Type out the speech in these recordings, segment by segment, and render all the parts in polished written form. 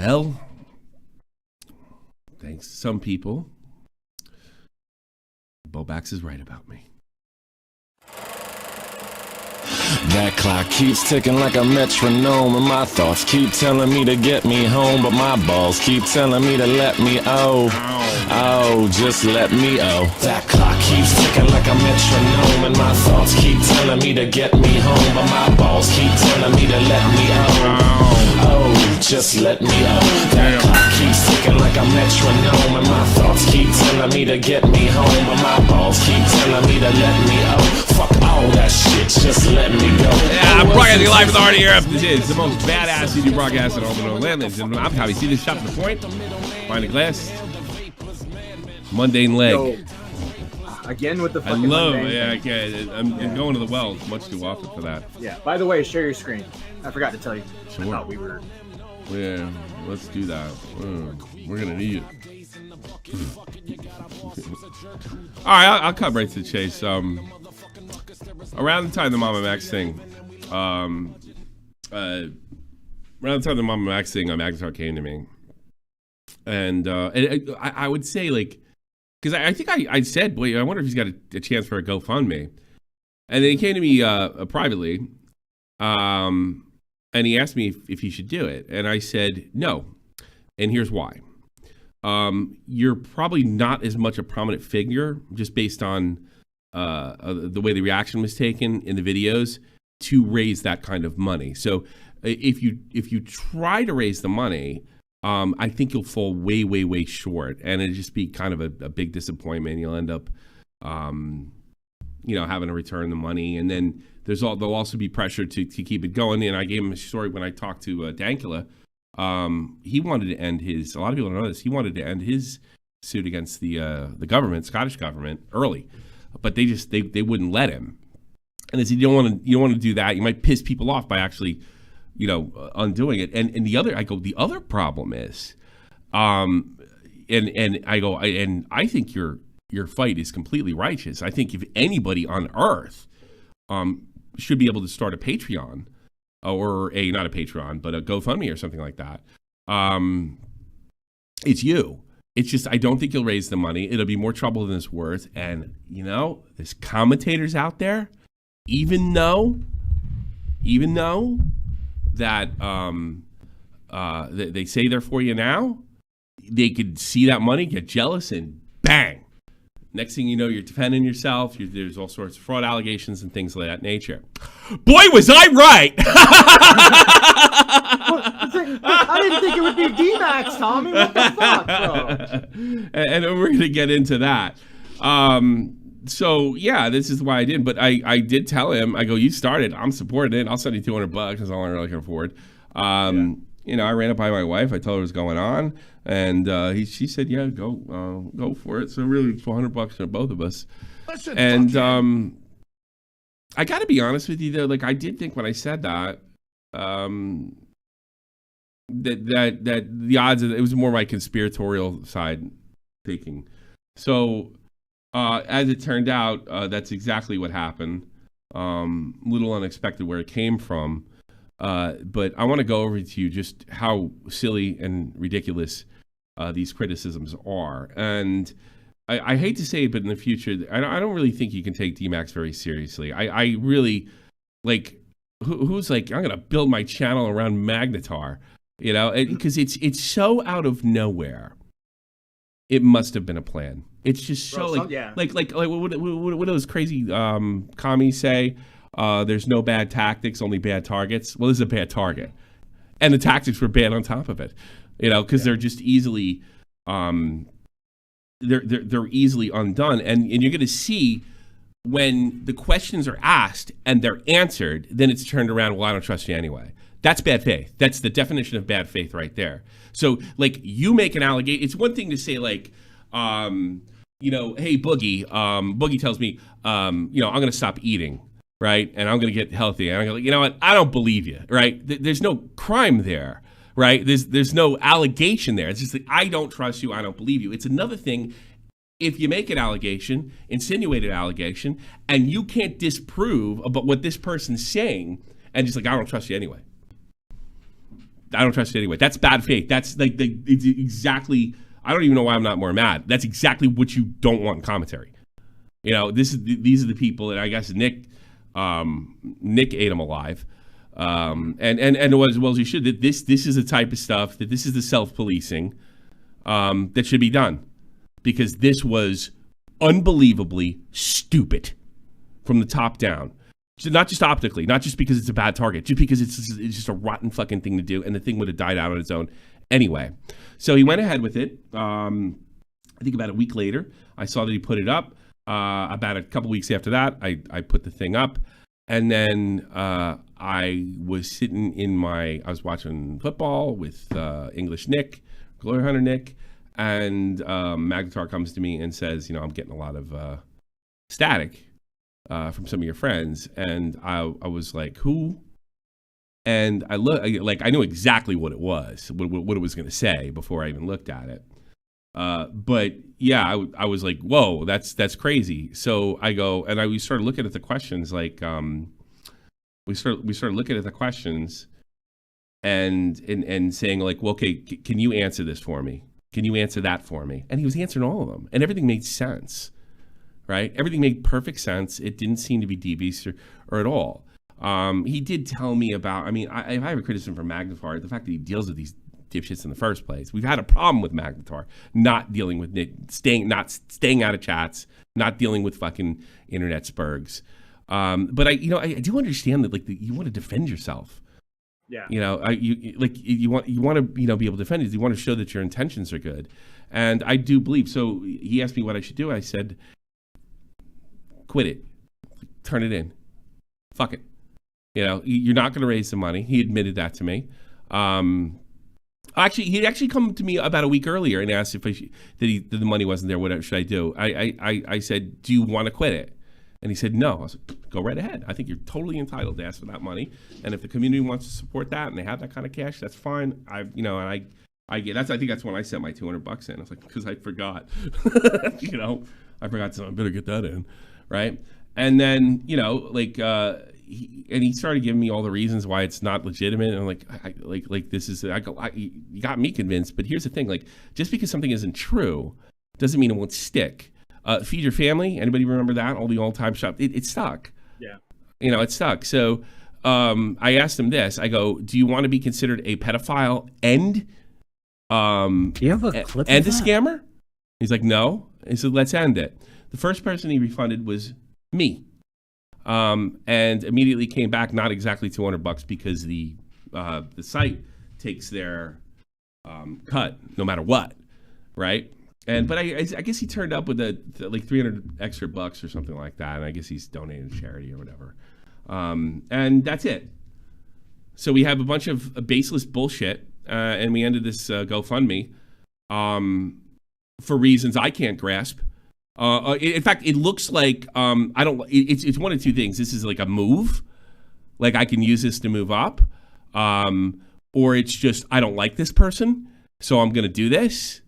Well, thanks to some people, Bobax is right about me. That clock keeps ticking like a metronome, and my thoughts keep telling me to get me home, but my balls keep telling me to let me just let me That clock keeps ticking like a metronome, and my thoughts keep telling me to get me home, but my balls keep telling me to let me just let me That clock keeps ticking like a metronome, and my thoughts keep telling me to get me home, but my balls keep telling me to let me fuck all that shit, just let me go. Yeah, I'm broadcasting live with Artie here. This is the most badass CD broadcast in all the land. I'm Tommy. See this shot to the point? Find a glass. Mundane leg. Yo, again with the fucking I love mundane. Yeah, I can't. I'm going to the well much too often for that. Yeah. By the way, share your screen. I forgot to tell you. Sure. I thought we were. Yeah, let's do that. We're gonna need it. All right, I'll cut right to the chase. Around the time the Mama Max thing, Magnetar came to me, and I would say, like, because I think I said, boy, I wonder if he's got a chance for a GoFundMe, and then he came to me privately, and he asked me if he should do it, and I said no, and here's why. You're probably not as much a prominent figure, just based on the way the reaction was taken in the videos, to raise that kind of money. So if you try to raise the money, I think you'll fall way short, and it'll just be kind of a big disappointment. You'll end up, having to return the money, and then there'll also be pressure to keep it going. And I gave him a story when I talked to Dankula. He wanted to end his. A lot of people don't know this. He wanted to end his suit against the government, Scottish government, early, but they wouldn't let him. And they said, you don't want to do that. You might piss people off by actually, undoing it. And the other problem is, and I think your fight is completely righteous. I think if anybody on earth should be able to start a Patreon, or not a Patreon, but a GoFundMe or something like that, it's you. It's just, I don't think you'll raise the money. It'll be more trouble than it's worth. And, there's commentators out there, even though that they say they're for you now, they could see that money, get jealous, and bang. Next thing you know, you're defending yourself. There's all sorts of fraud allegations and things of that nature. Boy, was I right! I didn't think it would be D-Max, Tommy. What the fuck, bro? And we're going to get into that. So, yeah, this is why I did. But I did tell him, I go, you started. I'm supporting it. I'll send you $200. That's all I really can afford. I ran it by my wife. I told her what was going on. And she said, yeah, go for it. So really, it's $400 for both of us. Listen, and I got to be honest with you, though. Like, I did think when I said that, that the odds of it was more my conspiratorial side thinking. So as it turned out, that's exactly what happened. Little unexpected where it came from. But I want to go over to you just how silly and ridiculous these criticisms are. And I hate to say it, but in the future, I don't really think you can take D-Max very seriously. I really, like, who's like, I'm going to build my channel around Magnetar, because it's so out of nowhere. It must have been a plan. It's just so, like what do those crazy commies say? There's no bad tactics, only bad targets. Well, this is a bad target, and the tactics were bad on top of it, because they're just easily, they're easily undone. And you're going to see when the questions are asked and they're answered, then it's turned around. Well, I don't trust you anyway. That's bad faith. That's the definition of bad faith right there. So, like, you make an allegation. It's one thing to say, like, hey, Boogie. Boogie tells me, I'm going to stop eating. Right, and I'm going to get healthy. And I'm going to, you know what? I don't believe you. Right? There's no crime there. Right? There's no allegation there. It's just like, I don't trust you. I don't believe you. It's another thing if you make an allegation, insinuated allegation, and you can't disprove about what this person's saying, and just like, I don't trust you anyway. I don't trust it anyway. That's bad faith. That's like it's exactly. I don't even know why I'm not more mad. That's exactly what you don't want in commentary. You know, these are the people that I guess Nick ate them alive, and as well as you should. That this is the type of stuff that this is the self-policing that should be done, because this was unbelievably stupid from the top down. So not just optically, not just because it's a bad target, just because it's just a rotten fucking thing to do, and the thing would have died out on its own anyway. So he went ahead with it. I think about a week later, I saw that he put it up. About a couple weeks after that, I put the thing up, and then I was sitting I was watching football with English Nick, Glory Hunter Nick, and Magnetar comes to me and says, I'm getting a lot of static from some of your friends, and I was like, who? And I knew exactly what it was, what it was going to say before I even looked at it. But yeah, I was like, whoa, that's crazy. So I go and we started looking at the questions, like we started looking at the questions and saying like, well, okay, can you answer this for me? Can you answer that for me? And he was answering all of them, and everything made sense, right? Everything made perfect sense. It didn't seem to be devious or at all. He did tell me about, I have a criticism for Magnetar, the fact that he deals with these dipshits in the first place. We've had a problem with Magnetar not dealing with Nick, staying out of chats, not dealing with fucking internet spurgs. But I do understand that you want to defend yourself. Yeah. You want to be able to defend it. You want to show that your intentions are good, and I do believe. So he asked me what I should do. I said, quit it, turn it in, fuck it. You're not going to raise the money. He admitted that to me. He'd actually come to me about a week earlier and asked if the money wasn't there. What should I do? I said, do you want to quit it? And he said, no. I was like, go right ahead. I think you're totally entitled to ask for that money. And if the community wants to support that and they have that kind of cash, that's fine. I get that's. I think that's when I sent my $200 in. I was like, because I forgot. I forgot, so I better get that in, right? And then he started giving me all the reasons why it's not legitimate, and I'm like this is you got me convinced. But here's the thing: just because something isn't true doesn't mean it won't stick. Feed Your Family. Anybody remember that? All the all-time shop. It stuck. Yeah. It stuck. So I asked him this. I go, do you want to be considered a pedophile and do you have a clip and a scammer? He's like, no. He said, let's end it. The first person he refunded was me. And immediately came back, not exactly $200 because the site takes their cut no matter what, right? But I guess he turned up with like $300 extra bucks or something like that, and I guess he's donating to charity or whatever. And that's it. So we have a bunch of baseless bullshit, and we ended this GoFundMe for reasons I can't grasp. In fact, it looks like I don't. It's one of two things. This is like a move, like I can use this to move up, or it's just I don't like this person, so I'm going to do this.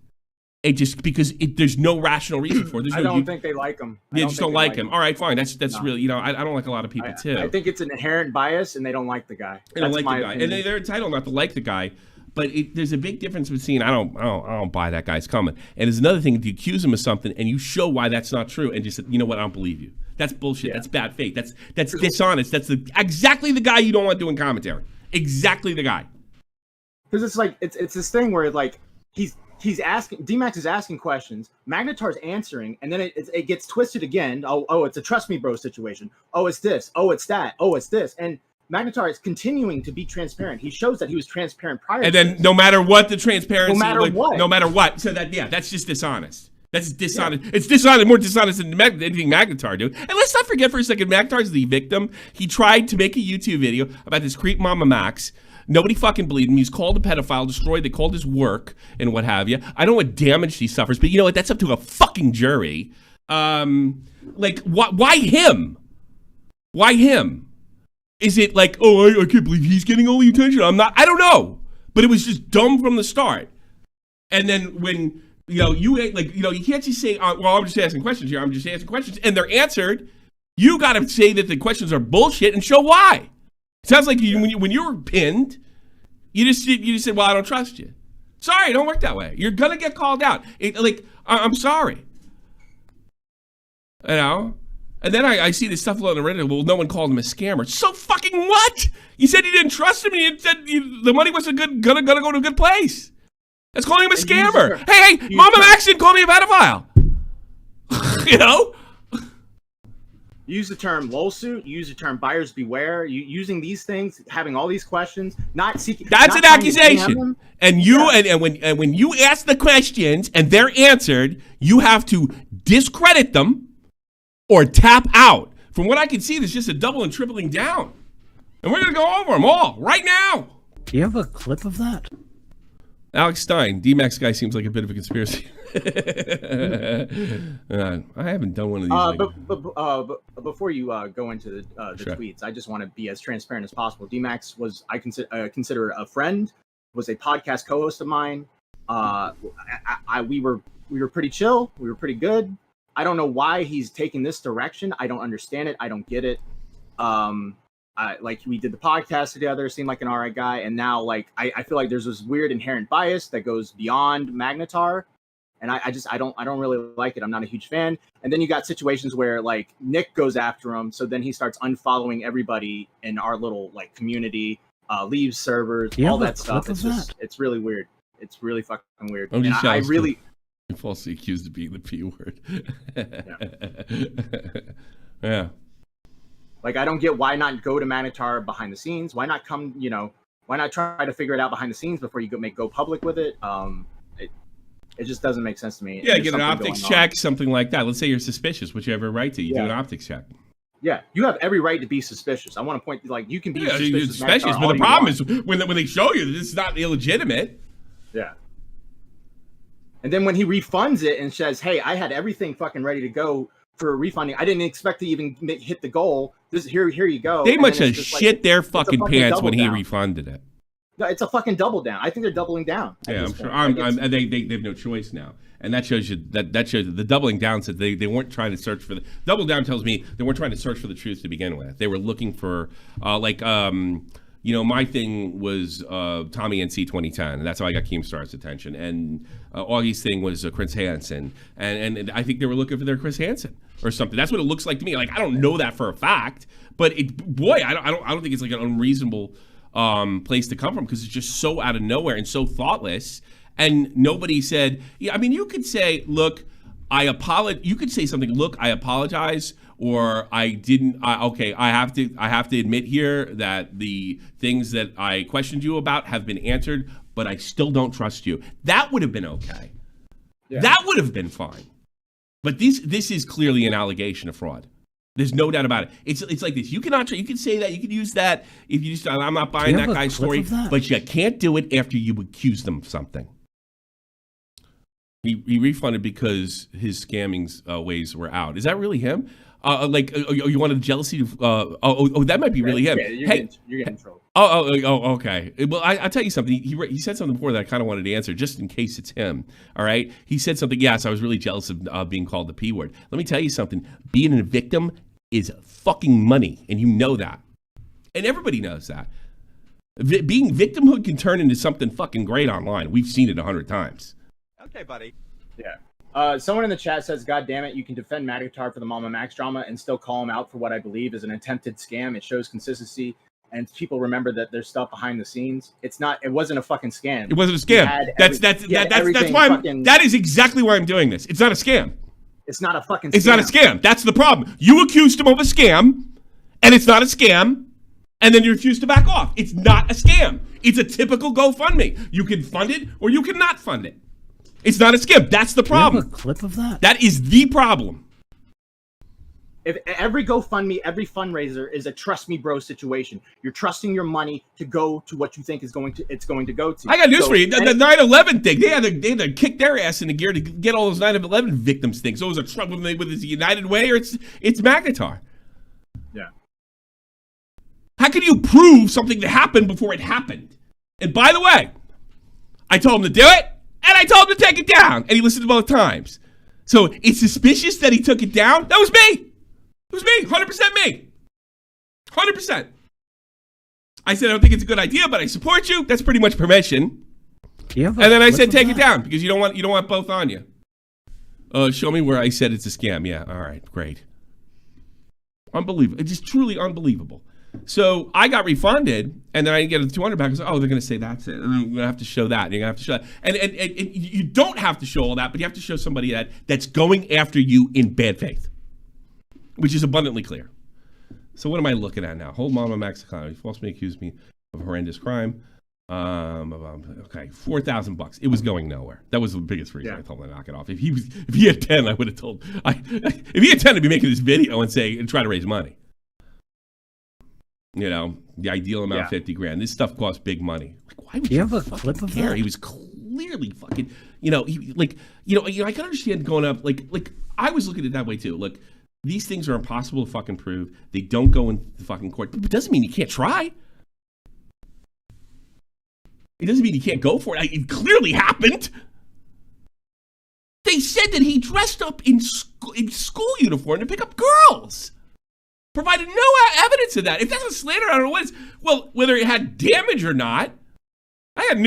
It just because there's no rational reason for it. I don't think they like him. They just don't like him. All right, fine. That's no. Really I don't like a lot of people too. I think it's an inherent bias, and they don't like the guy. They don't like the guy, and they're entitled not to like the guy. But there's a big difference between I don't buy that guy's coming, and there's another thing to accuse him of something, and you show why that's not true, and just say, you know what, I don't believe you. That's bullshit. Yeah. That's bad faith. That's dishonest. That's exactly the guy you don't want doing commentary. Exactly the guy. Because it's like it's this thing where like he's asking, D-Max is asking questions, Magnetar's answering, and then it gets twisted again. Oh, it's a trust me bro situation. Oh, it's this. Oh, it's that. Oh, it's this. And Magnetar is continuing to be transparent. He shows that he was transparent prior. And then no matter what the transparency, no matter what. So that's just dishonest. That's dishonest. Yeah. It's dishonest, more dishonest than anything Magnetar do. And let's not forget for a second, Magnetar's the victim. He tried to make a YouTube video about this creep mama Max. Nobody fucking believed him. He's called a pedophile, destroyed. They called his work and what have you. I don't know what damage he suffers, but you know what? That's up to a fucking jury. Why him? Why him? Is it like, oh, I can't believe he's getting all the attention? I'm not. I don't know. But it was just dumb from the start. And then when, you can't just say, well, I'm just asking questions here. I'm just asking questions. And they're answered. You got to say that the questions are bullshit and show why. Sounds like when you were pinned, You just said, well, I don't trust you. Sorry, it don't work that way. You're gonna get called out. I'm sorry. You know? And then I see this stuff on the Reddit. Well, no one called him a scammer. So fucking what? You said you didn't trust him, and you said the money wasn't gonna go to a good place. That's calling him a scammer. Hey, Mama Maxon called me a pedophile. You know? Use the term lawsuit. Use the term buyers beware. Using these things, having all these questions, not seeking. That's an accusation. And when you ask the questions and they're answered, you have to discredit them or tap out. From what I can see, there's just a double and tripling down. And we're gonna go over them all right now. Do you have a clip of that? Alex Stein, D-Max guy seems like a bit of a conspiracy. I haven't done one of these. But before you go into the Sure. tweets, I just want to be as transparent as possible. D-Max was, I consider a friend, was a podcast co-host of mine. We were pretty chill. We were pretty good. I don't know why he's taking this direction. I don't understand it. I don't get it. Like we did the podcast together, seemed like an alright guy, and now I feel like there's this weird inherent bias that goes beyond Magnetar, and I don't really like it. I'm not a huge fan. And then you got situations where like Nick goes after him, so then he starts unfollowing everybody in our little community, leaves servers, all that stuff. It's really weird. It's really fucking weird. I'm just I really falsely accused of being the P word. Yeah. Yeah. Like, I don't get why not go to Magnetar behind the scenes. Why not come, why not try to figure it out behind the scenes before you go public with it? It just doesn't make sense to me. Yeah, get an optics check, something like that. Let's say you're suspicious, which you have a right to. You do an optics check. Yeah, you have every right to be suspicious. I want to point, you can be suspicious, but the problem is when they show you that it's not illegitimate. Yeah. And then when he refunds it and says, hey, I had everything fucking ready to go for refunding. I didn't expect to even hit the goal. Here you go. They must have shit their fucking pants when he refunded it. No, it's a fucking double down. I think they're doubling down. Yeah, I'm sure. They have no choice now, and that shows you that shows the doubling down said they weren't trying to search for the double down tells me they weren't trying to search for the truth to begin with. They were looking for my thing was Tommy NC 2010, and that's how I got Keemstar's attention. And Augie's thing was Chris Hansen, and I think they were looking for their Chris Hansen or something. That's what it looks like to me. Like, I don't know that for a fact, but I don't think it's like an unreasonable place to come from, because it's just so out of nowhere and so thoughtless. And nobody said, yeah. I mean, you could say, look, I apologize. You could say something. Look, I apologize. Or I didn't. I have to admit here that the things that I questioned you about have been answered, but I still don't trust you. That would have been okay. Yeah. That would have been fine. But this is clearly an allegation of fraud. There's no doubt about it. It's like this. You can say that. You can use that if you just. I'm not buying that guy's story, but you can't do it after you accuse them of something. He refunded because his scamming ways were out. Is that really him? You wanted jealousy? That might be really him. Yeah, you're getting in trouble. Okay. Well, I'll tell you something. He said something before that I kind of wanted to answer, just in case it's him. All right. He said something. Yes, I was really jealous of being called the P word. Let me tell you something. Being a victim is fucking money, and you know that, and everybody knows that. Being victimhood can turn into something fucking great online. We've seen it 100 times. Okay, buddy. Yeah. Someone in the chat says, God damn it, you can defend Magnetar for the Mama Max drama and still call him out for what I believe is an attempted scam. It shows consistency, and people remember that there's stuff behind the scenes. It wasn't a fucking scam. It wasn't a scam. That's why that is exactly why I'm doing this. It's not a scam. It's not a fucking scam. It's not a scam. That's the problem. You accused him of a scam, and it's not a scam, and then you refuse to back off. It's not a scam. It's a typical GoFundMe. You can fund it or you cannot fund it. It's not a scam. That's the problem. Do you have a clip of that? That is the problem. If every GoFundMe, every fundraiser is a trust me bro situation. You're trusting your money to go to what you think it's going to go to. I got news for you. The 9/11 thing, they had to kick their ass into gear to get all those 9/11 victims things. So it was a Trump with the United Way, or it's Magnetar. Yeah. How can you prove something that happened before it happened? And by the way, I told him to do it, and I told him to take it down, and he listened both times. So it's suspicious that he took it down. That was me. It was me. 100% me. 100%. I said, I don't think it's a good idea, but I support you. That's pretty much permission. And And then I said, take it down because you don't want both on you. Show me where I said it's a scam. Yeah, all right, great. Unbelievable. It's just truly unbelievable. So I got refunded, and then I get the $200 back. I said, oh, they're going to say that's it. And I'm going to have to show that. And you're going to have to show that. And you don't have to show all that, but you have to show somebody that's going after you in bad faith, which is abundantly clear. So what am I looking at now? Hold Mama Max economy. Falsely accused me of a horrendous crime. Okay, $4,000. It was going nowhere. That was the biggest reason I told him to knock it off. If he had 10, I would have told. If he had 10, to be making this video and try to raise money. You know, the ideal amount, 50 grand. This stuff costs big money. Like, why would you have a clip of care? He was clearly fucking. I can understand going up. Like I was looking at it that way too. Look, these things are impossible to fucking prove. They don't go in the fucking court. But it doesn't mean you can't try. It doesn't mean you can't go for it. It clearly happened. They said that he dressed up in school uniform to pick up girls. Provided no evidence of that. If that's a slander, I don't know what it is. Well, whether it had damage or not, I got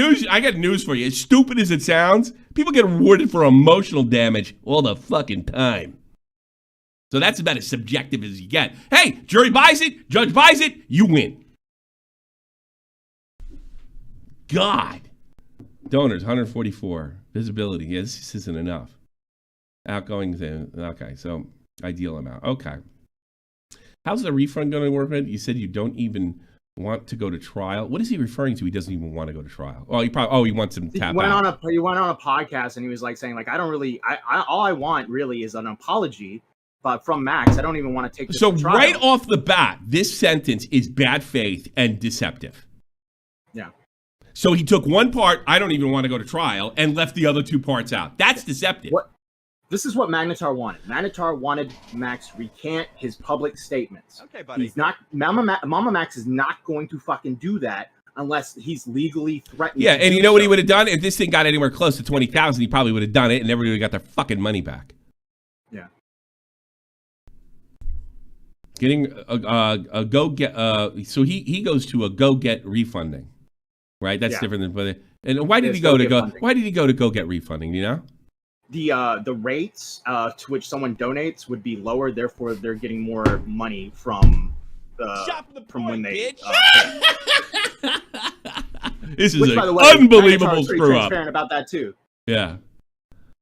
news for you. As stupid as it sounds, people get rewarded for emotional damage all the fucking time. So that's about as subjective as you get. Hey, jury buys it, judge buys it, you win. God. Donors, 144. Visibility. Yeah, this isn't enough. Outgoing thing. Okay, so ideal amount. Okay. How's the refund going to work? You said you don't even want to go to trial. What is he referring to? He doesn't even want to go to trial. Oh, he wants him to tap out. He went on a podcast and he was like saying like, I don't really, all I want really is an apology, but from Max, I don't even want to take this to trial. Right off the bat, this sentence is bad faith and deceptive. Yeah. So he took one part, I don't even want to go to trial, and left the other two parts out. That's deceptive. This is what Magnetar wanted. Magnetar wanted Max recant his public statements. Okay, buddy. He's not. Mama Max is not going to fucking do that unless he's legally threatened. Yeah, and you know what he would have done? If this thing got anywhere close to 20,000, he probably would have done it, and everybody got their fucking money back. Yeah. Getting a go get. So he goes to a go get refunding, right? That's different than. And why did he go to go? Why did he go to go get refunding? You know. The rates to which someone donates would be lower, therefore they're getting more money from when they. This is an unbelievable screw up. Transparent about that too. Yeah,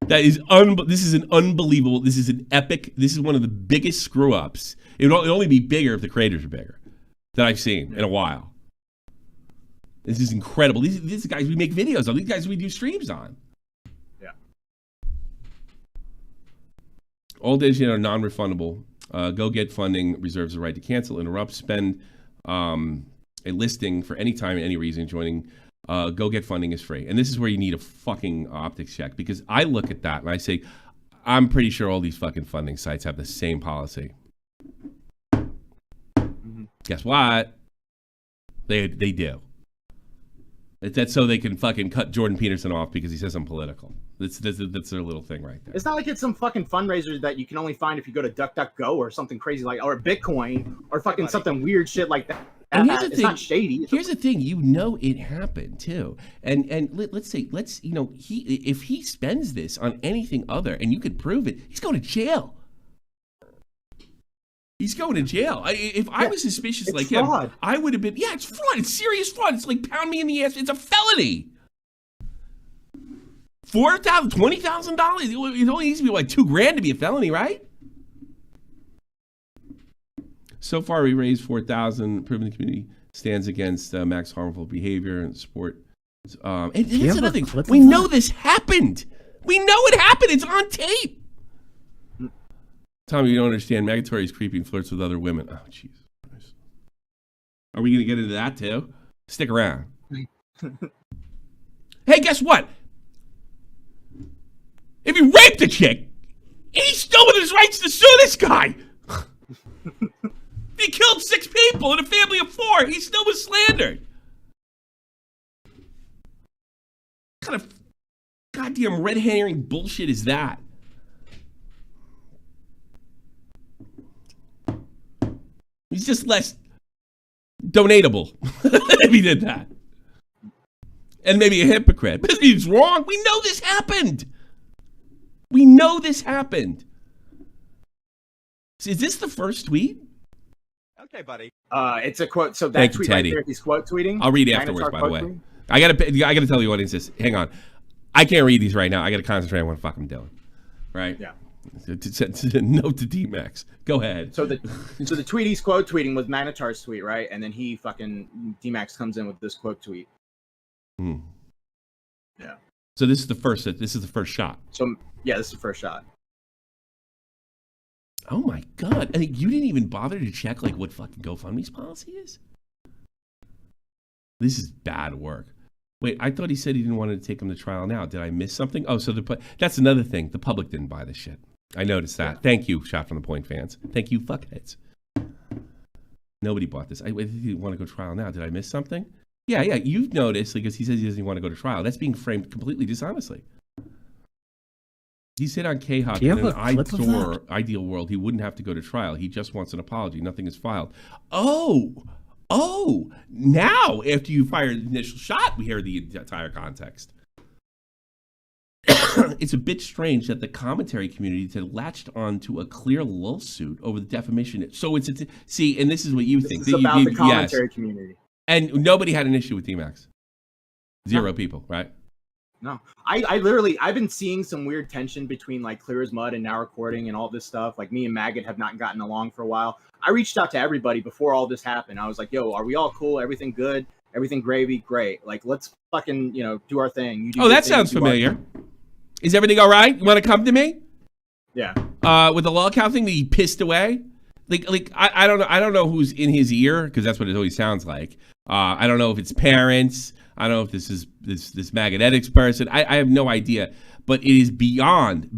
that is This is an unbelievable. This is an epic. This is one of the biggest screw ups. It would only be bigger if the creators are bigger that I've seen in a while. This is incredible. These guys we make videos on. These guys we do streams on. All days are non-refundable. Go get funding reserves the right to cancel, interrupt, spend a listing for any time and any reason. Joining Go Get Funding is free. And this is where you need a fucking optics check, because I look at that and I say, I'm pretty sure all these fucking funding sites have the same policy. Mm-hmm. Guess what? They do. That's so they can fucking cut Jordan Peterson off because he says I'm political. That's their little thing right there. It's not like it's some fucking fundraiser that you can only find if you go to DuckDuckGo or something crazy like, or Bitcoin or fucking something weird shit like that. And here's the it's thing, not shady. Here's the thing, it happened too. And if he spends this on anything other, and you could prove it, he's going to jail. He's going to jail. If I was suspicious like fraud. him, I would have been. Yeah, it's fraud. It's serious fraud. It's like pound me in the ass. It's a felony. $4,000, $20,000. It only needs to be like $2,000 to be a felony, right? So far, we raised $4,000. Proving the community stands against Max harmful behavior and support. And here's another thing. We know this happened. We know it happened. It's on tape. Tommy, you don't understand. Magatory is creepy and flirts with other women. Oh, Jesus Christ. Are we going to get into that, too? Stick around. Hey, guess what? If he raped a chick, he's still within his rights to sue this guy. He killed 6 people in a family of 4. He still was slandered. What kind of goddamn red herring bullshit is that? He's just less donatable if he did that. And maybe a hypocrite. But he's wrong. We know this happened. We know this happened. Is this the first tweet? Okay, buddy. It's a quote. So that Thank you, tweet Teddy. right there, he's quote tweeting. I'll read afterwards, by the way. Tweeting. I gotta tell you what it is. Hang on. I can't read these right now. I gotta concentrate on what the fuck I'm doing. Right? Yeah. Note to D-Max. Go ahead. So the tweet he's quote tweeting was Magnetar's tweet, right? And then he fucking D-Max comes in with this quote tweet. Yeah. So this is the first shot. So yeah, this is the first shot. Oh my god! I think you didn't even bother to check like what fucking GoFundMe's policy is. This is bad work. Wait, I thought he said he didn't want to take him to trial now. Did I miss something? Oh, so that's another thing. The public didn't buy this shit. I noticed that. Yeah. Thank you, Shot from the Point fans. Thank you, fuckheads. Nobody bought this. I didn't want to go to trial now. Did I miss something? Yeah, you've noticed because he says he doesn't want to go to trial. That's being framed completely dishonestly. He said on K-Hop in an ideal world, he wouldn't have to go to trial. He just wants an apology. Nothing is filed. Oh, now after you fire the initial shot, we hear the entire context. It's a bit strange that the commentary community had latched onto a clear lawsuit over the defamation. So see, and this is what you think. It's about the commentary community. And nobody had an issue with D-Max. Zero people, right? No, I've been seeing some weird tension between like Clear as Mud and Now Recording and all this stuff. Like me and Maggot have not gotten along for a while. I reached out to everybody before all this happened. I was like, yo, are we all cool? Everything good? Everything gravy? Great. Like, let's fucking, do our thing. That sounds familiar. Is everything all right? You want to come to me? Yeah. With the lolcow thing that he pissed away? I don't know who's in his ear, because that's what it always sounds like. I don't know if it's parents. I don't know if this is this Magnetics person. I have no idea. But it is beyond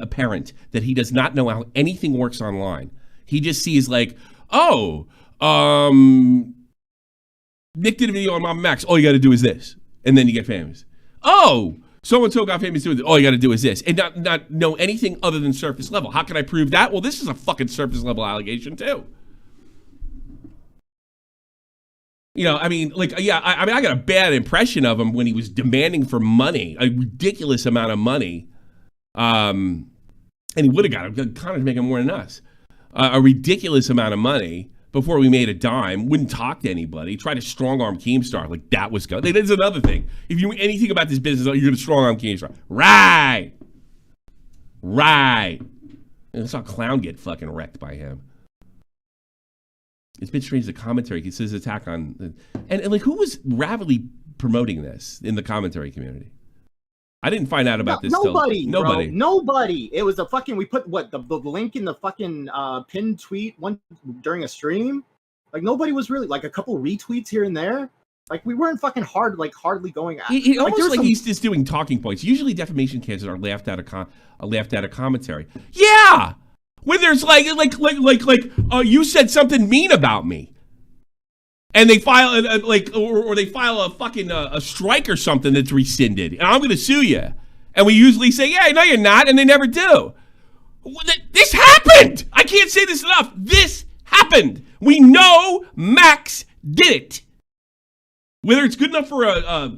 apparent that he does not know how anything works online. He just sees like, Nick did a video on Mom Max. All you got to do is this. And then you get famous. Oh, so-and-so got famous doing this. All you got to do is this. And not know anything other than surface level. How can I prove that? Well, this is a fucking surface level allegation too. I got a bad impression of him when he was demanding for money, a ridiculous amount of money. And he would have got Connor's making more than us. A ridiculous amount of money before we made a dime, wouldn't talk to anybody, tried to strong-arm Keemstar. Like, that was good. That's another thing. If you know anything about this business, you're going to strong-arm Keemstar. Right. And I saw Clown get fucking wrecked by him. It's been strange, the commentary. He says attack on... And like, who was rapidly promoting this in the commentary community? I didn't find out about this nobody, till... Nobody. Bro, nobody. It was a fucking... We put, the link in the fucking pinned tweet during a stream? Like, nobody was really... Like, a couple retweets here and there? Like, we weren't fucking hardly going... It almost like he's just doing talking points. Usually defamation cases are laughed out of commentary. Yeah! When there's you said something mean about me. And they file or they file a fucking a strike or something that's rescinded, and I'm going to sue you. And we usually say, "Yeah, no, you're not," and they never do. This happened. I can't say this enough. This happened. We know Max did it. Whether it's good enough for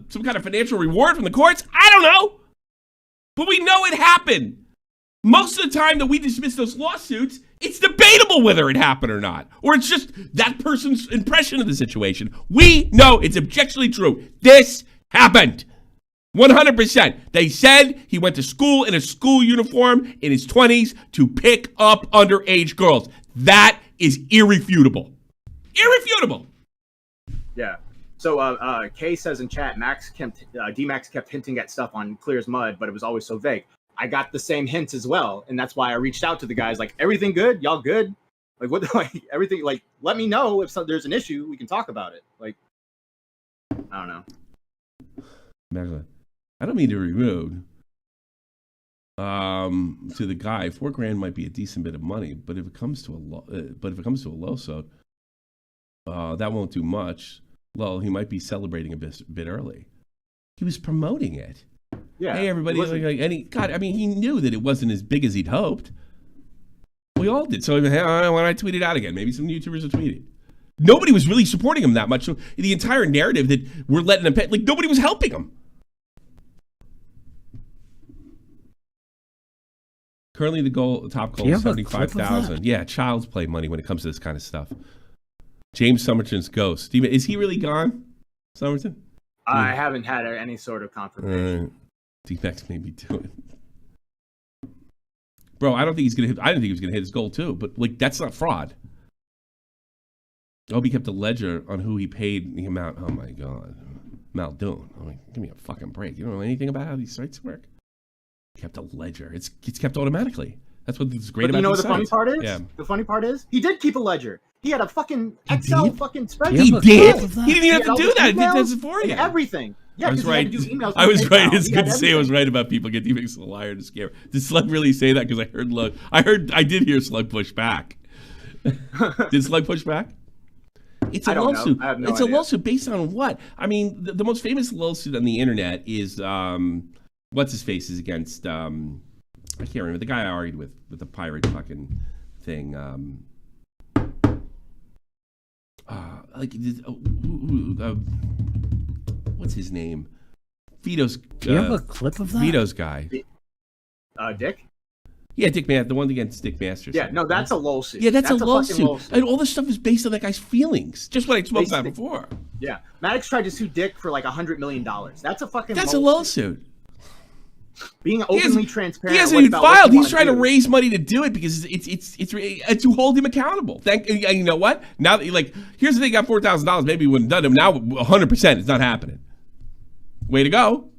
some kind of financial reward from the courts, I don't know. But we know it happened. Most of the time that we dismiss those lawsuits, it's debatable whether it happened or not. Or it's just that person's impression of the situation. We know it's objectively true. This happened. 100%. They said he went to school in a school uniform in his 20s to pick up underage girls. That is irrefutable. Irrefutable. Yeah. So Kay says in chat, D-Max kept hinting at stuff on Clear as Mud, but it was always so vague. I got the same hints as well, and that's why I reached out to the guys. Like, everything good? Y'all good? Like, what? Like, everything? Like, let me know if there's an issue. We can talk about it. Like, I don't know. I don't mean to be rude. To the guy, $4,000 might be a decent bit of money, but if it comes to a lawsuit, that won't do much. Well, he might be celebrating a bit early. He was promoting it. Yeah. Hey, everybody. He knew that it wasn't as big as he'd hoped. We all did. So when I tweet it out again, maybe some YouTubers will tweet it. Nobody was really supporting him that much. So the entire narrative that we're letting him pay, like nobody was helping him. Currently, the top goal is 75,000. Yeah, child's play money when it comes to this kind of stuff. James Somerton's ghost. Is he really gone, Somerton? I haven't had any sort of confirmation. D-Max made me do it. Bro, I don't think he's gonna hit. I didn't think he was gonna hit his goal too, but like that's not fraud. I hope he kept a ledger on who he paid the amount. Oh my god, Muldoon. I mean, give me a fucking break. You don't know anything about how these sites work. He kept a ledger. It's kept automatically. That's what's great about these sites. You know what the funny part is? Yeah. The funny part is he did keep a ledger. He had a fucking Excel fucking spreadsheet. He did. He didn't even have to do that. He did this for you. Everything. Yeah, I was right. I was right. It's good to say I was right about people get D-Max a liar and a scammer. Did Slug really say that? Because I did hear Slug push back. Did Slug push back? It's a lawsuit. I have no it's idea. A lawsuit based on what? I mean, the most famous lawsuit on the internet is what's his face is against I can't remember the guy I argued with the pirate fucking thing. What's his name? Vito's. Do you have a clip of that? Vito's guy. Dick? Yeah, Dick Man, the one against Dick Masters. Yeah, no, that's a lawsuit. Yeah, that's a lawsuit. lawsuit. And all this stuff is based on that guy's feelings. Just what I spoke about before. Yeah. Maddox tried to sue Dick for like $100 million. That's a fucking That's a lawsuit. Being openly transparent. He hasn't even filed. He's trying to raise money to do it because it's to hold him accountable. You know what? Now that here's the thing, he got $4,000. Maybe he wouldn't have done it. Now 100%, it's not happening. Way to go.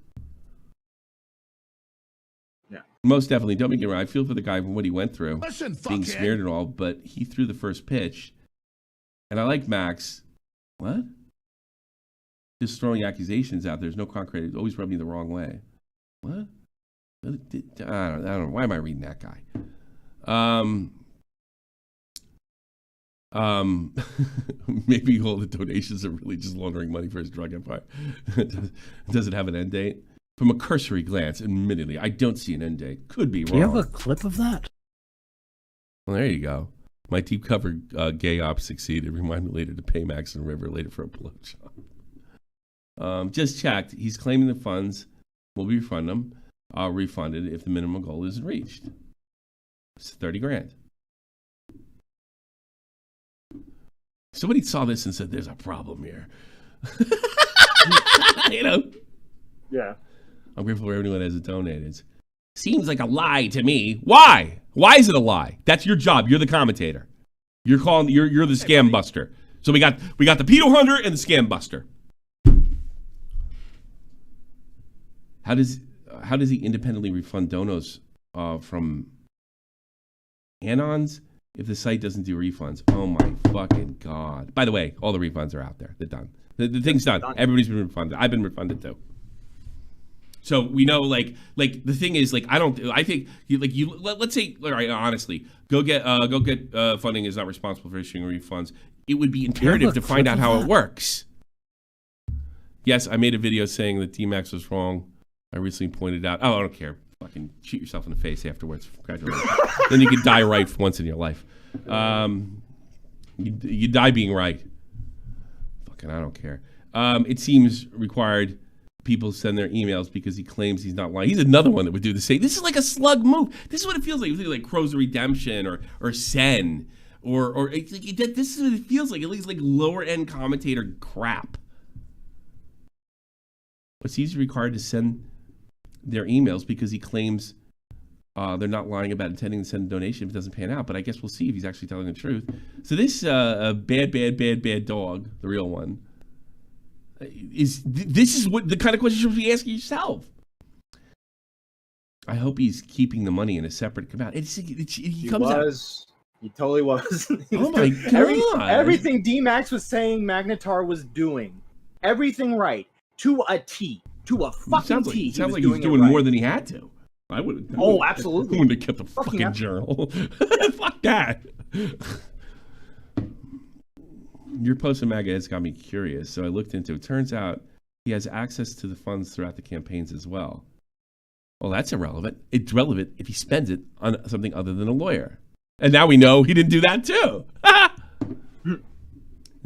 Yeah. Most definitely. Don't make it wrong. I feel for the guy and what he went through, being fuckhead. smeared and all. But he threw the first pitch, and I like Max. What? Just throwing accusations out. There's no concrete. It's always rubbed me the wrong way. What? I don't know. Why am I reading that guy? Maybe all the donations are really just laundering money for his drug empire. Does it have an end date? From a cursory glance, admittedly, I don't see an end date. Could be wrong. Do you have a clip of that? Well, there you go. My deep cover gay ops succeeded. Remind me later to pay Max and River later for a blowjob. Just checked. He's claiming the funds. We'll refund them. Refunded if the minimum goal isn't reached. It's $30,000. Somebody saw this and said, "There's a problem here." You know. Yeah. I'm grateful for everyone that has donated. Seems like a lie to me. Why? Why is it a lie? That's your job. You're the commentator. You're the scam buster. So we got the pedo hunter and the scam buster. How does he independently refund donos from Anons if the site doesn't do refunds? Oh my fucking god! By the way, all the refunds are out there. They're done. The thing's done. Everybody's been refunded. I've been refunded too. So we know, like the thing is, I think let's say, all right, honestly, go get funding is not responsible for issuing refunds. It would be imperative to find out how it works. Yes, I made a video saying that D-Max was wrong. I recently pointed out. Oh, I don't care. Fucking shoot yourself in the face afterwards. Congratulations. Then you can die right for once in your life. You die being right. Fucking, I don't care. It seems required people send their emails because he claims he's not lying. He's another one that would do the same. This is like a slug move. This is what it feels like. It's like Crow's Redemption or Sen or this is what it feels like. At least like lower end commentator crap. But he's required to send their emails because he claims they're not lying about intending to send a donation if it doesn't pan out. But I guess we'll see if he's actually telling the truth. So this bad dog, the real one, this is what the kind of question you should be asking yourself. I hope he's keeping the money in a separate account. He totally was. Oh my god! Everything D-Max was saying Magnetar was doing, everything right to a T, to a fucking T. Sounds like he's doing more than he had to. I would. Oh, absolutely. I wouldn't have kept the fucking journal. Fuck that. Your post in MAGA has got me curious, so I looked into it. Turns out he has access to the funds throughout the campaigns as well. Well, that's irrelevant. It's relevant if he spends it on something other than a lawyer. And now we know he didn't do that too.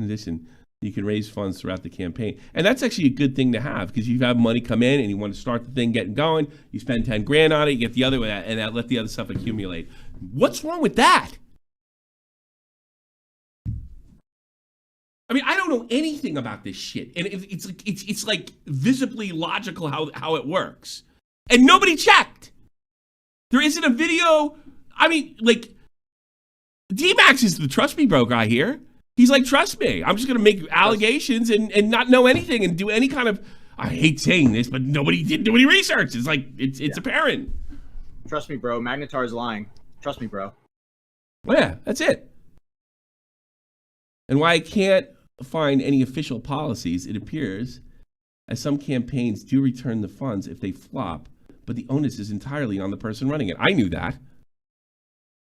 In addition, you can raise funds throughout the campaign. And that's actually a good thing to have because you have money come in and you want to start the thing getting going. You spend 10 grand on it, you get the other way, and let the other stuff accumulate. What's wrong with that? I mean, I don't know anything about this shit. And it's like visibly logical how it works. And nobody checked. There isn't a video. I mean, like, D-Max is the trust me bro guy here. He's like, trust me, I'm just going to make allegations and not know anything and do any kind of, I hate saying this, but nobody did do any research. It's like, it's apparent. Trust me, bro. Magnetar is lying. Trust me, bro. Well, yeah, that's it. And why I can't find any official policies, it appears, as some campaigns do return the funds if they flop, but the onus is entirely on the person running it. I knew that.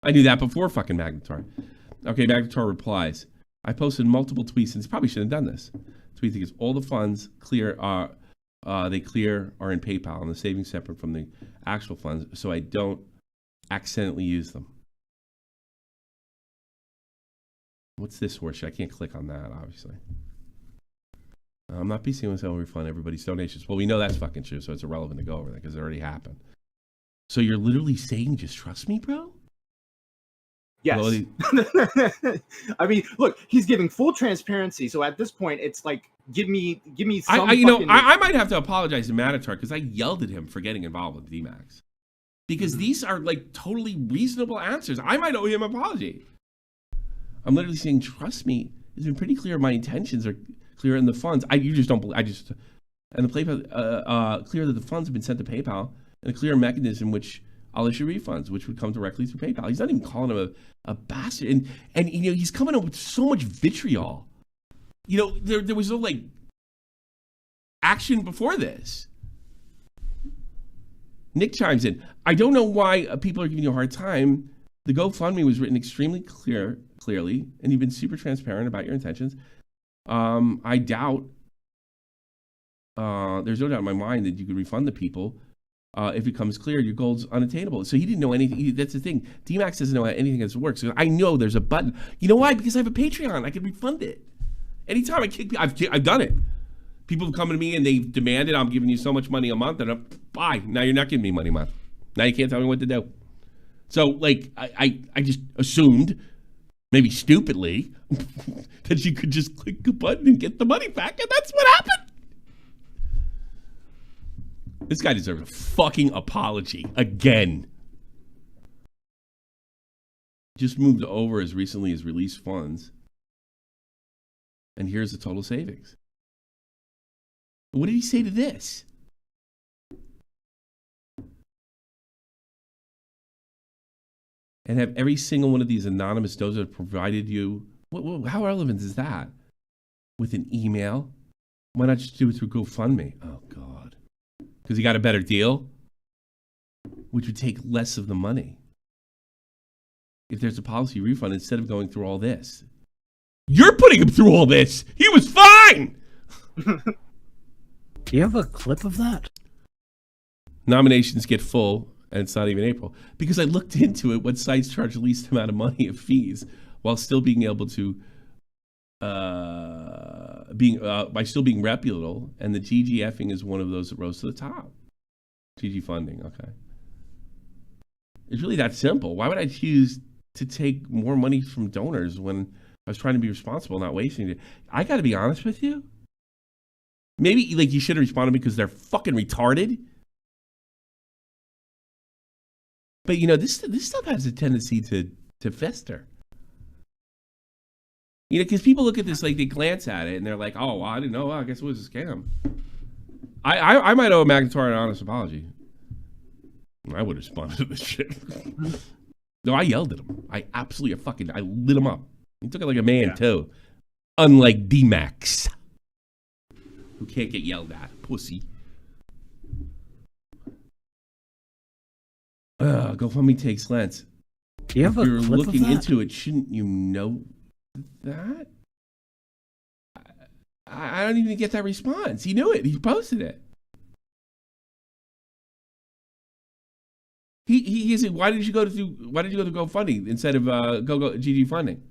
I knew that before fucking Magnetar. Okay, Magnetar replies, I posted multiple tweets, and probably shouldn't have done this. Tweet because all the funds are in PayPal, and the savings separate from the actual funds, so I don't accidentally use them. What's this horseshit? I can't click on that, obviously. I'm not piecing myself refund everybody's donations. Well, we know that's fucking true, so it's irrelevant to go over that because it already happened. So you're literally saying, just trust me, bro? Yes. Well, I mean, look, he's giving full transparency. So at this point, it's like, give me some. I might have to apologize to Magnetar because I yelled at him for getting involved with D-Max because these are like totally reasonable answers. I might owe him an apology. I'm literally saying, trust me. It's been pretty clear. My intentions are clear in the funds. You just don't believe. And the clear that the funds have been sent to PayPal and a clear mechanism which I'll issue refunds, which would come directly through PayPal. He's not even calling him a bastard. And he's coming up with so much vitriol. There was no, like, action before this. Nick chimes in. I don't know why people are giving you a hard time. The GoFundMe was written extremely clearly, and you've been super transparent about your intentions. I doubt, there's no doubt in my mind that you could refund the people. If it becomes clear your goal's unattainable. So he didn't know anything. That's the thing. D-Max doesn't know anything as it works. So I know there's a button. You know why? Because I have a Patreon. I can refund it. Anytime I kick, I've done it. People have come to me and they've demanded, I'm giving you so much money a month, and bye. Now you're not giving me money a month. Now you can't tell me what to do. So, like, I just assumed, maybe stupidly, that you could just click a button and get the money back, and that's what happened. This guy deserves a fucking apology again. Just moved over as recently as released funds. And here's the total savings. What did he say to this? And have every single one of these anonymous donors provided you, how relevant is that? With an email? Why not just do it through GoFundMe? Oh, God. Because he got a better deal, which would take less of the money. If there's a policy refund, instead of going through all this. You're putting him through all this. He was fine. Do you have a clip of that? Nominations get full, and it's not even April. Because I looked into it, what sites charge the least amount of money of fees while still being able to, by still being reputable, and the GGFing is one of those that rose to the top. GG funding, okay. It's really that simple. Why would I choose to take more money from donors when I was trying to be responsible, not wasting it? I got to be honest with you. Maybe like you should have responded because they're fucking retarded. But this stuff has a tendency to fester. Because people look at this, like, they glance at it and they're like, oh, well, I didn't know. Well, I guess it was a scam. I might owe Magnetar an honest apology. I would have responded to this shit. No, I yelled at him. I lit him up. He took it like a man, too. Unlike D-Max, who can't get yelled at. Pussy. GoFundMe takes lens. Do you have if a you're clip looking of that? into it, shouldn't you know that? I don't even get that response. He knew it. He posted it. He said, why did you go to GoFundMe instead of GG funding?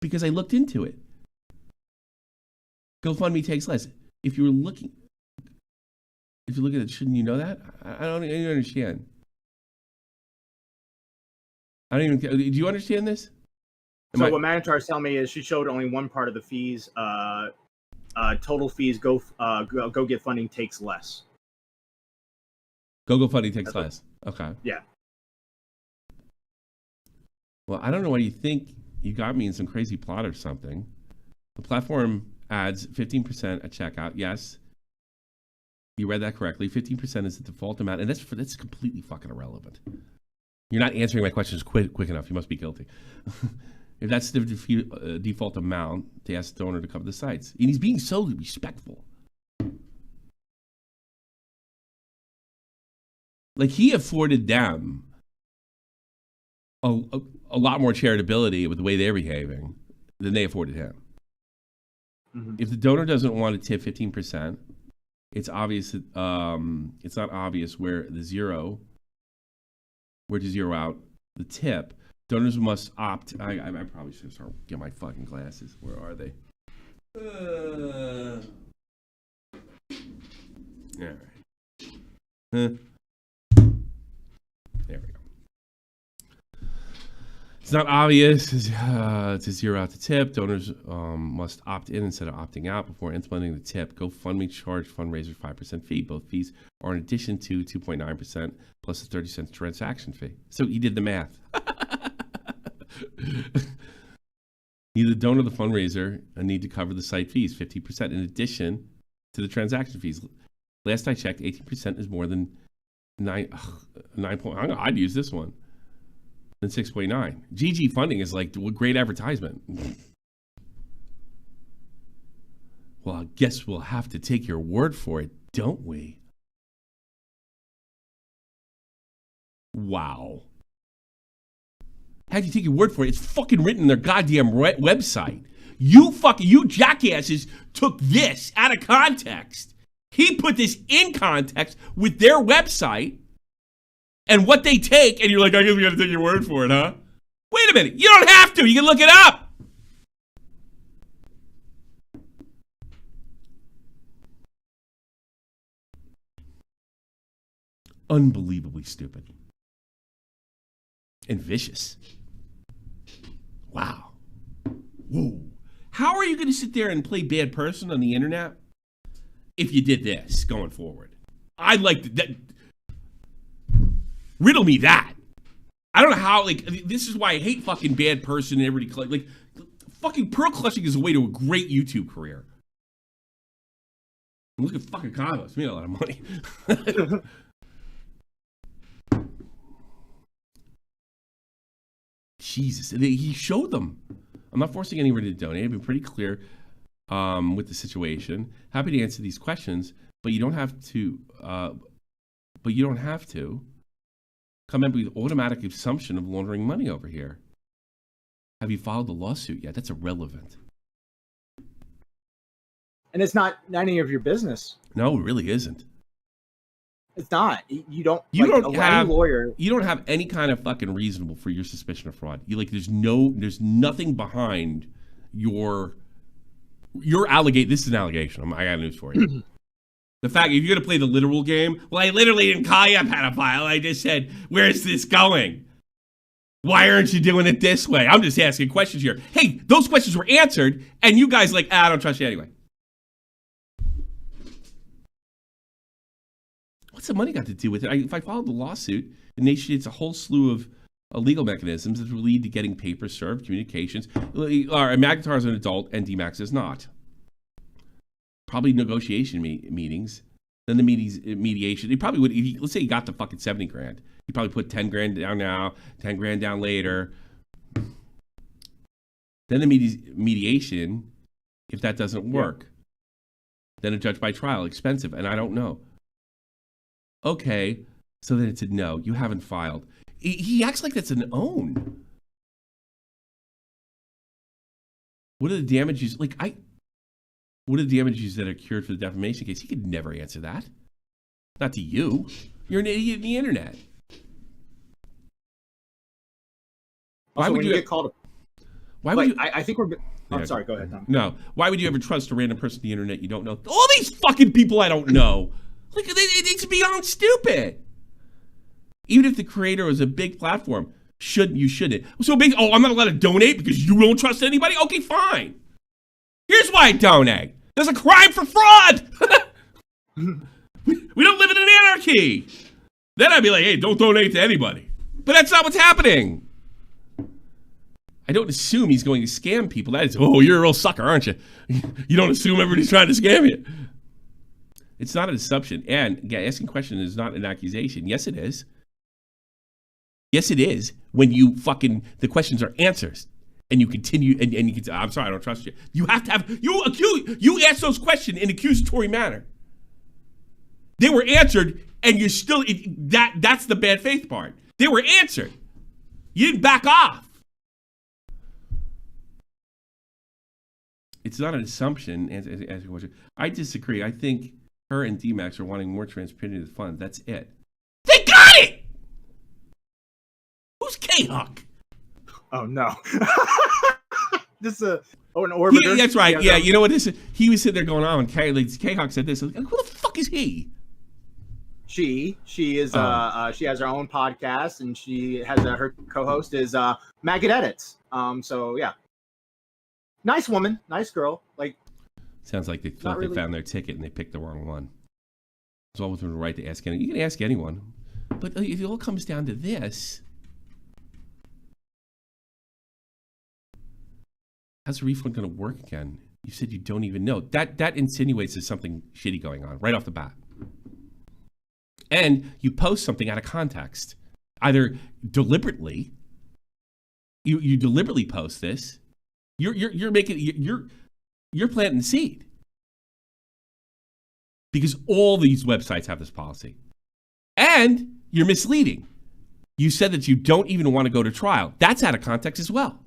because I looked into it. GoFundMe takes less. If you're looking at it, shouldn't you know that? I don't even understand. I don't even. Do you understand this? So what Magnetar is telling me is she showed only one part of the fees. Total fees go get funding takes less. GoFundMe takes less. Okay. Yeah. Well, I don't know why you think you got me in some crazy plot or something. The platform adds 15% at checkout. Yes, you read that correctly. 15% is the default amount, and that's completely fucking irrelevant. You're not answering my questions quick enough. You must be guilty. If that's the default amount, they ask the donor to cover the sites. And he's being so respectful. Like, he afforded them a lot more charitability with the way they're behaving than they afforded him. Mm-hmm. If the donor doesn't want to tip 15%, it's obvious that, it's not obvious where to zero out the tip. Donors must opt. I probably should start get my fucking glasses. Where are they? All right. There we go. It's not obvious to zero out the tip. Donors must opt in instead of opting out before implementing the tip. GoFundMe charge fundraisers 5% fee. Both fees are in addition to 2.9% plus a 30-cent transaction fee. So he did the math. Neither the donor or the fundraiser need to cover the site fees, 50% in addition to the transaction fees. Last I checked, 18% is more than 9. I'd use this one. Than 6.9. GG funding is like a great advertisement. Well, I guess we'll have to take your word for it, don't we? Wow. How do you take your word for it? It's fucking written in their goddamn website. You jackasses took this out of context. He put this in context with their website and what they take, and you're like, I guess we gotta take your word for it, huh? Wait a minute. You don't have to. You can look it up. Unbelievably stupid. And vicious. Wow. Whoa. How are you going to sit there and play bad person on the internet if you did this going forward? I'd like that. Riddle me that. I don't know how, like, this is why I hate fucking bad person and everybody, like, fucking pearl clutching is a way to a great YouTube career. Look at fucking Carlos. He made a lot of money. Jesus, he showed them. I'm not forcing anyone to donate. I've been pretty clear with the situation. Happy to answer these questions, but you don't have to. Come in with automatic assumption of laundering money over here. Have you filed the lawsuit yet? That's irrelevant. And it's not any of your business. No, it really isn't. It's not. You don't have any lawyer. You don't have any kind of fucking reasonable for your suspicion of fraud. There's nothing behind your allegation. This is an allegation. I got news for you. The fact, if you're going to play the literal game, well, I literally didn't call you a pedophile. I just said, where's this going? Why aren't you doing it this way? I'm just asking questions here. Hey, those questions were answered, and you guys I don't trust you anyway. What's the money got to do with it? If I followed the lawsuit, it initiates a whole slew of legal mechanisms that will lead to getting papers served, communications. Magnetar is an adult, and DMAX is not. Probably negotiation meetings. Then the mediation. He probably would. Let's say he got the fucking $70,000. He probably put $10,000 down now, $10,000 down later. Then the mediation, if that doesn't work, then a judge by trial, expensive, and I don't know. Okay, so then it's a no. You haven't filed. He acts like that's an own. What are the damages? What are the damages that are cured for the defamation case? He could never answer that. Not to you. You're an idiot in the internet. Why would you get called Why would you? I think we're. I'm Yeah. sorry. Go ahead, Tom. No. Why would you ever trust a random person on the internet you don't know? All these fucking people I don't know. Like, it's beyond stupid. Even if the creator was a big platform, you shouldn't. So I'm not allowed to donate because you don't trust anybody? Okay, fine. Here's why I donate. There's a crime for fraud. We don't live in an anarchy. Then I'd be like, hey, don't donate to anybody. But that's not what's happening. I don't assume he's going to scam people. That is, oh, you're a real sucker, aren't you? You don't assume everybody's trying to scam you. It's not an assumption. And asking questions is not an accusation. Yes, it is. Yes, it is. When the questions are answers. And you continue, and you can say, I'm sorry, I don't trust you. You have to have, you ask those questions in accusatory manner. They were answered, and you're still, that's the bad faith part. They were answered. You didn't back off. It's not an assumption. I disagree. I think her and D-Max are wanting more transparency of the funds. That's it. They got it! Who's K-Huck? Oh, no. This an orbiter? That's right. Yeah, you know what this is? He was sitting there going on, and K-Huck said this. Like, who the fuck is he? She is she has her own podcast, and she has her co-host is Maggot Edits. So yeah, nice woman, nice girl. Like, sounds like they thought they found their ticket and they picked the wrong one. It's all within the right to ask anyone. You can ask anyone, but if it all comes down to this, how's the refund going to work again? You said you don't even know. That insinuates there's something shitty going on right off the bat. And you post something out of context, either deliberately. You deliberately post this. You're planting the seed, because all these websites have this policy, and you're misleading. You said that you don't even want to go to trial. That's out of context as well.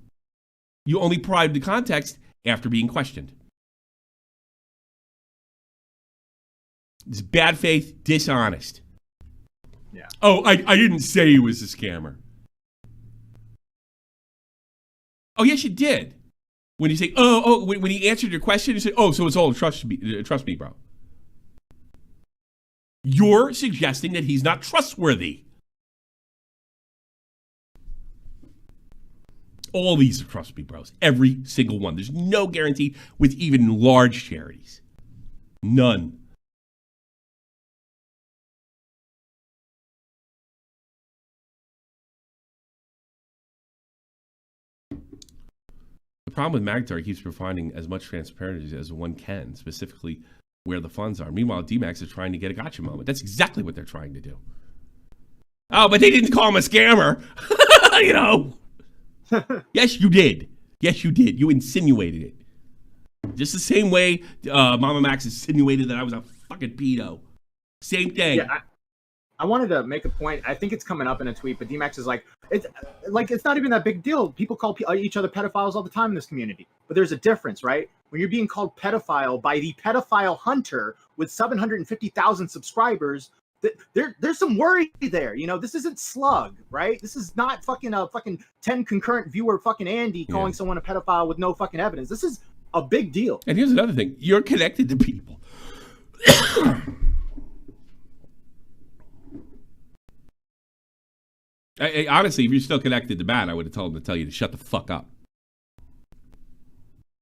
You only provide the context after being questioned. It's bad faith, dishonest. Yeah. Oh, I didn't say he was a scammer. Oh, yes, you did. When you say, when he answered your question, you say, oh, so it's all trust me, bro. You're suggesting that he's not trustworthy. All these are trust me, bros. Every single one. There's no guarantee with even large charities. None. The problem with Magnetar, he keeps providing as much transparency as one can, specifically where the funds are. Meanwhile, D-Max is trying to get a gotcha moment. That's exactly what they're trying to do. Oh, but they didn't call him a scammer. You know. Yes, you did. Yes, you did. You insinuated it. Just the same way Mama Max insinuated that I was a fucking pedo. Same thing. Yeah, I wanted to make a point. I think it's coming up in a tweet, but D-Max is like, it's not even that big deal. People call each other pedophiles all the time in this community. But there's a difference, right? When you're being called pedophile by the pedophile hunter with 750,000 subscribers, there's some worry there. You know, this isn't Slug, right? This is not fucking 10 concurrent viewer fucking Andy calling someone a pedophile with no fucking evidence. This is a big deal. And here's another thing. You're connected to people. Honestly, if you're still connected to Matt, I would have told him to tell you to shut the fuck up.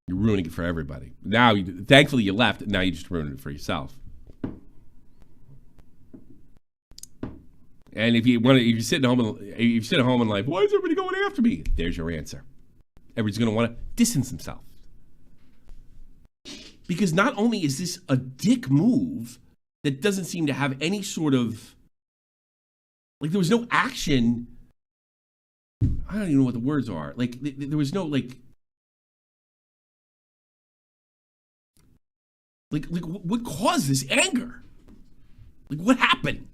You're ruining it for everybody. Now, thankfully, you left. Now you just ruined it for yourself. And if you're sitting at home and like, why is everybody going after me? There's your answer. Everybody's going to want to distance themselves. Because not only is this a dick move that doesn't seem to have any sort of, like, there was no action. I don't even know what the words are. Like, there was no, like what caused this anger? Like, what happened?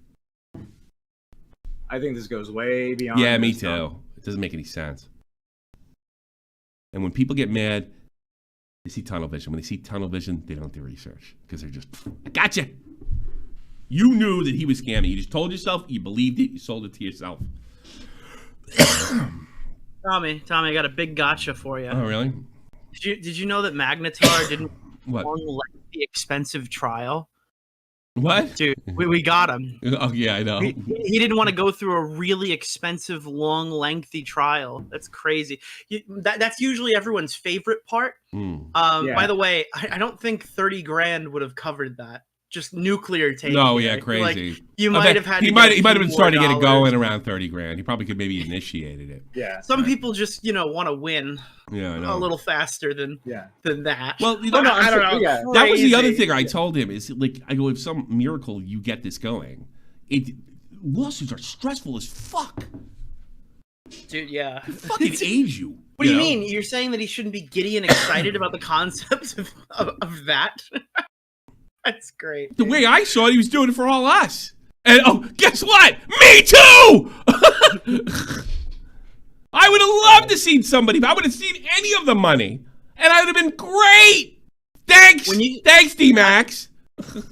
I think this goes way beyond. Yeah, me too. It doesn't make any sense. And when people get mad, they see tunnel vision. When they see tunnel vision, they don't do research because they're just, I gotcha. You knew that he was scamming. You just told yourself, you believed it, you sold it to yourself. Tommy, I got a big gotcha for you. Oh, really? Did you know that Magnetar didn't What? long the expensive trial? What? Dude, we got him. Oh, yeah, I know. He didn't want to go through a really expensive, long, lengthy trial. That's crazy. That's usually everyone's favorite part. Mm. By the way, I don't think 30 grand would have covered that. Just nuclear tape. No, yeah, here. crazy. Like, you might have had. He to might get have been starting to get it $2 going around 30 grand. He probably could maybe initiated it. Yeah. Some people just want to win Yeah, I know. a little faster than that. Well, I don't know. Yeah. That was the other Crazy. thing I told him is like, I go, if some miracle you get this going, lawsuits are stressful as fuck. Dude, yeah. They fucking age you. What do you know? mean? You're saying that he shouldn't be giddy and excited about the concept of that? That's great. The way I saw it, he was doing it for all us. And guess what? Me too! I would have loved to seen somebody. I would have seen any of the money. And I would have been great. Thanks. Thanks, D-Max.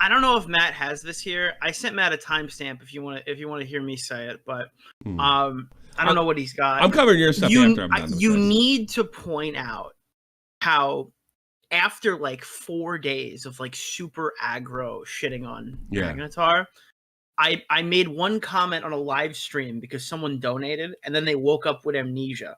I don't know if Matt has this here. I sent Matt a timestamp if you want to hear me say it, but I don't know what he's got. I'm covering your stuff after I'm done. You need to point out how after like 4 days of like super aggro shitting on Magnetar, I made one comment on a live stream because someone donated and then they woke up with amnesia.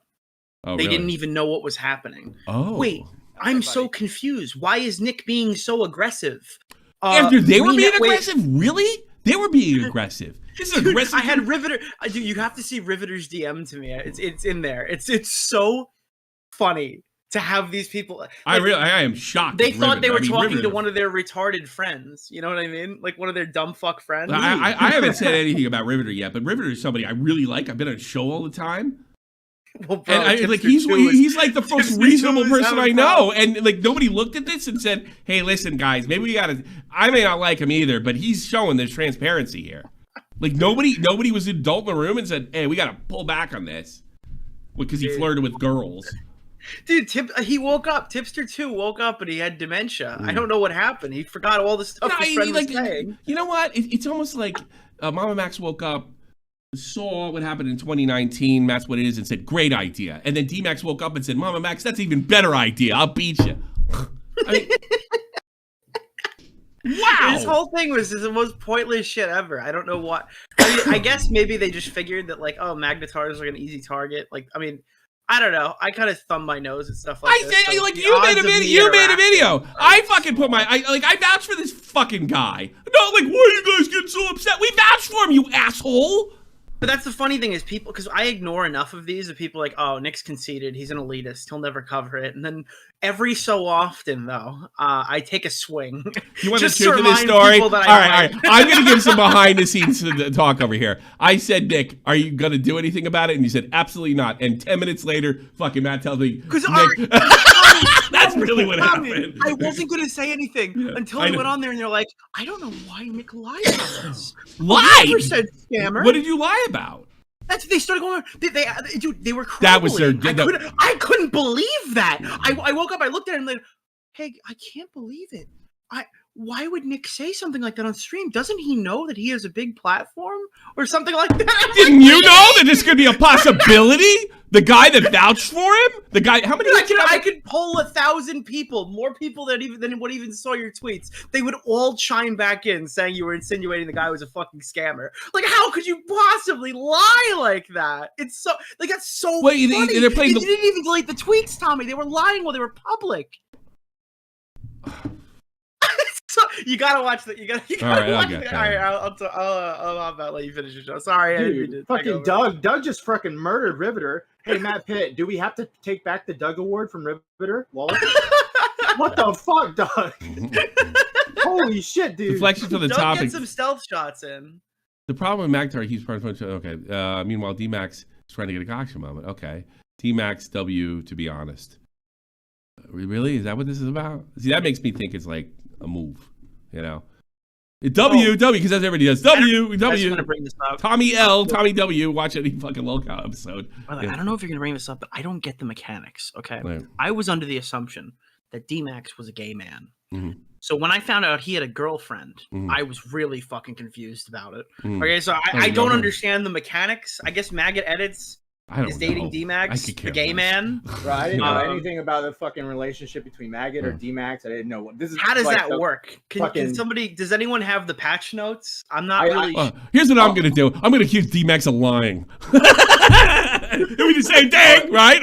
Oh, they really? didn't even know what was happening. Oh. Wait, I'm so confused. Why is Nick being so aggressive? After they were being aggressive? Really? They were being aggressive. This is aggressive. I had Riveter. Dude, you have to see Riveter's DM to me. It's in there. It's so funny to have these people. Like, I am shocked. They thought they were talking to one of their retarded friends. You know what I mean? Like one of their dumb fuck friends. I haven't said anything about Riveter yet, but Riveter is somebody I really like. I've been on a show all the time. Well, bro, and he's like the most reasonable person I know. And like nobody looked at this and said, "Hey, listen, guys, maybe we gotta." I may not like him either, but he's showing there's transparency here. Like nobody was an adult in the room and said, "Hey, we gotta pull back on this," because he flirted with girls. Dude, he woke up. Tipster 2 woke up and he had dementia. I don't know what happened. He forgot all the stuff his friend was saying. You know what? It's almost like Mama Max woke up, saw what happened in 2019, that's what it is, and said, great idea. And then D-Max woke up and said, Mama Max, that's an even better idea. I'll beat you. I mean, wow. This whole thing was the most pointless shit ever. I don't know what. I mean, I guess maybe they just figured that, like, oh, Magnetar is like an easy target. Like, I mean, I don't know. I kind of thumb my nose and stuff like that. So like you made a video. You made a video. I fucking put I vouched for this fucking guy. Not like, why are you guys getting so upset? We vouched for him, you asshole. But that's the funny thing is people, because I ignore enough of these that people are like, oh, Nick's conceited. He's an elitist. He'll never cover it. And then every so often, though, I take a swing. You want the truth of this story? All right. I'm going to give some behind the scenes talk over here. I said, Nick, are you going to do anything about it? And you said, absolutely not. And 10 minutes later, fucking Matt tells me, Nick, that's really what happened. I wasn't going to say anything until I went on there and they're like, I don't know why Nick lied about this. Lied? 100% scammer. What did you lie about? That's they started going. They were crumbling. That was their. I couldn't believe that. I woke up. I looked at him and like, hey, I can't believe it. Why would Nick say something like that on stream? Doesn't he know that he has a big platform or something like that? Didn't you know that this could be a possibility? The guy that vouched for him? The guy, how many? I could poll 1,000 people, more people than what even saw your tweets. They would all chime back in saying you were insinuating the guy was a fucking scammer. Like, how could you possibly lie like that? It's so like that's so funny. They're playing you didn't even delete the tweets, Tommy. They were lying while they were public. So, you gotta watch that. You gotta watch it. All right, I'll let you finish your show. Sorry, dude, fucking Doug just fucking murdered Riveter. Hey, Matt Pitt, do we have to take back the Doug Award from Riveter? What the fuck, Doug? Holy shit, dude! Deflection to the Doug topic. Get some stealth shots in. The problem with Magnetar, he's part of okay. Meanwhile, D-Max is trying to get a gotcha moment. Okay, D-Max W. To be honest, really, is that what this is about? See, that makes me think it's like a move, you know. W, because that's everybody does. W. Bring this up. Tommy L, Tommy W. Watch any fucking lolcow episode. Brother, I don't know if you're gonna bring this up, but I don't get the mechanics. Okay, right. I was under the assumption that D-Max was a gay man. Mm-hmm. So when I found out he had a girlfriend, I was really fucking confused about it. Okay, so I don't understand the mechanics. I guess Maggot edits I don't is dating know. D-Max, I could the care gay less. man. Bro, I didn't know Um, anything about the fucking relationship between Maggot or D-Max. I didn't know what this is. How does like that the work? Can fucking- somebody? Does anyone have the patch notes? I'm not I- really. Here's what I'm gonna do. I'm gonna accuse D-Max of lying. It would be the same thing, right?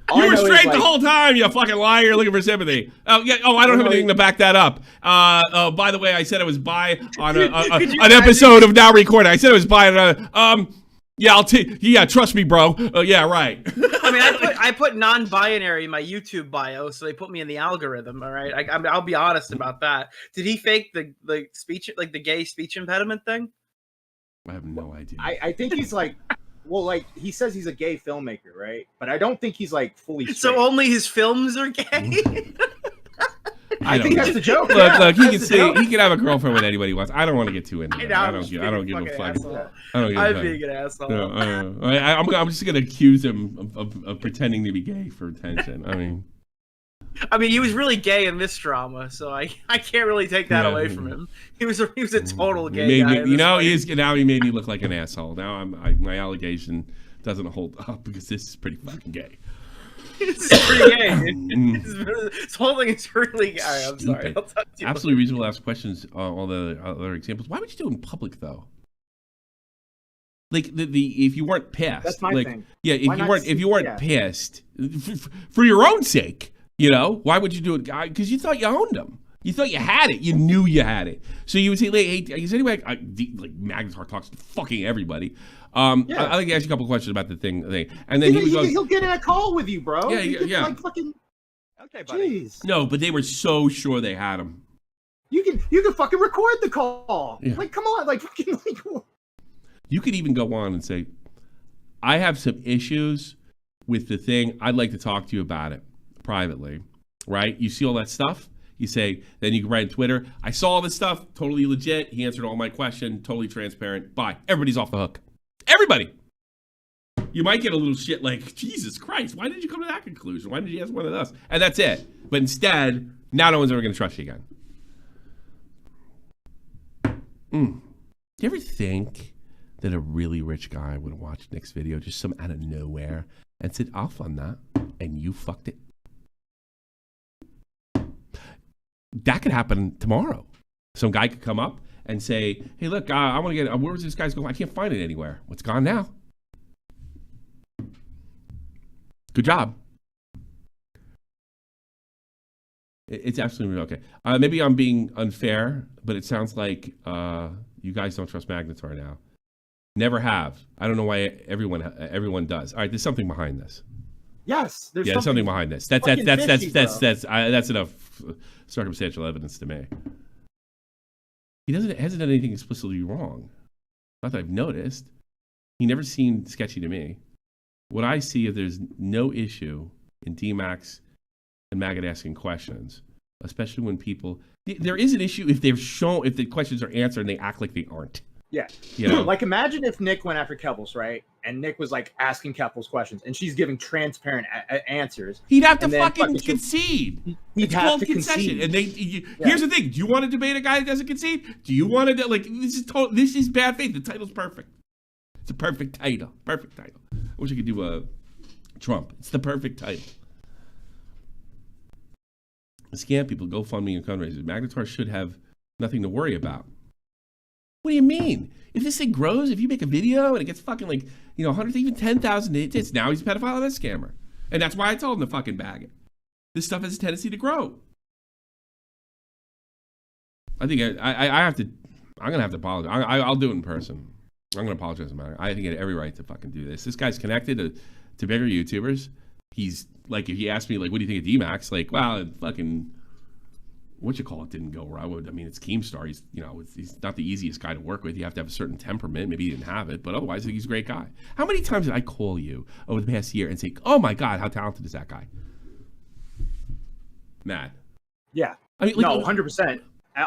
All You I were know is, straight like, the whole time, you fucking liar. You're looking for sympathy. Oh yeah. Oh, I don't have anything to back that up. By the way, I said I was bi on an episode of Now Recording. I said I was bi on yeah, trust me, bro. Yeah, right. I mean, I put non-binary in my YouTube bio, so they put me in the algorithm. All right, I'll be honest about that. Did he fake the speech, like the gay speech impediment thing? I have no idea. I think he's like, well, like he says he's a gay filmmaker, right? But I don't think he's like fully straight. So only his films are gay. I think that's the joke. Look, he that's can the say joke. he can have a girlfriend with anybody he wants. I don't want to get too into I it. know, I I'm don't just give a being a fuck. fucking asshole. I don't give a I'm fuck. being an asshole. No, I'm just gonna accuse him of pretending to be gay for attention. I mean, he was really gay in this drama, so I can't really take that away from him. He was a total gay guy. In this fight. Now he made me look like an asshole. Now my allegation doesn't hold up because this is pretty fucking gay. This is pretty gay. This whole thing is really gay. All right, I'm sorry. I'll talk to you Absolutely reasonable to ask questions. All the other examples. Why would you do it in public though? Like the if you weren't pissed. That's my thing. Yeah, if you weren't yeah. pissed for your own sake, why would you do it? Because you thought you owned them. You thought you had it. You knew you had it. So you would say, hey, is anybody like Magnetar talks to fucking everybody. I'd like to ask you a couple questions about the thing, and then he'll get in a call with you, bro. Yeah. Like fucking. Okay, buddy. Jeez. No, but they were so sure they had him. You can fucking record the call. Yeah. Like, come on, like fucking like. You could even go on and say, I have some issues with the thing. I'd like to talk to you about it privately, right? You see all that stuff? You say, then you can write on Twitter, I saw all this stuff, totally legit. He answered all my questions, totally transparent. Bye. Everybody's off the hook. Everybody. You might get a little shit like, Jesus Christ, why did you come to that conclusion? Why did you ask one of us? And that's it. But instead, now no one's ever going to trust you again. Do you ever think that a really rich guy would have watched Nick's video just some out of nowhere and said, I'll fund that, and you fucked it? That could happen tomorrow. Some guy could come up and say, hey, look, I want to get, where was this guy's going? I can't find it anywhere. Well, it's gone now. Good job. It's absolutely okay. Maybe I'm being unfair, but it sounds like you guys don't trust Magnetar now. Never have. I don't know why everyone does. All right, there's something behind this. Yes, there's something behind this. That's enough circumstantial evidence to me. He hasn't done anything explicitly wrong. Not that I've noticed. He never seemed sketchy to me. What I see is there's no issue in D-Max and Maggot asking questions, especially when people. There is an issue if the questions are answered and they act like they aren't. Yeah. Like imagine if Nick went after Keppels, right? And Nick was like asking Keppels questions and she's giving transparent answers. He'd have to fucking concede. He'd have to concession. And here's the thing. Do you want to debate a guy that doesn't concede? Do you want to this is bad faith. The title's perfect. It's a perfect title. Perfect title. I wish I could do Trump. It's the perfect title. Scam people, GoFundMe and fundraisers. Magnetar should have nothing to worry about. What do you mean? If this thing grows, if you make a video and it gets fucking 100, even 10,000 hits, now he's a pedophile and a scammer. And that's why I told him to fucking bag it. This stuff has a tendency to grow. I think I have to, I'm going to have to apologize. I'll do it in person. I'm going to apologize about it. I think he had every right to fucking do this. This guy's connected to bigger YouTubers. He's like, if he asked me, what do you think of D-Max? Fucking... it didn't go right. I mean, it's Keemstar. He's not the easiest guy to work with. You have to have a certain temperament. Maybe he didn't have it, but otherwise, I think he's a great guy. How many times did I call you over the past year and say, "Oh my God, how talented is that guy?" Matt. Yeah. I mean, 100%.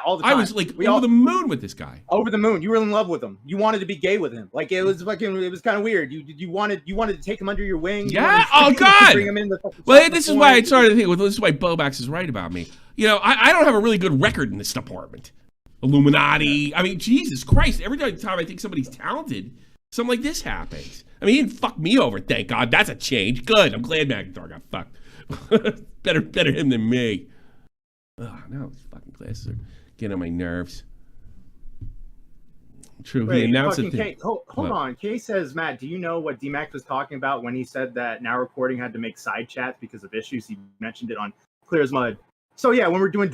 All the time. I was over the moon with this guy. Over the moon. You were in love with him. You wanted to be gay with him. It was kind of weird. You wanted to take him under your wing. Yeah. Oh God. Bring him in This is why I started to think. This is why Bobax is right about me. I don't have a really good record in this department. Illuminati. I mean, Jesus Christ. Every time I think somebody's talented, something like this happens. I mean, he didn't fuck me over, thank God. That's a change. Good. I'm glad McIntyre got fucked. better him than me. Oh, no, these fucking classes are getting on my nerves. True, Wait, he announced it. Hold on. Kay says, Matt, do you know what D-Max was talking about when he said that Now Recording had to make side chats because of issues? He mentioned it on Clear as Mud. So yeah, when we're doing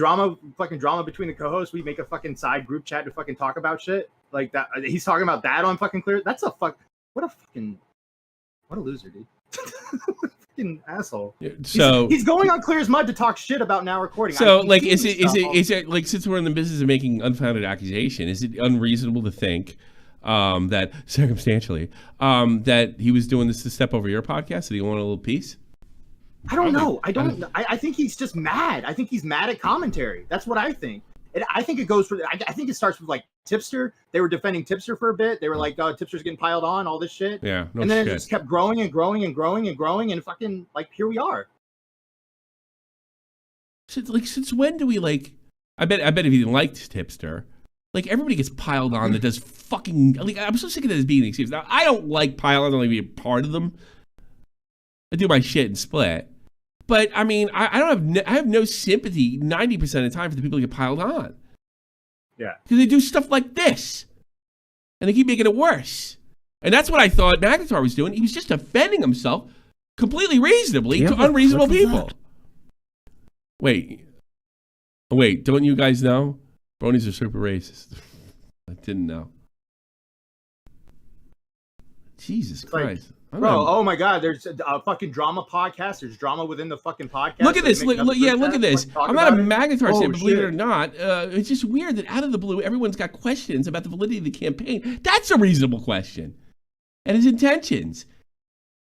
fucking drama between the co-hosts, we make a fucking side group chat to fucking talk about shit like that. He's talking about that on fucking Clear. That's what a loser, dude. Fucking asshole. So he's going on Clear as Mud to talk shit about Now Recording. So like, is it like, since we're in the business of making unfounded accusation, is it unreasonable to think that circumstantially that he was doing this to step over your podcast? Did he want a little piece? I don't know. I think he's just mad. I think he's mad at commentary. That's what I think. I think it goes for. I think it starts with like Tipster. They were defending Tipster for a bit. They were like, Tipster's getting piled on, all this shit. Yeah. And then it just kept growing and growing and growing and growing, and fucking like here we are. Since when do we like? I bet if you liked Tipster, like everybody gets piled on that does fucking. Like I'm so sick of this being an excuse. Now I don't like pile on. I don't like being a part of them. I do my shit and split. But I mean, I have no sympathy 90% of the time for the people who get piled on. Yeah, because they do stuff like this, and they keep making it worse. And that's what I thought McIntyre was doing. He was just defending himself completely reasonably to unreasonable people. Wait, don't you guys know? Bronies are super racist. I didn't know. Jesus Christ. Bro, oh my God, there's a fucking drama podcast. There's drama within the fucking podcast. Look at this. Look at this. I'm not a McIntyre fan, but believe it or not, it's just weird that out of the blue, everyone's got questions about the validity of the campaign. That's a reasonable question. And his intentions.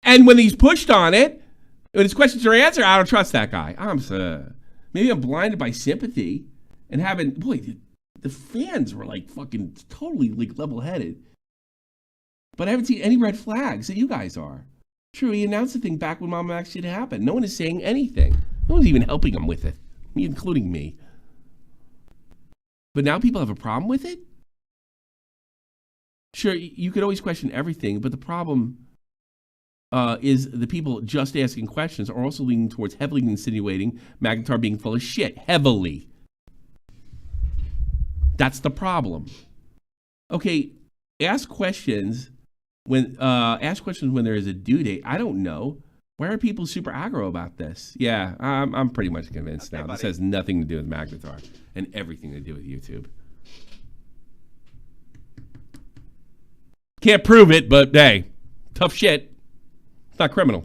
And when he's pushed on it, when his questions are answered, I don't trust that guy. Maybe I'm blinded by sympathy and the fans were like fucking totally like level-headed. But I haven't seen any red flags that you guys are. True, he announced the thing back when Mama Max shit happened. No one is saying anything. No one's even helping him with it, including me. But now people have a problem with it? Sure, you could always question everything, but the problem is the people just asking questions are also leaning towards heavily insinuating McIntyre being full of shit. Heavily. That's the problem. Okay, ask questions when there is a due date. I don't know. Why are people super aggro about this? Yeah, I'm pretty much convinced now. This has nothing to do with McIntyre and everything to do with YouTube. Can't prove it, but hey, tough shit. It's not criminal.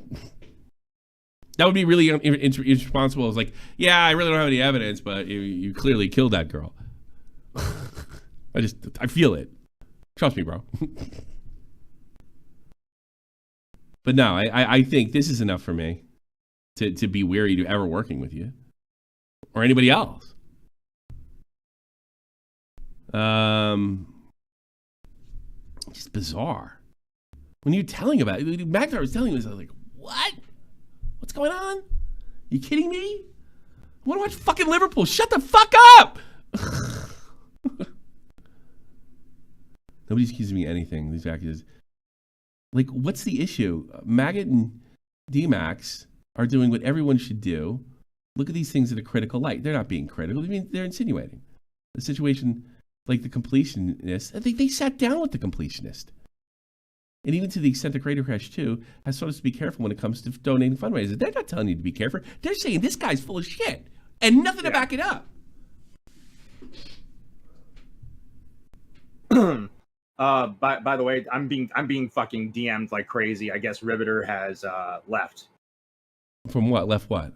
That would be really irresponsible. It's like, yeah, I really don't have any evidence, but you clearly killed that girl. I feel it. Trust me, bro. But no, I think this is enough for me to be weary to ever working with you or anybody else. Just bizarre. When you're telling about it, McIntyre was telling me this, I was like, what? What's going on? You kidding me? I want to watch fucking Liverpool. Shut the fuck up! Nobody's accusing me of anything. These actors, like, what's the issue? Maggot and D-Max are doing what everyone should do. Look at these things in a critical light. They're not being critical. I mean, they're insinuating. The situation, like the completionist, they sat down with the completionist. And even to the extent that Creator Crash 2 has told us to be careful when it comes to donating fundraisers. They're not telling you to be careful. They're saying this guy's full of shit and nothing to back it up. By the way, I'm being fucking DM'd like crazy. I guess Riveter has left. From what? Left what?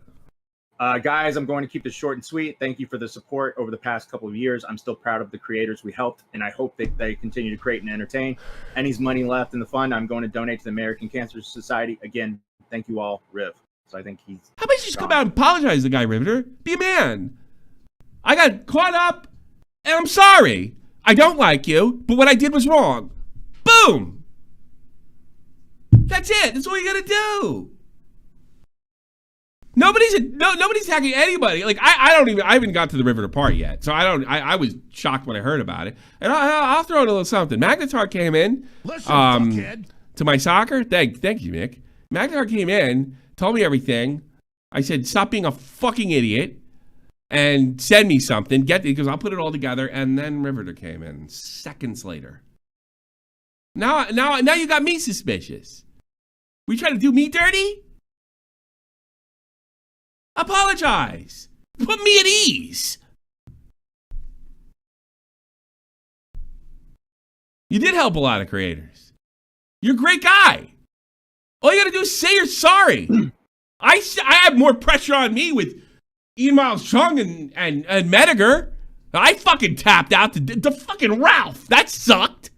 Guys, I'm going to keep this short and sweet. Thank you for the support over the past couple of years. I'm still proud of the creators we helped, and I hope that they continue to create and entertain. Any money left in the fund, I'm going to donate to the American Cancer Society. Again, thank you all, Riv. So I think he's... How about you just come out and apologize to the guy, Riveter? Be a man. I got caught up, and I'm sorry. I don't like you, but what I did was wrong. Boom. That's it. That's all you got to do. Nobody's attacking anybody. Like I haven't got to the Riveter part yet, so I was shocked when I heard about it. And I'll throw in a little something. Magnetar came in to my soccer. Thank you, Mick. Magnetar came in, told me everything. I said, stop being a fucking idiot and send me something. Because I'll put it all together. And then Riveter came in seconds later. Now you got me suspicious. We trying to do me dirty? Apologize. Put me at ease. You did help a lot of creators. You're a great guy. All you got to do is say you're sorry. I have more pressure on me with Ian Miles Chung and Mediger. I fucking tapped out to fucking Ralph. That sucked.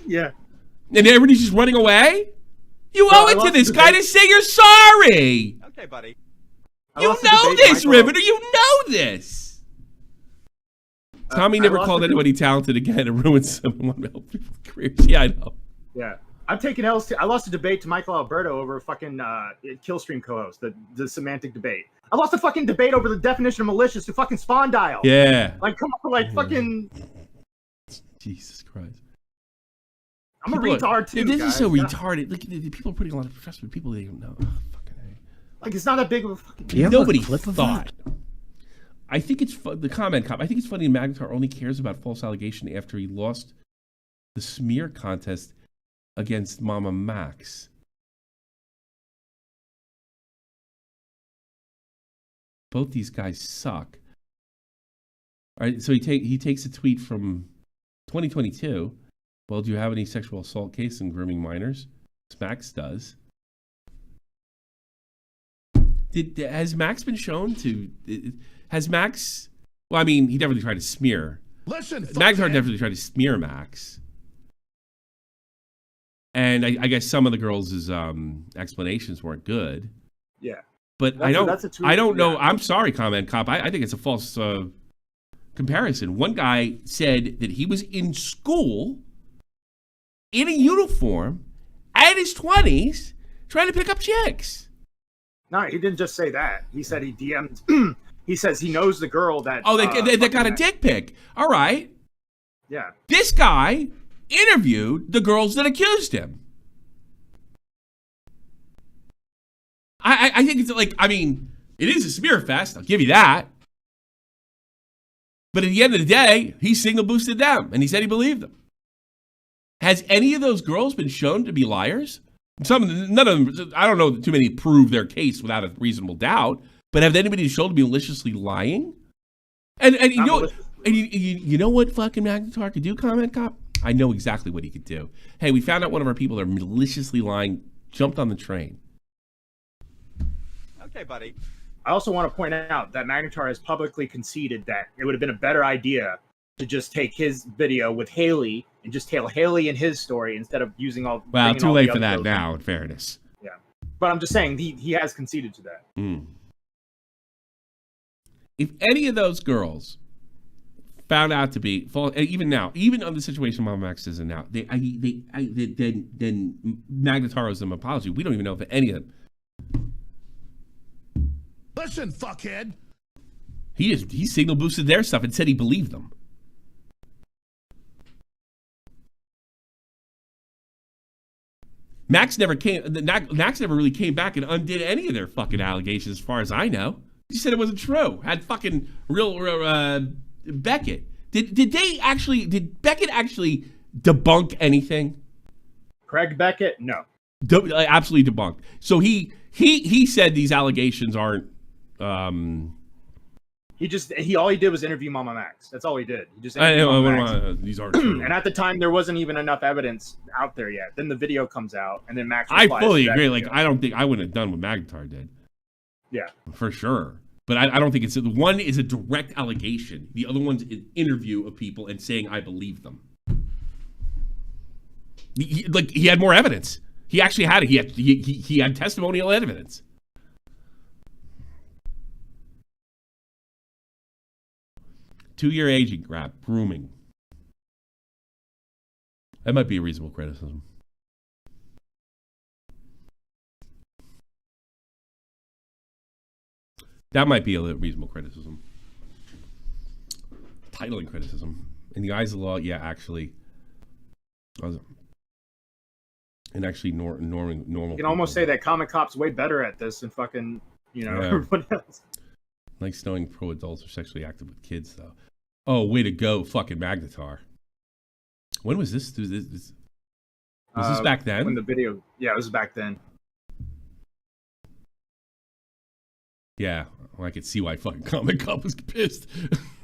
Yeah. And everybody's just running away? You owe it to this guy to say you're sorry. Okay, buddy. You know this, Riveter. You know this. Tommy never called anybody talented again and ruined someone else's careers. Yeah, I know. Yeah. I've taken L's. I lost a debate to Michael Alberto over a fucking Killstream co-host, the semantic debate. I lost a fucking debate over the definition of malicious to fucking Spawn Dial. Yeah. Like, come on, like, fucking... Jesus Christ. I'm a retard, too, This guys. is so retarded. Look, the people are putting a lot of trust with people they don't know. Oh, fucking A. Like, it's not that big of a fucking... Nobody thought. I think it's the comment cop. I think it's funny Magnetar only cares about false allegation after he lost the smear contest against Mama Max. Both these guys suck. All right, so he takes a tweet from 2022. Well, do you have any sexual assault case in grooming minors? Max does. Has Max been shown to? Has Max? Well, I mean, he definitely tried to smear. Magnetar definitely tried to smear Max. And I guess some of the girls' explanations weren't good. Yeah. But I don't know. I'm sorry, comment cop. I think it's a false comparison. One guy said that he was in school in a uniform at his 20s trying to pick up chicks. No, he didn't just say that. He said he DM'd. He says he knows the girl that... Oh, they got a dick pic. All right. Yeah. This guy interviewed the girls that accused him. I think it's like, I mean, it is a smear fest. I'll give you that. But at the end of the day, he signal boosted them, and he said he believed them. Has any of those girls been shown to be liars? None of them. I don't know too many prove their case without a reasonable doubt. But have anybody shown to be maliciously lying? And you know, you know what fucking Magnetar could do, comment cop? I know exactly what he could do. Hey, we found out one of our people that are maliciously lying jumped on the train. Okay, buddy. I also want to point out that Magnetar has publicly conceded that it would have been a better idea to just take his video with Haley and just tell Haley and his story instead of using all... Well, too late for that now, in fairness. Yeah. But I'm just saying, he has conceded to that. Mm. If any of those girls found out to be false, even now, even on the situation Mama Max is in now, then Magnetar owes them an apology. We don't even know if any of them. Listen, fuckhead. He signal boosted their stuff and said he believed them. Max never really came back and undid any of their fucking allegations, as far as I know. He said it wasn't true. Had fucking real Beckett. Did Beckett actually debunk anything? Craig Beckett, no. Absolutely debunked. So he said these allegations aren't. He all he did was interview Mama Max. That's all he did. He just these aren't true. And at the time, there wasn't even enough evidence out there yet. Then the video comes out, and then Max. I fully agree. Like, I don't think I wouldn't have done what Magnetar did. Yeah, for sure. But I don't think it's one is a direct allegation. The other one's an interview of people and saying I believe them. He had more evidence. He actually had it. He had testimonial evidence. Two-year aging grab, grooming. That might be a reasonable criticism. That might be a reasonable criticism. Titling criticism. In the eyes of the law, yeah, actually. And actually, normal. You can almost say that Comic Cop's way better at this than fucking, everyone else. Like knowing pro adults are sexually active with kids, though. Oh, way to go, fucking Magnetar. When was this? Was this back then? When the video, yeah, it was back then. Yeah, well, I could see why fucking Comic Cop was pissed.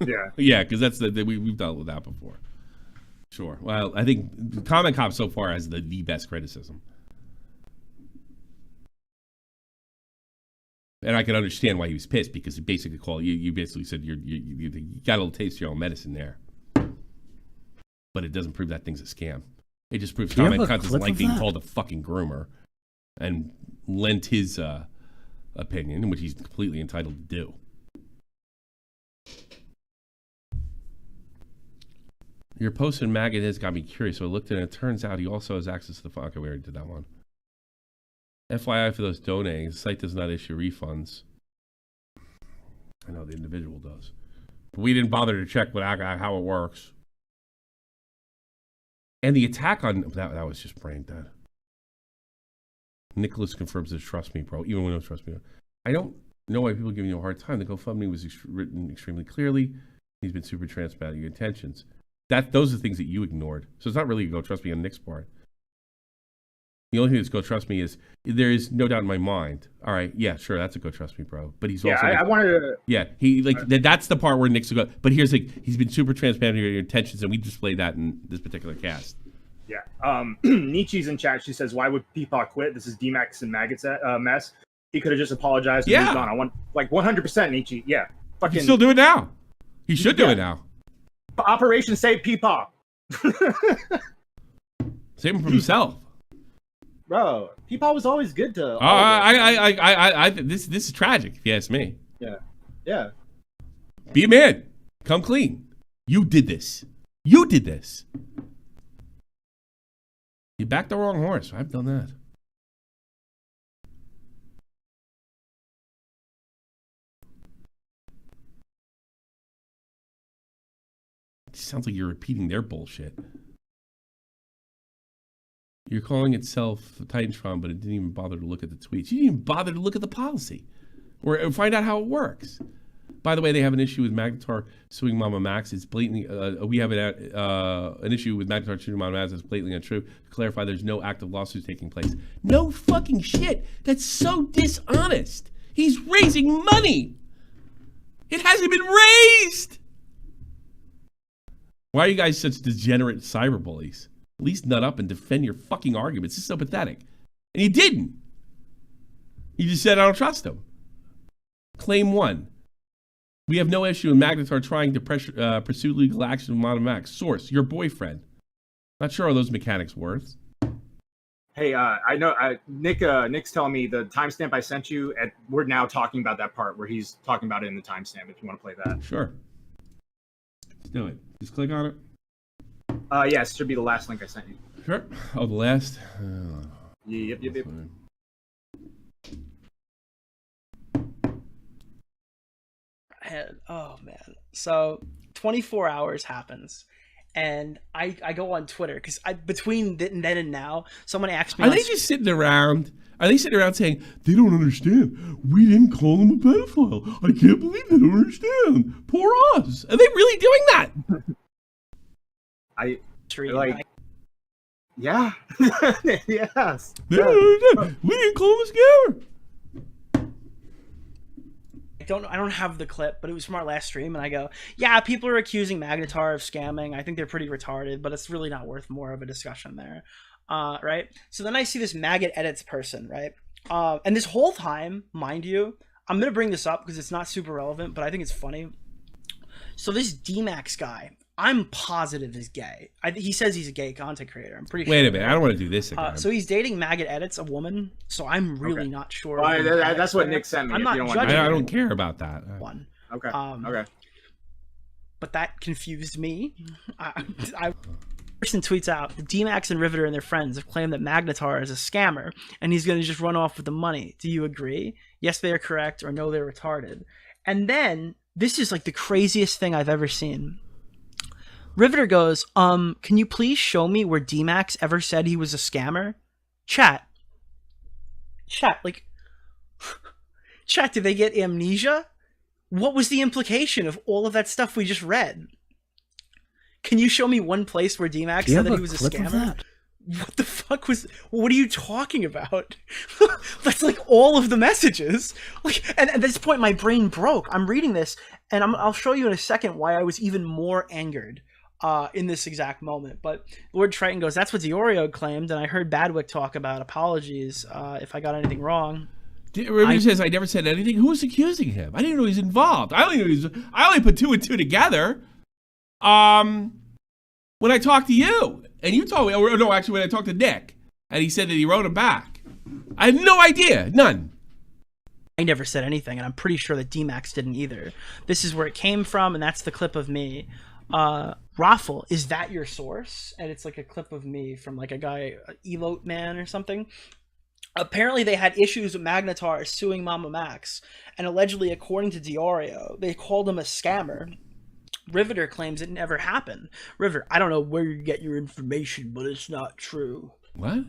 Yeah. Yeah, because we've dealt with that before. Sure. Well, I think Comic Cop so far has the best criticism. And I can understand why he was pissed, because he basically called you basically said you got a little taste of your own medicine there. But it doesn't prove that thing's a scam. It just proves Comic Cop doesn't like being called a fucking groomer, and lent his opinion, which he's completely entitled to do. Your post in Maggot has got me curious, so I looked at it, and it turns out he also has access to the okay, we already did that one. FYI for those donating, the site does not issue refunds. I know the individual does. But we didn't bother to check how it works. And the attack on that was just brain dead. Nicholas confirms this, trust me, bro. Even when I don't trust me. I don't know why people are giving you a hard time. The GoFundMe was written extremely clearly. He's been super transparent about your intentions. Those are things that you ignored. So it's not really a go trust me on Nick's part. The only thing that's go trust me is there is no doubt in my mind. All right, yeah, sure, that's a go trust me, bro. But he's also I wanted to. Yeah, that's the part where Nick's a go. But here's he's been super transparent about your intentions, and we displayed that in this particular cast. Yeah. Nietzsche's in chat. She says, "Why would Peepaw quit? This is D-Max and Maggot's mess. He could have just apologized and moved on. I want 100% Nietzsche. Yeah, fucking. He still do it now. He should do it now. Operation Save Peepaw. Save him from himself. Bro, Peepaw was always good to. This is tragic, if you ask me. Yeah, yeah. Be a man. Come clean. You did this. You did this. You backed the wrong horse. I've done that. It sounds like you're repeating their bullshit. You're calling itself Titantron, but it didn't even bother to look at the tweets. You didn't even bother to look at the policy or find out how it works. By the way, they have an issue with Magnetar suing Mama Max. It's blatantly, we have an issue with Magnetar suing Mama Max. It's blatantly untrue. To clarify, there's no active lawsuits taking place. No fucking shit. That's so dishonest. He's raising money. It hasn't been raised. Why are you guys such degenerate cyberbullies? At least nut up and defend your fucking arguments. This is so pathetic. And you didn't. You just said, I don't trust him. Claim 1. We have no issue in Magnetar trying to pursue legal action with Mama Max. Source, your boyfriend. Not sure how those mechanics work. Hey, I know Nick's telling me the timestamp I sent you, we're now talking about that part where he's talking about it in the timestamp, if you want to play that. Sure. Let's do it. Just click on it. Yes, it should be the last link I sent you. Sure. Oh, the last? Yep. And, oh man, so 24 hours happens, and I go on Twitter because between then and now, someone asked me, are they just sitting around? Are they sitting around saying they don't understand? We didn't call him a pedophile. I can't believe they don't understand. Poor us. Are they really doing that? Yeah. Yes. We didn't call him a scammer. I don't have the clip, but it was from our last stream, and I go, yeah, people are accusing Magnetar of scamming. I think they're pretty retarded, but it's really not worth more of a discussion there. Right? So then I see this Maggot Edits person, right? And this whole time, mind you, I'm going to bring this up because it's not super relevant, but I think it's funny. So this D-Max guy, I'm positive is gay. He says he's a gay content creator. I'm pretty sure. Wait a minute. I don't want to do this again. So he's dating Maggot Edits, a woman. So I'm really not sure. That's what Nick sent me. I'm not judging. I don't care about that. One. Okay. Okay. But that confused me. Person tweets out, the D-Max and Riveter and their friends have claimed that Magnetar is a scammer and he's going to just run off with the money. Do you agree? Yes, they are correct, or no, they're retarded. And then this is like the craziest thing I've ever seen. Riveter goes, can you please show me where D-Max ever said he was a scammer? Chat, like, chat, did they get amnesia? What was the implication of all of that stuff we just read? Can you show me one place where D-Max said that he was a scammer? What the fuck what are you talking about? That's like all of the messages. Like, and at this point, my brain broke. I'm reading this, and I'll show you in a second why I was even more angered in this exact moment. But Lord Triton goes, that's what Diorio claimed, and I heard Badwick talk about apologies if I got anything wrong. He says, I never said anything. Who was accusing him? I didn't know he was involved. I only put 2 and 2 together. When I talked to you, and you told me, or no, actually, when I talked to Nick, and he said that he wrote him back. I had no idea. None. I never said anything, and I'm pretty sure that D-Max didn't either. This is where it came from, and that's the clip of me. Raffle, is that your source? And it's like a clip of me from like a guy, Elote Man or something. Apparently they had issues with Magnetar suing Mama Max, and allegedly, according to Diorio, they called him a scammer. Riveter claims it never happened. Riveter, I don't know where you get your information, but it's not true. What?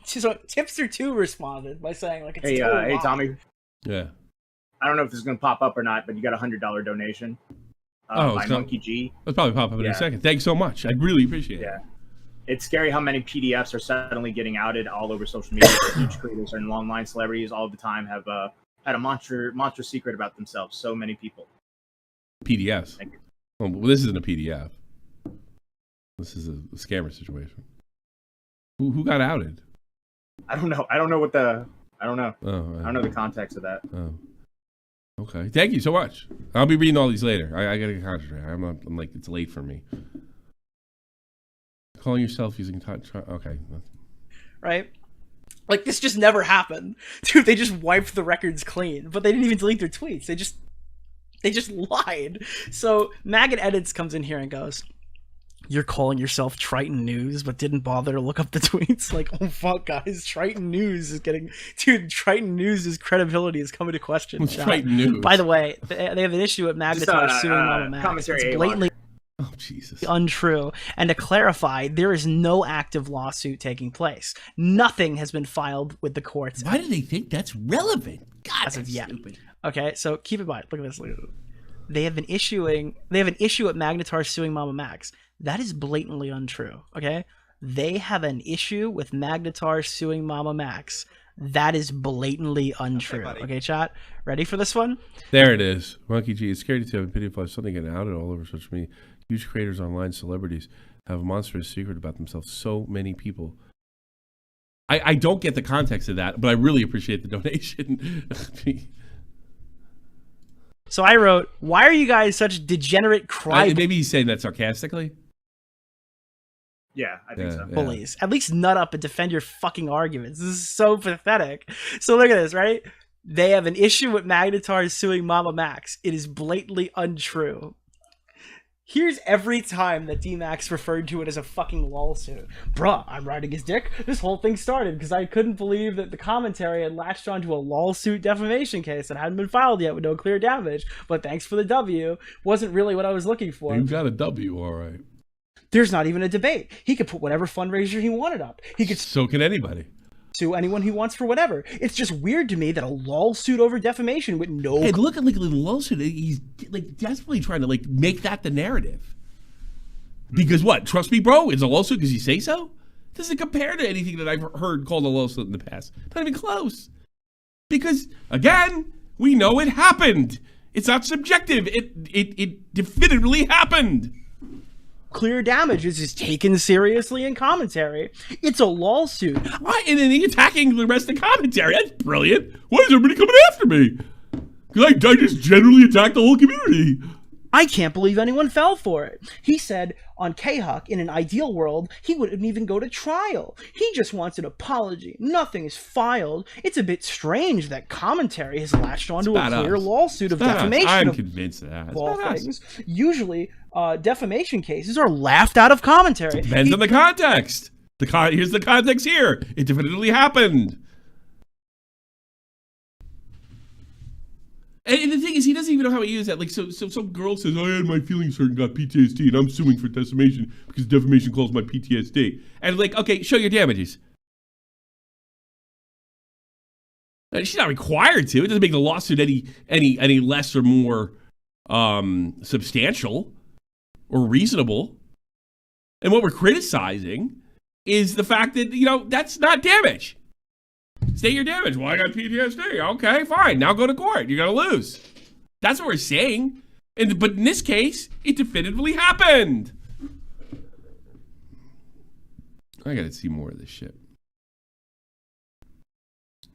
So Tipster 2 responded by saying, like, it's Hey, hey, Tommy. Yeah. I don't know if this is going to pop up or not, but you got a $100 donation by Monkey G. Let's probably pop up in a second. Thanks so much. I really appreciate it. Yeah. It's scary how many PDFs are suddenly getting outed all over social media. Huge creators and online celebrities all the time have had a monster secret about themselves. So many people. PDFs. Thank you. Well, this isn't a PDF. This is a scammer situation. Who got outed? I don't know. I don't know. I don't know the context of that. Oh. Okay. Thank you so much. I'll be reading all these later. I gotta concentrate. I'm like, it's late for me. Calling yourself using okay. Right? Like, this just never happened. Dude, they just wiped the records clean, but they didn't even delete their tweets. They just lied. So Maggot Edits comes in here and goes, you're calling yourself Triton News, but didn't bother to look up the tweets? Like, oh fuck, guys, Triton News is getting... Dude, Triton News' credibility is coming to question. Triton News. By the way, they have an issue with Magnetar suing Mama Max. It's blatantly untrue. And to clarify, there is no active lawsuit taking place. Nothing has been filed with the courts. Why do they think that's relevant? God, that's stupid. Okay, so keep in mind. Look at this. They have an issue with Magnetar suing Mama Max. That is blatantly untrue. Okay, they have an issue with Magnetar suing Mama Max. That is blatantly untrue. Okay, chat. Ready for this one? There it is. Monkey G. It's scary to have a pity for something getting outed all over social media. Huge creators, online celebrities have a monstrous secret about themselves. So many people. I don't get the context of that, but I really appreciate the donation. So I wrote, why are you guys such degenerate maybe he's saying that sarcastically. Yeah, I think so. Bullies. At least nut up and defend your fucking arguments. This is so pathetic. So look at this, right? They have an issue with Magnetar suing Mama Max. It is blatantly untrue. Here's every time that D-Max referred to it as a fucking lawsuit. Bruh, I'm riding his dick. This whole thing started because I couldn't believe that the commentary had latched onto a lawsuit defamation case that hadn't been filed yet with no clear damage. But thanks for the W. Wasn't really what I was looking for. You got a W, all right. There's not even a debate. He could put whatever fundraiser he wanted up. So can anybody. Sue anyone he wants for whatever. It's just weird to me that a lawsuit over defamation with no... Hey, look at like the lawsuit. He's like desperately trying to like make that the narrative. Because what? Trust me, bro? It's a lawsuit because you say so? Doesn't compare to anything that I've heard called a lawsuit in the past. Not even close. Because, again, we know it happened. It's not subjective. It definitively happened. Clear damages is taken seriously in commentary. It's a lawsuit. And then he's attacking the rest of the commentary. That's brilliant. Why is everybody coming after me? Because I just generally attack the whole community. I can't believe anyone fell for it. He said on K-Huck, in an ideal world, he wouldn't even go to trial. He just wants an apology. Nothing is filed. It's a bit strange that commentary has latched onto a clear lawsuit of defamation. I'm convinced of that. All things. Usually, defamation cases are laughed out of commentary. Depends on the context. Here's the context here. It definitively happened. thing is, he doesn't even know how to use that. Like, so some girl says, I had my feelings hurt and got PTSD, and I'm suing for defamation because defamation caused my PTSD. And like, okay, show your damages. She's not required to. It doesn't make the lawsuit any less or more substantial or reasonable. And what we're criticizing is the fact that, that's not damage. State your damage. Well, I got PTSD. Okay, fine. Now go to court. You're going to lose. That's what we're saying. But in this case, it definitively happened. I got to see more of this shit.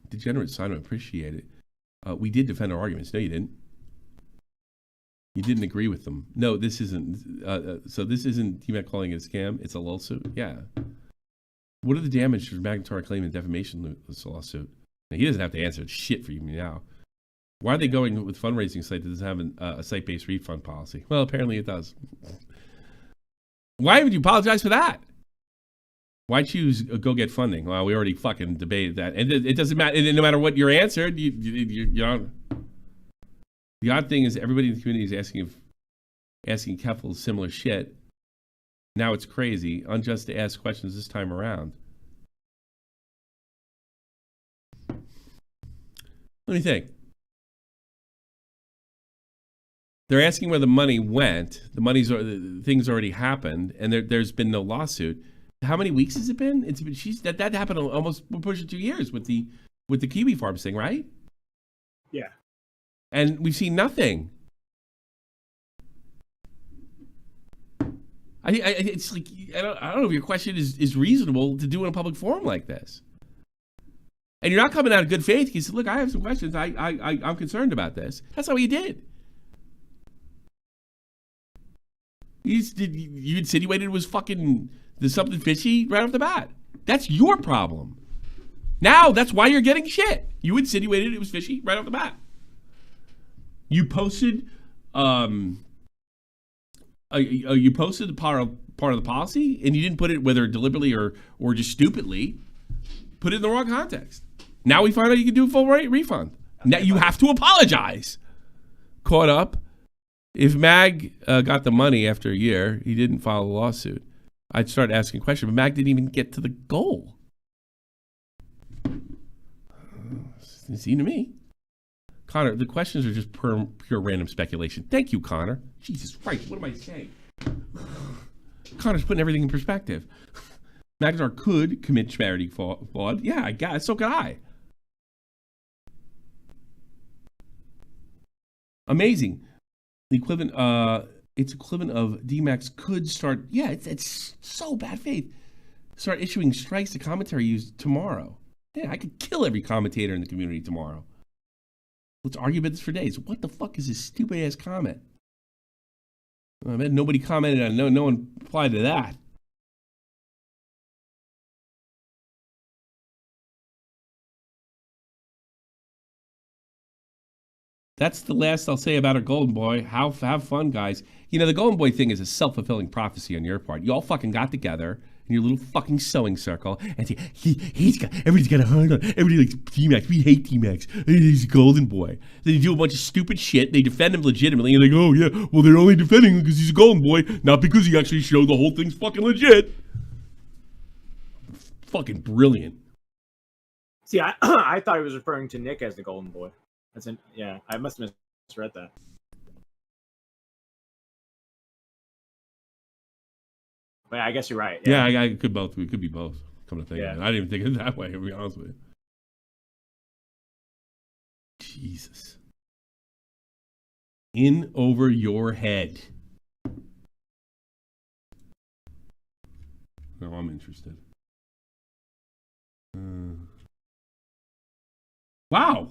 Degenerate Simon, appreciate it. We did defend our arguments. No, you didn't. You didn't agree with them. No, this isn't. So this isn't DMAC calling it a scam. It's a lawsuit. Yeah. What are the damages for McIntyre claiming defamation lawsuit? Now, he doesn't have to answer shit for you now. Why are they going with fundraising site that doesn't have a site-based refund policy? Well, apparently it does. Why would you apologize for that? Why choose go get funding? Well, we already fucking debated that, and it doesn't matter. And no matter what your answer, you know. The odd thing is, everybody in the community is asking Keffel similar shit. Now it's crazy, unjust to ask questions this time around. What do you think? They're asking where the money went. The things already happened, and there's been no lawsuit. How many weeks has it been? It's been that happened almost, we're pushing 2 years with the Kiwi Farms thing, right? Yeah. And we've seen nothing. It's like, I don't know if your question is reasonable to do in a public forum like this. And you're not coming out of good faith. You said, look, I have some questions. I'm concerned about this. That's not what you did. You insinuated it was there's something fishy right off the bat. That's your problem. Now, that's why you're getting shit. You insinuated it was fishy right off the bat. You posted you posted the part of the policy, and you didn't put it, whether deliberately or just stupidly, put it in the wrong context. Now we find out you can do a full refund. Now you have to apologize. Caught up. If Mag got the money after a year, he didn't file a lawsuit, I'd start asking questions, but Mag didn't even get to the goal. It seemed to me. Connor, the questions are just pure random speculation. Thank you, Connor. Jesus Christ, what am I saying? Connor's putting everything in perspective. McIntyre could commit charity fraud. Yeah, I guess. So could I. Amazing. The equivalent, it's equivalent of DMAX could start. Yeah, it's so bad faith. Start issuing strikes to commentary use tomorrow. Yeah, I could kill every commentator in the community tomorrow. Let's argue about this for days. What the fuck is this stupid ass comment? I bet nobody commented on. No one replied to that. That's the last I'll say about our Golden Boy. Have fun, guys. You know, the Golden Boy thing is a self-fulfilling prophecy on your part. You all fucking got together in your little fucking sewing circle and say, everybody's got a hard on. Everybody likes T-Max. We hate T-Max. He's a Golden Boy. Then you do a bunch of stupid shit. They defend him legitimately. And they go, oh, yeah, well, they're only defending him because he's a Golden Boy, not because he actually showed the whole thing's fucking legit. Fucking brilliant. See, I thought he was referring to Nick as the Golden Boy. Yeah, I must have misread that. But I guess you're right. Yeah, I could both. We could be both. Come to think of it, I didn't even think of it that way. To be honest with you. Jesus. In over your head. No, I'm interested. Wow.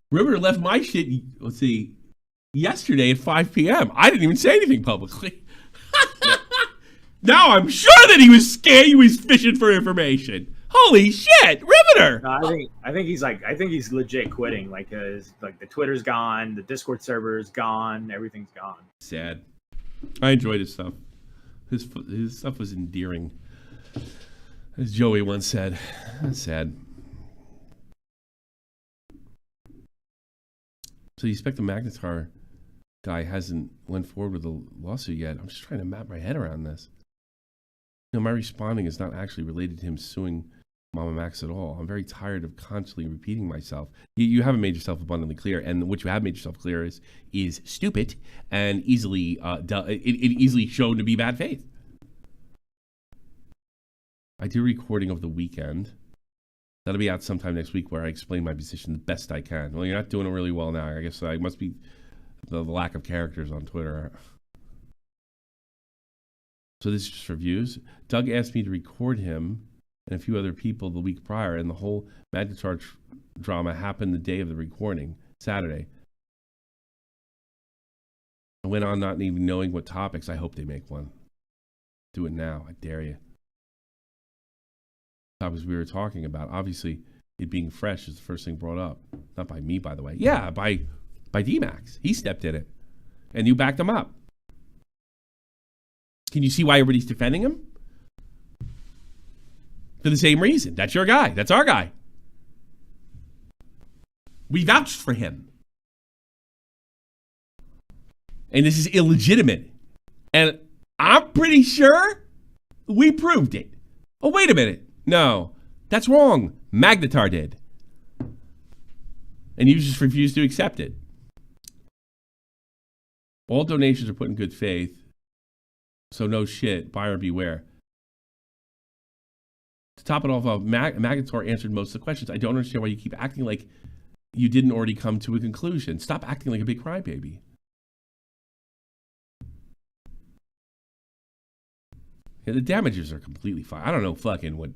River left my shit, let's see, yesterday at 5 p.m. I didn't even say anything publicly. Now I'm sure that he was scared. He was fishing for information. Holy shit, Riveter! I think he's legit quitting. Like the Twitter's gone, the Discord server's gone, everything's gone. Sad. I enjoyed his stuff. His stuff was endearing, as Joey once said. Sad. So you expect the Magnetar guy hasn't went forward with the lawsuit yet? I'm just trying to map my head around this. No, my responding is not actually related to him suing Mama Max at all. I'm very tired of constantly repeating myself. You haven't made yourself abundantly clear, and what you have made yourself clear is stupid and easily easily shown to be bad faith. I do a recording of the weekend. That'll be out sometime next week where I explain my position the best I can. Well, you're not doing it really well now. I guess I must be the lack of characters on Twitter. So this is just for views. Doug asked me to record him and a few other people the week prior, and the whole Magnetar drama happened the day of the recording, Saturday. I went on not even knowing what topics. I hope they make one. Do it now. I dare you. Topics we were talking about. Obviously, it being fresh is the first thing brought up. Not by me, by the way. Yeah, by D-Max. He stepped in it. And you backed him up. Can you see why everybody's defending him? For the same reason. That's your guy. That's our guy. We vouched for him. And this is illegitimate. And I'm pretty sure we proved it. Oh, wait a minute. No, that's wrong. Magnetar did. And you just refused to accept it. All donations are put in good faith. So no shit. Buyer beware. To top it all off, Magnetar answered most of the questions. I don't understand why you keep acting like you didn't already come to a conclusion. Stop acting like a big crybaby. Yeah, the damages are completely fine. I don't know fucking what.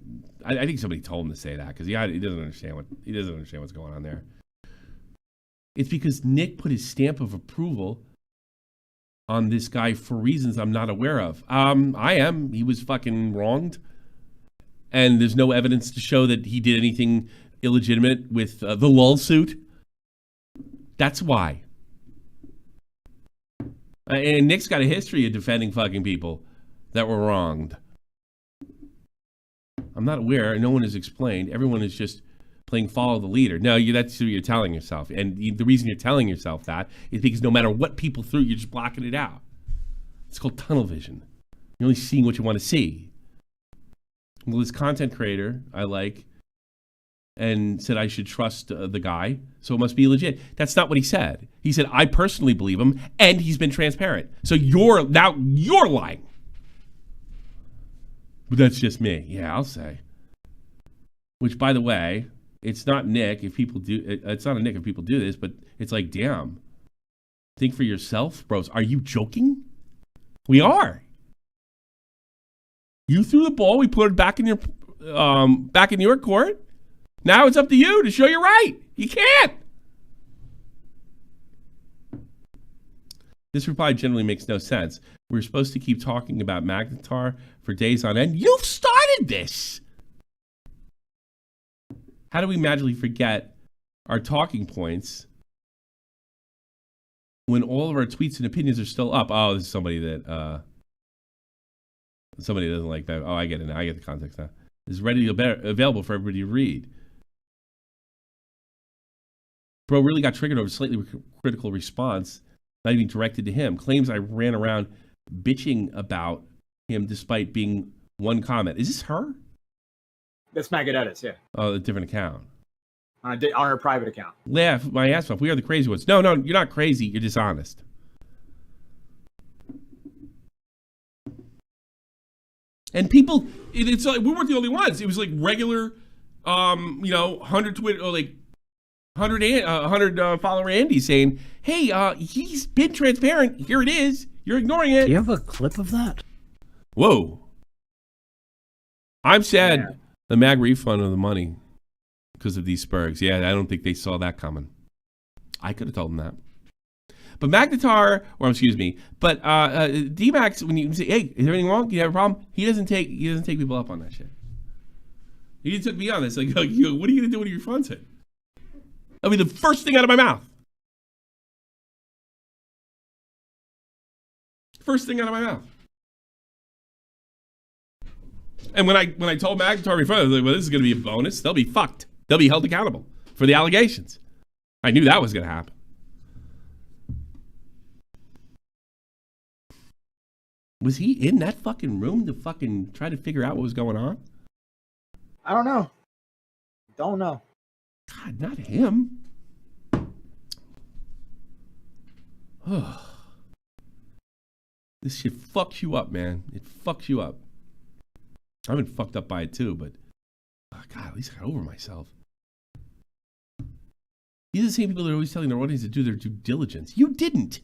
I think somebody told him to say that because he doesn't understand what's going on there. It's because Nick put his stamp of approval on this guy for reasons I'm not aware of. I am. He was fucking wronged. And there's no evidence to show that he did anything illegitimate with the lull suit. That's why. And Nick's got a history of defending fucking people that were wronged. I'm not aware. No one has explained. Everyone is just playing follow the leader. No, that's what you're telling yourself. And the reason you're telling yourself that is because no matter what people threw, you're just blocking it out. It's called tunnel vision. You're only seeing what you want to see. Well, this content creator I like and said I should trust the guy, so it must be legit. That's not what he said. He said, I personally believe him, and he's been transparent. So you're lying. But that's just me. Yeah, I'll say. Which, by the way, it's not Nick if people do. It's not a Nick if people do this, but it's like, damn. Think for yourself, bros. Are you joking? We are. You threw the ball. We put it back in your court. Now it's up to you to show you're right. You can't. This reply generally makes no sense. We're supposed to keep talking about Magnetar for days on end. You've started this. How do we magically forget our talking points when all of our tweets and opinions are still up? Oh, this is somebody that somebody doesn't like that. Oh, I get it now. I get the context now. It's ready available for everybody to read. Bro really got triggered over slightly critical response, not even directed to him. Claims I ran around bitching about him despite being one comment. Is this her? That's Magadetis, yeah. Oh, a different account. On her private account. Laugh my ass off. We are the crazy ones. No, you're not crazy. You're dishonest. And people, it's like we weren't the only ones. It was like regular, 100 Twitter, or like 100 follower Andy saying, "Hey, he's been transparent. Here it is. You're ignoring it." Do you have a clip of that? Whoa. I'm sad. Yeah. The mag refund of the money because of these Spurgs. Yeah, I don't think they saw that coming. I could have told them that. But Magnetar, but D-Max, when you say, hey, is there anything wrong? Do you have a problem? He doesn't take people up on that shit. He took me on this. Like, what are you going to do when your funds hit? That'll be the first thing out of my mouth. First thing out of my mouth. And when I told Magnetar refund, I was like, well, this is going to be a bonus. They'll be fucked. They'll be held accountable for the allegations. I knew that was going to happen. Was he in that fucking room to fucking try to figure out what was going on? I don't know. Don't know. God, not him. Oh. This shit fucks you up, man. It fucks you up. I've been fucked up by it too, but God, at least I got over myself. These are the same people that are always telling their audience to do their due diligence. You didn't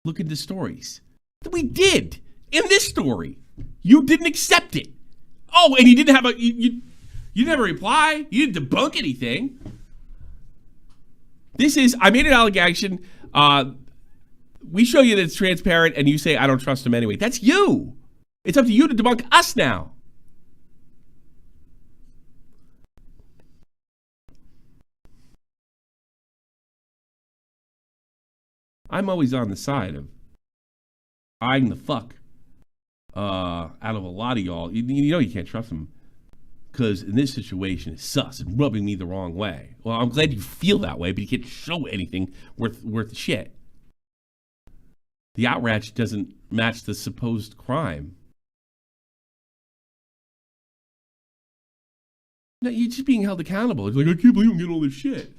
look into stories. We did in this story. You didn't accept it. Oh, and you didn't have you didn't have a reply. You didn't debunk anything. This is, I made an allegation. We show you that it's transparent, and you say, I don't trust him anyway. That's you. It's up to you to debunk us now. I'm always on the side of eyeing the fuck out of a lot of y'all. You know you can't trust them because in this situation it's sus and rubbing me the wrong way. Well, I'm glad you feel that way, but you can't show anything worth shit. The outrage doesn't match the supposed crime. No, you're just being held accountable. It's like, I can't believe I'm getting all this shit.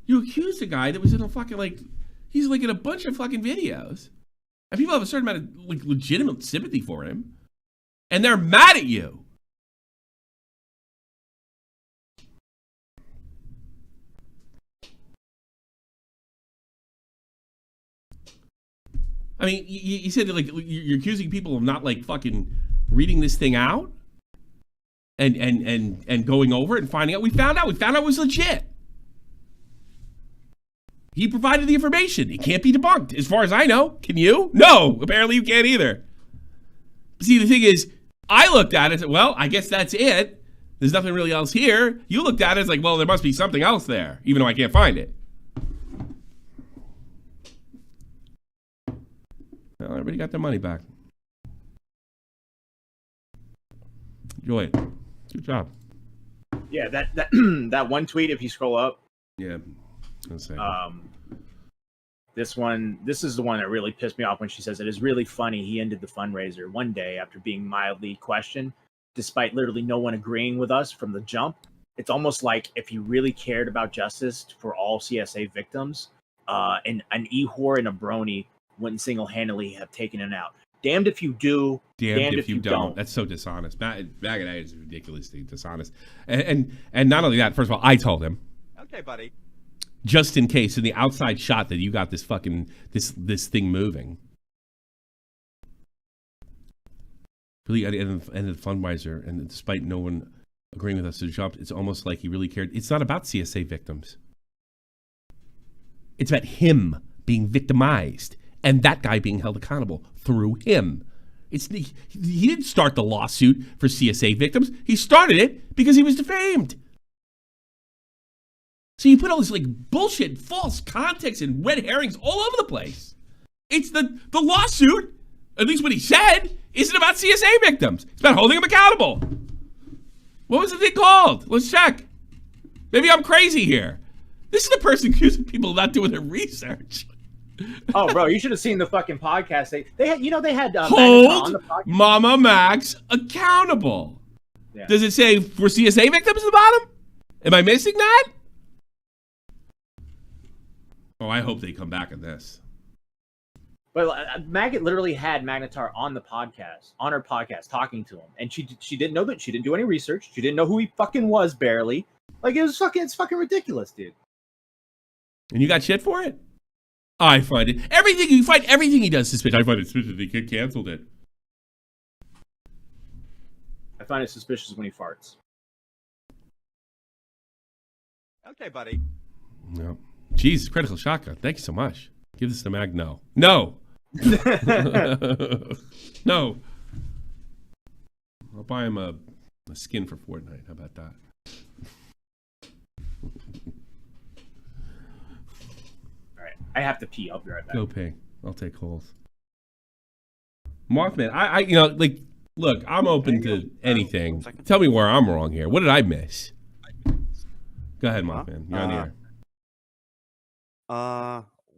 You accused a guy that was in a fucking, like, he's like in a bunch of fucking videos. And people have a certain amount of, like, legitimate sympathy for him. And they're mad at you. I mean, you said that, like, you're accusing people of not, like, fucking reading this thing out and going over it and finding out. We found out it was legit. He provided the information. It can't be debunked, as far as I know. Can you? No, apparently you can't either. See, the thing is, I looked at it and said, well, I guess that's it. There's nothing really else here. You looked at it and it's like, well, there must be something else there, even though I can't find it. Well, everybody got their money back. Enjoy it. Good job. Yeah, that that one tweet, if you scroll up. Yeah. Let's say. This is the one that really pissed me off when she says it is really funny. He ended the fundraiser one day after being mildly questioned, despite literally no one agreeing with us from the jump. It's almost like if he really cared about justice for all CSA victims, an e-whore and a brony wouldn't single-handedly have taken it out. Damned if you do, damned if you don't. That's so dishonest. Back at that is ridiculously dishonest. And not only that, first of all, I told him. Okay, buddy. Just in case, in the outside shot that you got this fucking this thing moving. Really, at the end of the fundraiser, and despite no one agreeing with us to jump, it's almost like he really cared. It's not about CSA victims. It's about him being victimized and that guy being held accountable through him. He didn't start the lawsuit for CSA victims. He started it because he was defamed. So you put all this like bullshit, false context, and red herrings all over the place. It's the lawsuit, at least what he said, isn't about CSA victims. It's about holding them accountable. What was the thing called? Let's check. Maybe I'm crazy here. This is the person accusing people of not doing their research. Oh, bro, you should have seen the fucking podcast. They had Hold Mama Max accountable. Yeah. Does it say for CSA victims at the bottom? Am I missing that? Oh, I hope they come back on this. Well, Maggot literally had Magnetar on her podcast, talking to him, and she didn't know that. She didn't do any research. She didn't know who he fucking was, barely. Like, it's fucking ridiculous, dude. And you got shit for it? I find it everything he does suspicious. I find it suspicious they canceled it. I find it suspicious when he farts. Okay, buddy. No. Jeez, critical shotgun. Thank you so much. Give this to Mag. No. No. No. I'll buy him a skin for Fortnite. How about that? All right. I have to pee. I'll be right back. Go pee. I'll take holes. Mothman, I you know, like, look, I'm open to anything. Tell me where I'm wrong here. What did I miss? Go ahead, Mothman. You're on the air.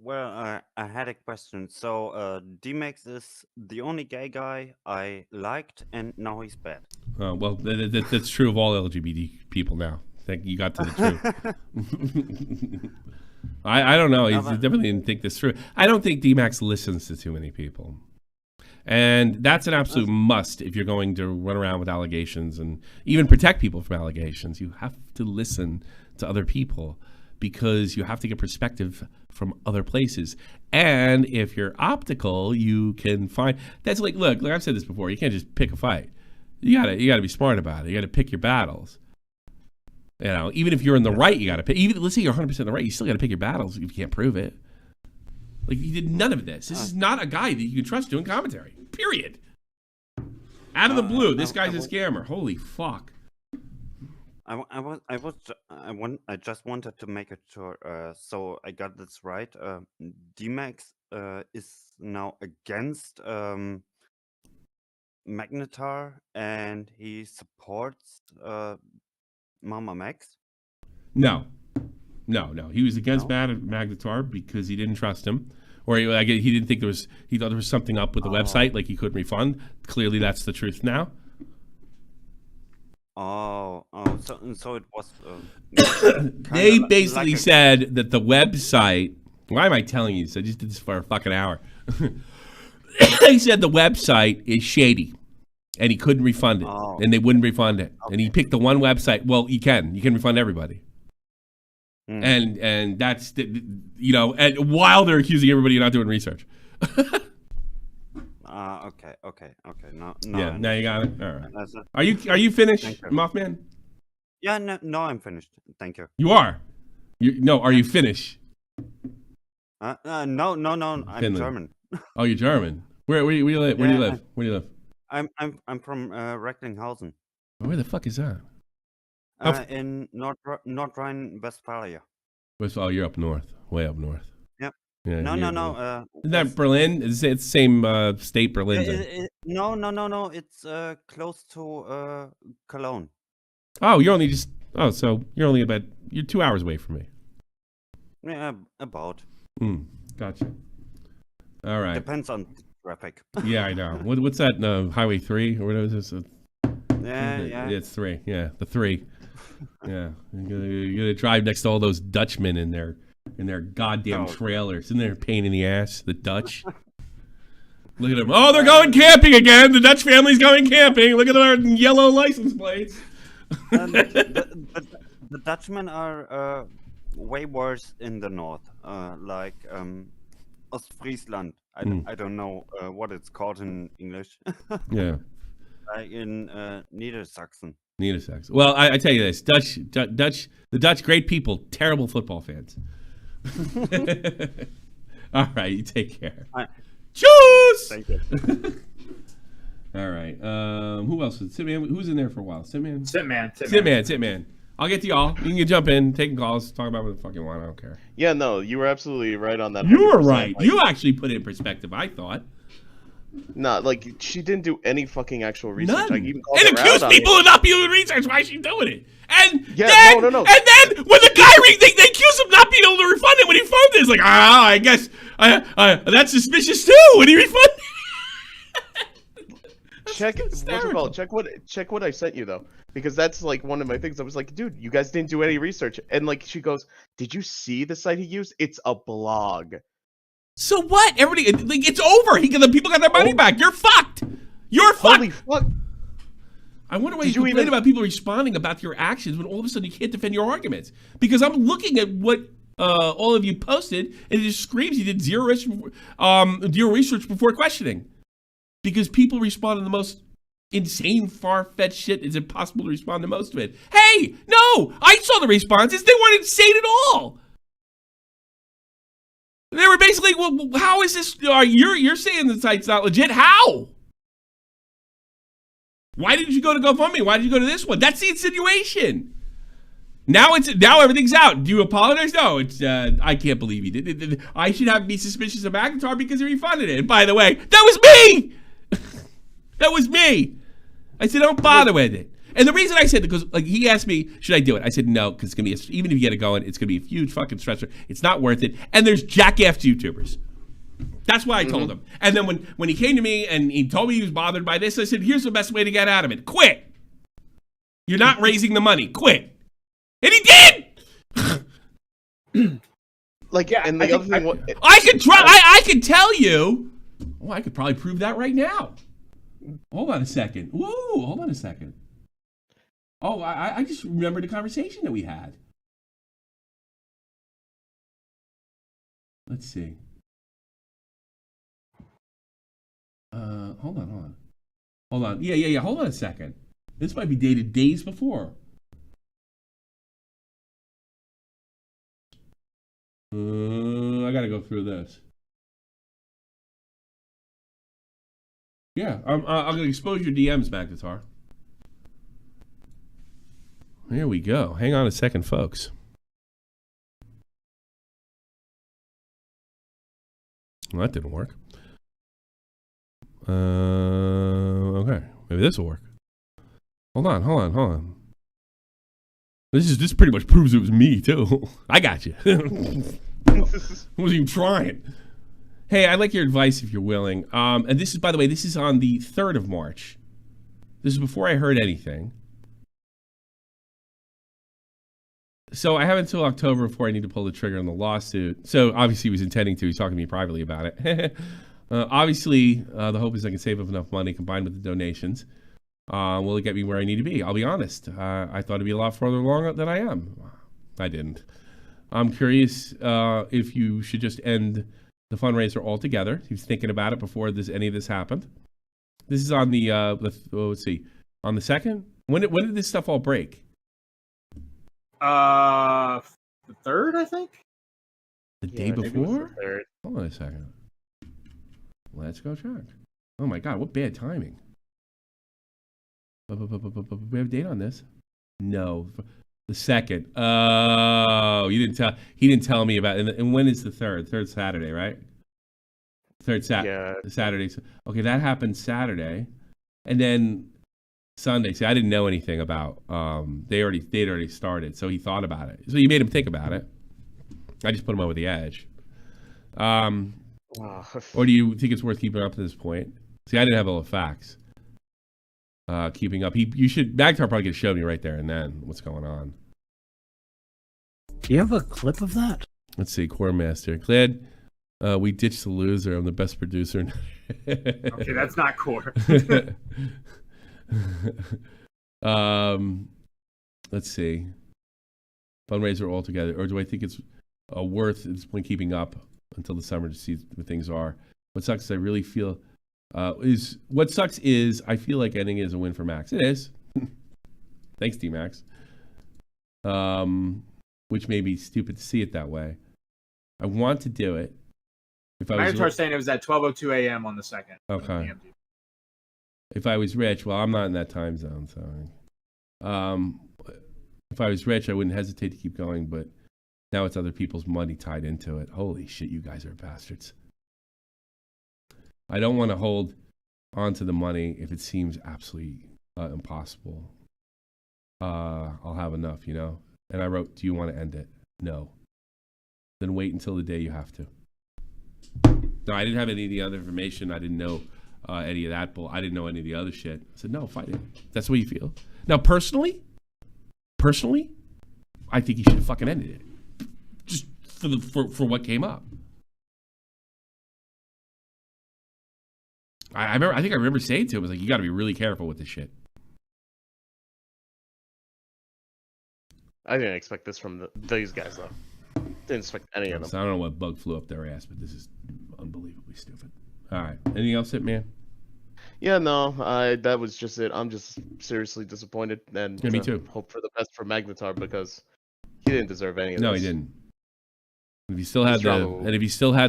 I had a question. So, D-Max is the only gay guy I liked, and now he's bad. Well, that's true of all LGBT people now. I think you got to the truth. I don't know. I definitely didn't think this through. I don't think D-Max listens to too many people. And that's an absolute must if you're going to run around with allegations and even protect people from allegations. You have to listen to other people because you have to get perspective from other places. And if you're optical, you can find that's like I've said this before, you can't just pick a fight. You gotta be smart about it. You gotta pick your battles. You know, even if you're in the right, you gotta pick. Even let's say you're 100% in the right, you still gotta pick your battles if you can't prove it. Like he did none of this. This is not a guy that you can trust doing commentary. Period. Out of the blue, this guy's a scammer. Holy fuck. I just wanted to make it sure. So I got this right. D-Max is now against Magnetar, and he supports Mama Max. No. He was against Magnetar because he didn't trust him, or he didn't think he thought there was something up with the website, like he couldn't refund. Clearly, that's the truth now. So it was. They basically said that the website. Why am I telling you this? I just did this for a fucking hour. They said the website is shady, and he couldn't refund it, and they wouldn't refund it. Okay. And he picked the one website. Well, you can refund everybody. And that's and while they're accusing everybody of not doing research. Okay. No. Yeah, now you got it. All right. Are you finished, Mothman? Yeah, no, I'm finished. Thank you. You are. Are you finished? No. I'm German. Oh, you're German. Where do you live? Where do you live? I'm from Recklinghausen. Where the fuck is that? In North Rhine-Westphalia. Oh, you're up north, way up north. Yep. Yeah, no. Isn't that Berlin? It's the same state Berlin's in. No. It's close to Cologne. Oh, so you're 2 hours away from me. Yeah, about. Gotcha. All right. Depends on traffic. Yeah, I know. What's that? Highway 3 or whatever it is? Yeah. It's 3. Yeah, the 3. Yeah, you're gonna drive next to all those Dutchmen in their goddamn trailers. Isn't there a pain in the ass? The Dutch. Look at them. Oh, they're going camping again. The Dutch family's going camping. Look at their yellow license plates. The Dutchmen are way worse in the north, like Ostfriesland. I don't know what it's called in English. Yeah. Like in Niedersachsen. Well, I tell you this, the Dutch, great people, terrible football fans. All right, you take care. Choose. Thank you. All right. Who else? Sitman. Who's in there for a while? Sitman. Sitman. I'll get to y'all. You can jump in, taking calls, talk about what the fuck you want. I don't care. Yeah, no, you were absolutely right on that. You were right. Like, you actually put it in perspective, I thought. Nah, like, she didn't do any fucking actual research. None. Like, even called and accused people of not being doing research. Why is she doing it? And yeah, then, no. And then when the guy they accuse him not being able to refund it when he phoned it, it's like, I guess that's suspicious too. When he refunded. First of all, check what I sent you though, because that's like one of my things. I was like, dude, you guys didn't do any research, and like she goes, did you see the site he used? It's a blog. So what? Everybody, like, it's over. The people got their money back. You're fucked. You're fucked. Holy fuck. I wonder why you complain about people responding about your actions when all of a sudden you can't defend your arguments. Because I'm looking at what all of you posted, and it just screams you did zero research before questioning. Because people respond to the most insane, far-fetched shit. It's impossible to respond to most of it. Hey, no, I saw the responses. They weren't insane at all. They were basically, well, how is this? You're saying the site's not legit. How? Why didn't you go to GoFundMe? Why did you go to this one? That's the insinuation. Now everything's out. Do you apologize? No, it's I can't believe he did. I should be suspicious of Magnetar because he refunded it. And by the way, that was me. That was me. I said, don't bother with it. And the reason I said, because like he asked me, should I do it? I said no, because it's gonna be even if you get it going, it's gonna be a huge fucking stressor. It's not worth it. And there's jackass YouTubers. That's why I told him. And then when he came to me and he told me he was bothered by this, I said, here's the best way to get out of it. Quit. You're not raising the money. Quit. And he did. Like, yeah, and the other thing, I could try. I could tell you. Oh, I could probably prove that right now. Hold on a second. Woo, hold on a second. Oh, I just remembered the conversation that we had. Let's see. Hold on. Yeah. Hold on a second. This might be dated days before. I gotta go through this. Yeah, I'm gonna expose your DMs, Magnetar. Here we go. Hang on a second, folks. Well, that didn't work. Okay, maybe this will work. Hold on. This pretty much proves it was me too. I got you. I wasn't even trying. Hey, I'd like your advice if you're willing. And this is, by the way, this is on the 3rd of March. This is before I heard anything. So I have until October before I need to pull the trigger on the lawsuit. So obviously he was intending to. He's talking to me privately about it. Obviously, the hope is I can save up enough money combined with the donations. Will it get me where I need to be? I'll be honest. I thought it'd be a lot further along than I am. I didn't. I'm curious if you should just end the fundraiser altogether. He was thinking about it before any of this happened. This is on the let's see, on the 2nd. When did this stuff all break? The 3rd, I think. The day before? Hold on a second. Let's go check. Oh my God, what bad timing. We have a date on this? No. The 2nd. Oh, he didn't tell me about it. And when is the 3rd? 3rd Saturday, right? 3rd Saturday. Okay, that happened Saturday. And then Sunday. See, I didn't know anything about they'd already started, so he thought about it. So you made him think about it. I just put him over the edge. Or do you think it's worth keeping up to this point? See, I didn't have all the facts. Keeping up. Magtar probably could show me right there and then what's going on. Do you have a clip of that? Let's see, Core Master. Glad we ditched the loser. I'm the best producer. Okay, that's not Core. Let's see. Fundraiser altogether. Or do I think it's worth at this point keeping up until the summer to see what things are? What sucks is I really feel what sucks is I feel like ending is a win for Max. It is. Thanks, D-Max. Which may be stupid to see it that way. I want to do it. If I was saying it was at 12:02 a.m. on the 2nd. Okay. If I was rich, well, I'm not in that time zone, so. If I was rich, I wouldn't hesitate to keep going, but now it's other people's money tied into it. Holy shit, you guys are bastards. I don't want to hold on to the money if it seems absolutely impossible. I'll have enough, And I wrote, do you want to end it? No. Then wait until the day you have to. No, I didn't have any of the other information. I didn't know any of that bull. I didn't know any of the other shit. I said, no, fight it. That's what you feel. Now, personally, I think he should have fucking ended it. Just for what came up. I think I remember saying to him, I was like, you got to be really careful with this shit. I didn't expect this from these guys, though. Didn't expect any of them. So I don't know what bug flew up their ass, but this is unbelievably stupid. All right. Anything else, man? Yeah, no, that was just it. I'm just seriously disappointed, and me too. Hope for the best for Magnetar because he didn't deserve any of this. No, he didn't. If he still had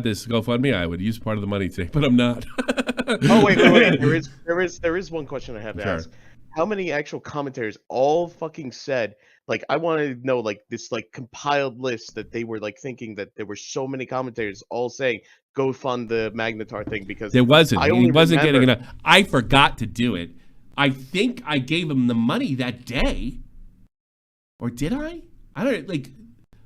this GoFundMe, I would use part of the money today, but I'm not. Oh wait. There is one question I have to ask. How many actual commentators all fucking said, like, I want to know, like, this, like, compiled list that they were, like, thinking that there were so many commentators all saying, go fund the Magnetar thing because there wasn't. He wasn't getting enough. I forgot to do it. I think I gave him the money that day. Or did I? I don't, like,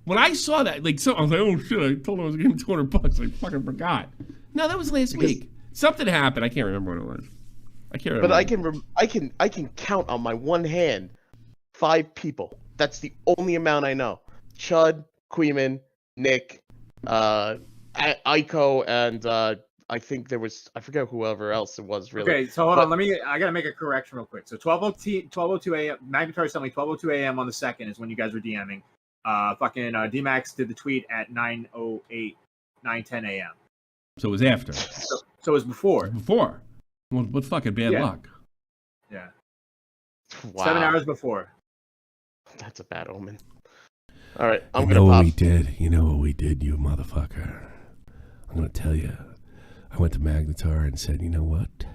when I saw that, like, so I was like, oh shit, I told him I was giving him $200. I fucking forgot. No, that was last week. Something happened. I can't remember what it was. I can't remember. But I can count on my one hand 5 people. That's the only amount I know. Chud, Queeman, Nick, Aiko, and I think there was, I forget whoever else it was really. Okay, so hold on. I gotta make a correction real quick. So 12:02 a.m. Magnetar sent me 12:02 a.m. on the 2nd is when you guys were DMing. D-Max did the tweet at 9:10 a.m. So it was after. So it was before. Before. Well, what fucking bad luck. Yeah. Wow. 7 hours before. That's a bad omen. All right, I'm You gonna know pop. what we did? You know what we did, you motherfucker. I'm gonna tell you. I went to Magnetar and said, you know what?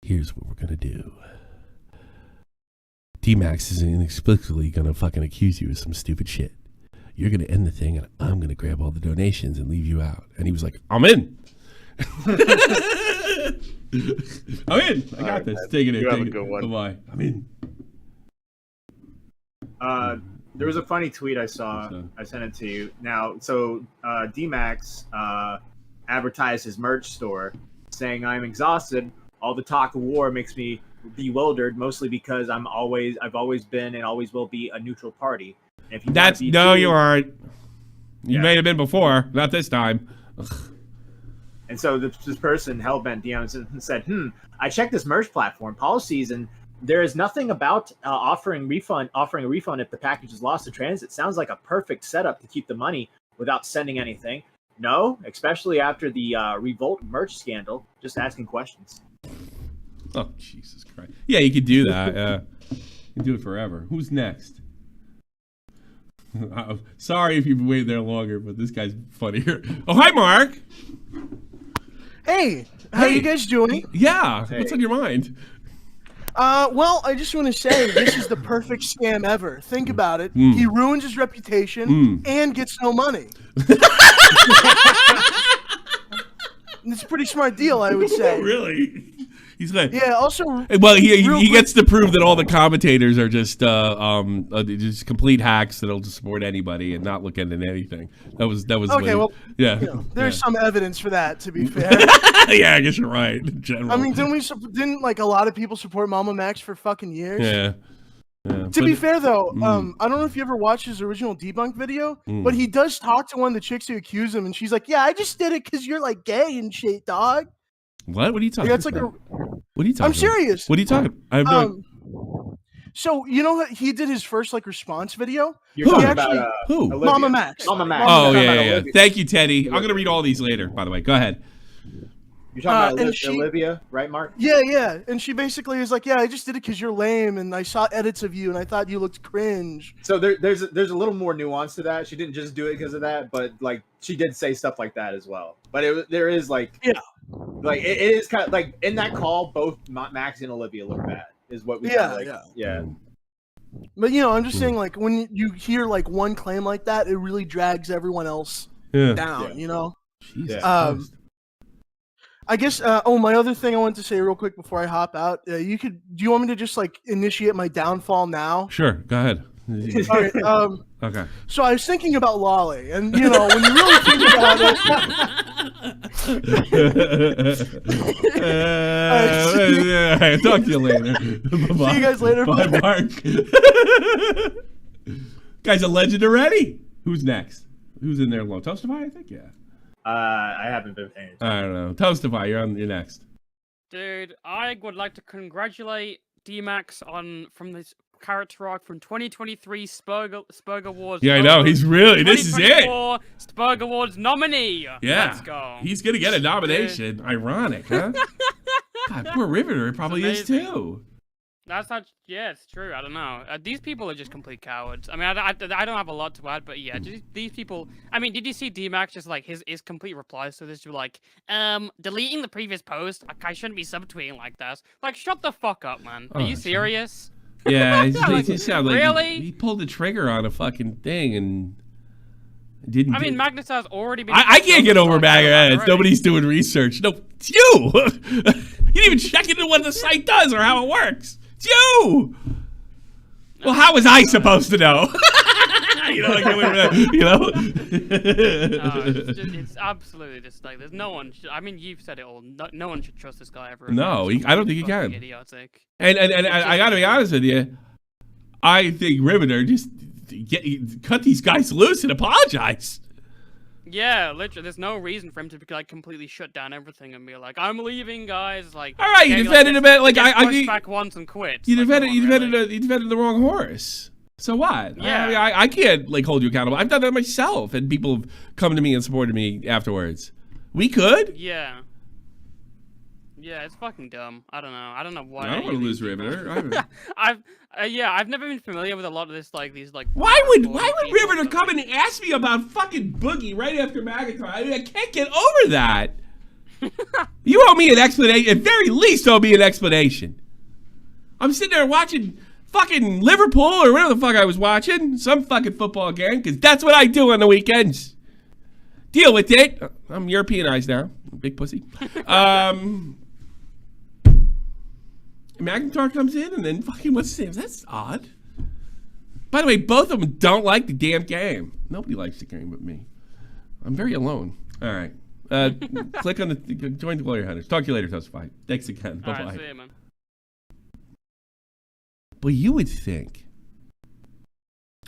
Here's what we're gonna do. D-Max is inexplicably gonna fucking accuse you of some stupid shit. You're gonna end the thing and I'm gonna grab all the donations and leave you out. And he was like, I'm in. I'm in. I got this. Man. Take it in. You have Take a good one. Bye-bye. I'm in. There was a funny tweet I saw. I sent it to you. Now, so D-Max advertised his merch store, saying, "I'm exhausted. All the talk of war makes me bewildered, mostly because I've always been and always will be a neutral party." And if you That's wanna be no, too- you aren't. You Yeah. may have been before, not this time. Ugh. And so this person, Hellbent DMs, and said, I checked this merch platform policies, and there is nothing about offering a refund if the package is lost in transit. Sounds like a perfect setup to keep the money without sending anything. No, especially after the Revolt merch scandal. Just asking questions. Oh, Jesus Christ. Yeah, you could do that. You can do it forever. Who's next? Sorry if you've waited there longer, but this guy's funnier. Oh, hi, Mark. Hey, how Hey. you guys doing? Yeah, Hey. what's on your mind? Well, I just want to say this is the perfect scam ever. Think about it. Mm. He ruins his reputation and gets no money. It's a pretty smart deal, I would say. Really? He's like, Yeah. Also, well, he real gets to prove that all the commentators are just complete hacks that'll just support anybody and not look into anything. That was okay. Well, yeah. there's some evidence for that. To be fair. Yeah, I guess you're right. In general. I mean, didn't like a lot of people support Mama Max for fucking years? yeah. To be fair, though, I don't know if you ever watched his original debunk video, but he does talk to one of the chicks who accused him, and she's like, "Yeah, I just did it because you're like gay and shit, dog." What? What are you talking? Yeah, it's like about? What are you talking? I'm about? serious. What are you talking? I have no. So you know what? He did his first like response video. You're Who? talking Actually- about Who? Olivia. Mama Max. Mama Max. Oh You're yeah, talking yeah. about Olivia. Thank you, Teddy. I'm gonna read all these later. By the way, go ahead. You're talking and about she- Olivia, right, Mark? Yeah, and she basically is like, "Yeah, I just did it because you're lame, and I saw edits of you, and I thought you looked cringe." So there's a little more nuance to that. She didn't just do it because of that, but like she did say stuff like that as well. But there is like like it is kind of like in that call, both Max and Olivia look bad. Is what we Yeah, kinda, like, yeah. But I'm just saying, like, when you hear like one claim like that, it really drags everyone else Yeah. down. Yeah. Jesus Um, Christ. I guess. My other thing I wanted to say real quick before I hop out. Do you want me to just like initiate my downfall now? Sure. Go ahead. All right. Okay. So I was thinking about Lolly, and when you really think about it. Talk to you later. Bye-bye. See you guys later. Bye, Mark. Guy's a legend already. Who's next? Who's in there alone? Toastify, I think. Yeah. I haven't been paying attention. I don't know. Toastify, you're next. Dude, I would like to congratulate D-Max from this character arc from 2023 Spurg Awards. Yeah, I know. He's really. This is it. Spurg Awards nominee. Yeah. Let's go. He's gonna get a nomination. Ironic, huh? God, poor Riveter probably is amazing. too. That's not. Yeah, it's true. I don't know. These people are just complete cowards. I mean, I don't have a lot to add, but yeah, these people. I mean, did you see D-Max just like his complete replies to this? Were like, deleting the previous post. Like, I shouldn't be subtweeting like that. Like, shut the fuck up, man. Are Oh, you serious? Yeah, it just sounded like Really? he pulled the trigger on a fucking thing and didn't. I mean, Magnetar's already been. I can't get over Magnetar. Nobody's doing research. No, it's you. didn't even check into what the site does or how it works. It's you. Well, how was I supposed to know? You know, it's absolutely just like there's no one. I mean, you've said it all. No one should trust this guy ever. No, I don't think he can. Idiotic. And I got to be honest with you. I think Riveter just cut these guys loose and apologize. Yeah, literally, there's no reason for him to be like completely shut down everything and be like, "I'm leaving, guys." Like, all right, you defended him like I pushed back once and quit. You defended the wrong horse. So what? Yeah, I mean, I can't like hold you accountable. I've done that myself, and people have come to me and supported me afterwards. We could. Yeah. Yeah, it's fucking dumb. I don't know. I don't know why. I don't want to lose Riveter. I've never been familiar with a lot of this these Why would Riveter come and ask me about fucking Boogie right after Magatar? I mean, I can't get over that. You owe me an explanation. At very least, owe me an explanation. I'm sitting there watching fucking Liverpool or whatever the fuck I was watching, some fucking football game, because that's what I do on the weekends. Deal with it. I'm Europeanized now, big pussy. Magnetar comes in and then fucking what's his name? That's odd. By the way, both of them don't like the damn game. Nobody likes the game but me. I'm very alone. All right. Click on the join the Glory Hunters. Talk to you later, Testify. Thanks again. Bye-bye. All right, see you, man. But you would think.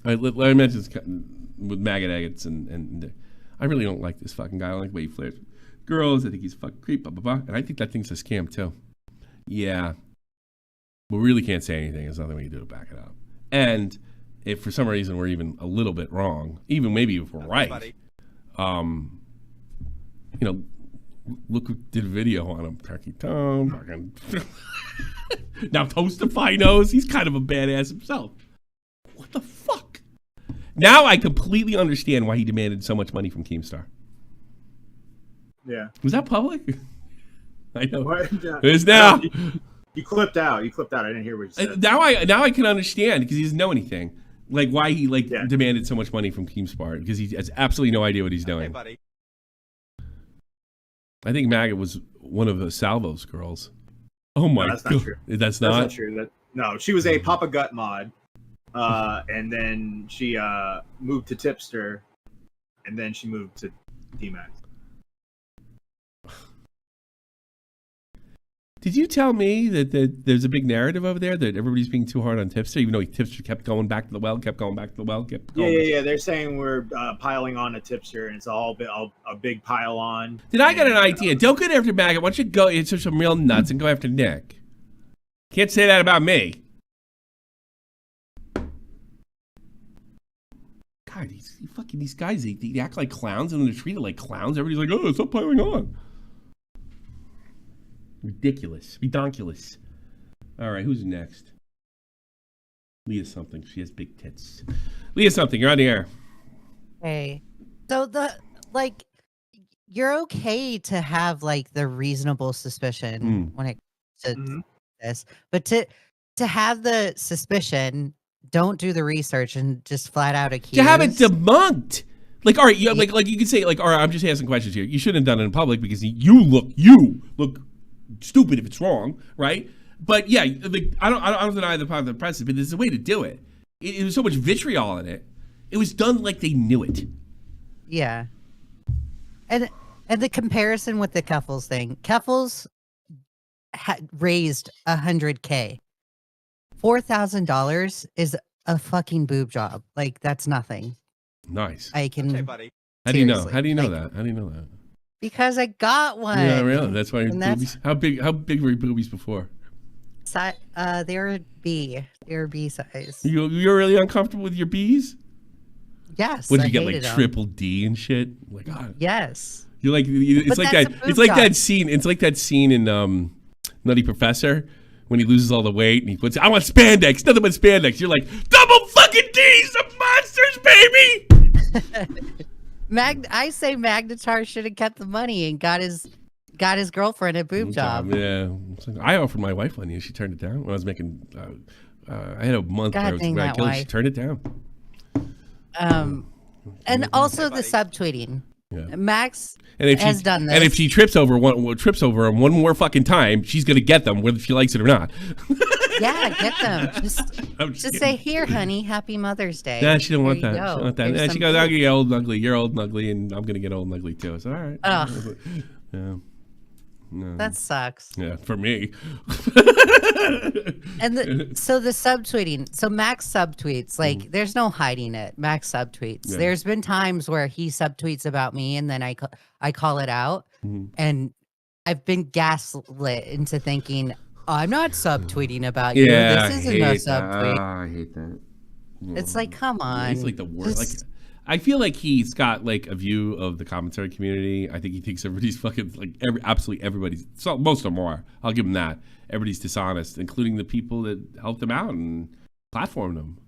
I mentioned this with maggot agates and I really don't like this fucking guy. I don't like the way he flirts with girls. I think he's a fucking creep, blah, blah, blah. And I think that thing's a scam, too. Yeah. We really can't say anything. There's nothing we can do to back it up. And if for some reason we're even a little bit wrong, even maybe if we're right, you know, look who did a video on him. Turkey Tom, fucking now Toastify knows he's kind of a badass himself. What the fuck? Now I completely understand why he demanded so much money from Keemstar. Yeah. Was that public? I know. What? It is now. You clipped out. You clipped out. I didn't hear what you said. Now I can understand because he doesn't know anything. Like why he demanded so much money from Keemstar because he has absolutely no idea what he's doing. Hey, buddy. I think Maggot was one of the Salvo's girls. Oh my god. That's not true. That's not true. No, she was a Papa Gut mod. And then she moved to Tipster, and then she moved to D-Max. Did you tell me that there's a big narrative over there that everybody's being too hard on Tipster, even though Tipster kept going back to the well, kept going back to the well, kept going? Yeah. They're saying we're piling on a Tipster, and it's all a big pile on. Did I get an idea? Don't go after Maggot. Why don't you go into some real nuts and go after Nick? Can't say that about me. God, these guys, they act like clowns and they're treated like clowns. Everybody's like, oh, stop piling on. Ridiculous. Redonkulous. All right, who's next? Leah something. She has big tits. Leah something, you're on the air. Hey. So you're okay to have like the reasonable suspicion when it comes to this. But to have the suspicion, don't do the research and just flat out accuse. To have it debunked. Like, all right, like you could say, like, all right, I'm just asking questions here. You shouldn't have done it in public because you look stupid if it's wrong, right? But yeah, like, I don't deny the power of the press, but there's a way to do it. It was so much vitriol in it. It was done like they knew it. Yeah. And the comparison with the Keffels thing, Keffels raised $100K. $4,000 is a fucking boob job. Like, that's nothing. Nice. I can. Okay, buddy. How do you know? How do you know that? How do you know that? Because I got one. Yeah, really. That's why your boobies. How big were your boobies before? They were B. They were B size. You're really uncomfortable with your B's? Yes. What did you get, like triple D and shit? Like, God. Yes. You're like it's like that. It's like that scene. It's like that scene in Nutty Professor when he loses all the weight and he puts, I want spandex, nothing but spandex. You're like, double fucking D's, the monsters, baby. I say Magnetar should have kept the money and got his girlfriend a boob job. Yeah, I offered my wife money and she turned it down when I was making. I had a month where I was killed. She turned it down. And also the subtweeting. Yeah. Max and if has done this. And if she trips over him one more fucking time, she's gonna get them whether she likes it or not. Yeah, get them. Just say, here, honey, happy Mother's Day. Nah, she don't want that. She don't want that. Yeah, she goes, I'm gonna get old and ugly. You're old and ugly, and I'm gonna get old and ugly too. So all right. Ugh. Yeah. No. That sucks. Yeah, for me. And so the subtweeting. So Max subtweets. Like, there's no hiding it. Max subtweets. Yeah. There's been times where he subtweets about me, and then I call it out, and I've been gaslit into thinking I'm not subtweeting about you. This isn't a subtweet. I hate that. It's like, come on. He's like the worst. Like, I feel like he's got like a view of the commentary community. I think he thinks everybody's fucking like absolutely everybody's. So most of them are. I'll give him that. Everybody's dishonest, including the people that helped him out and platformed him.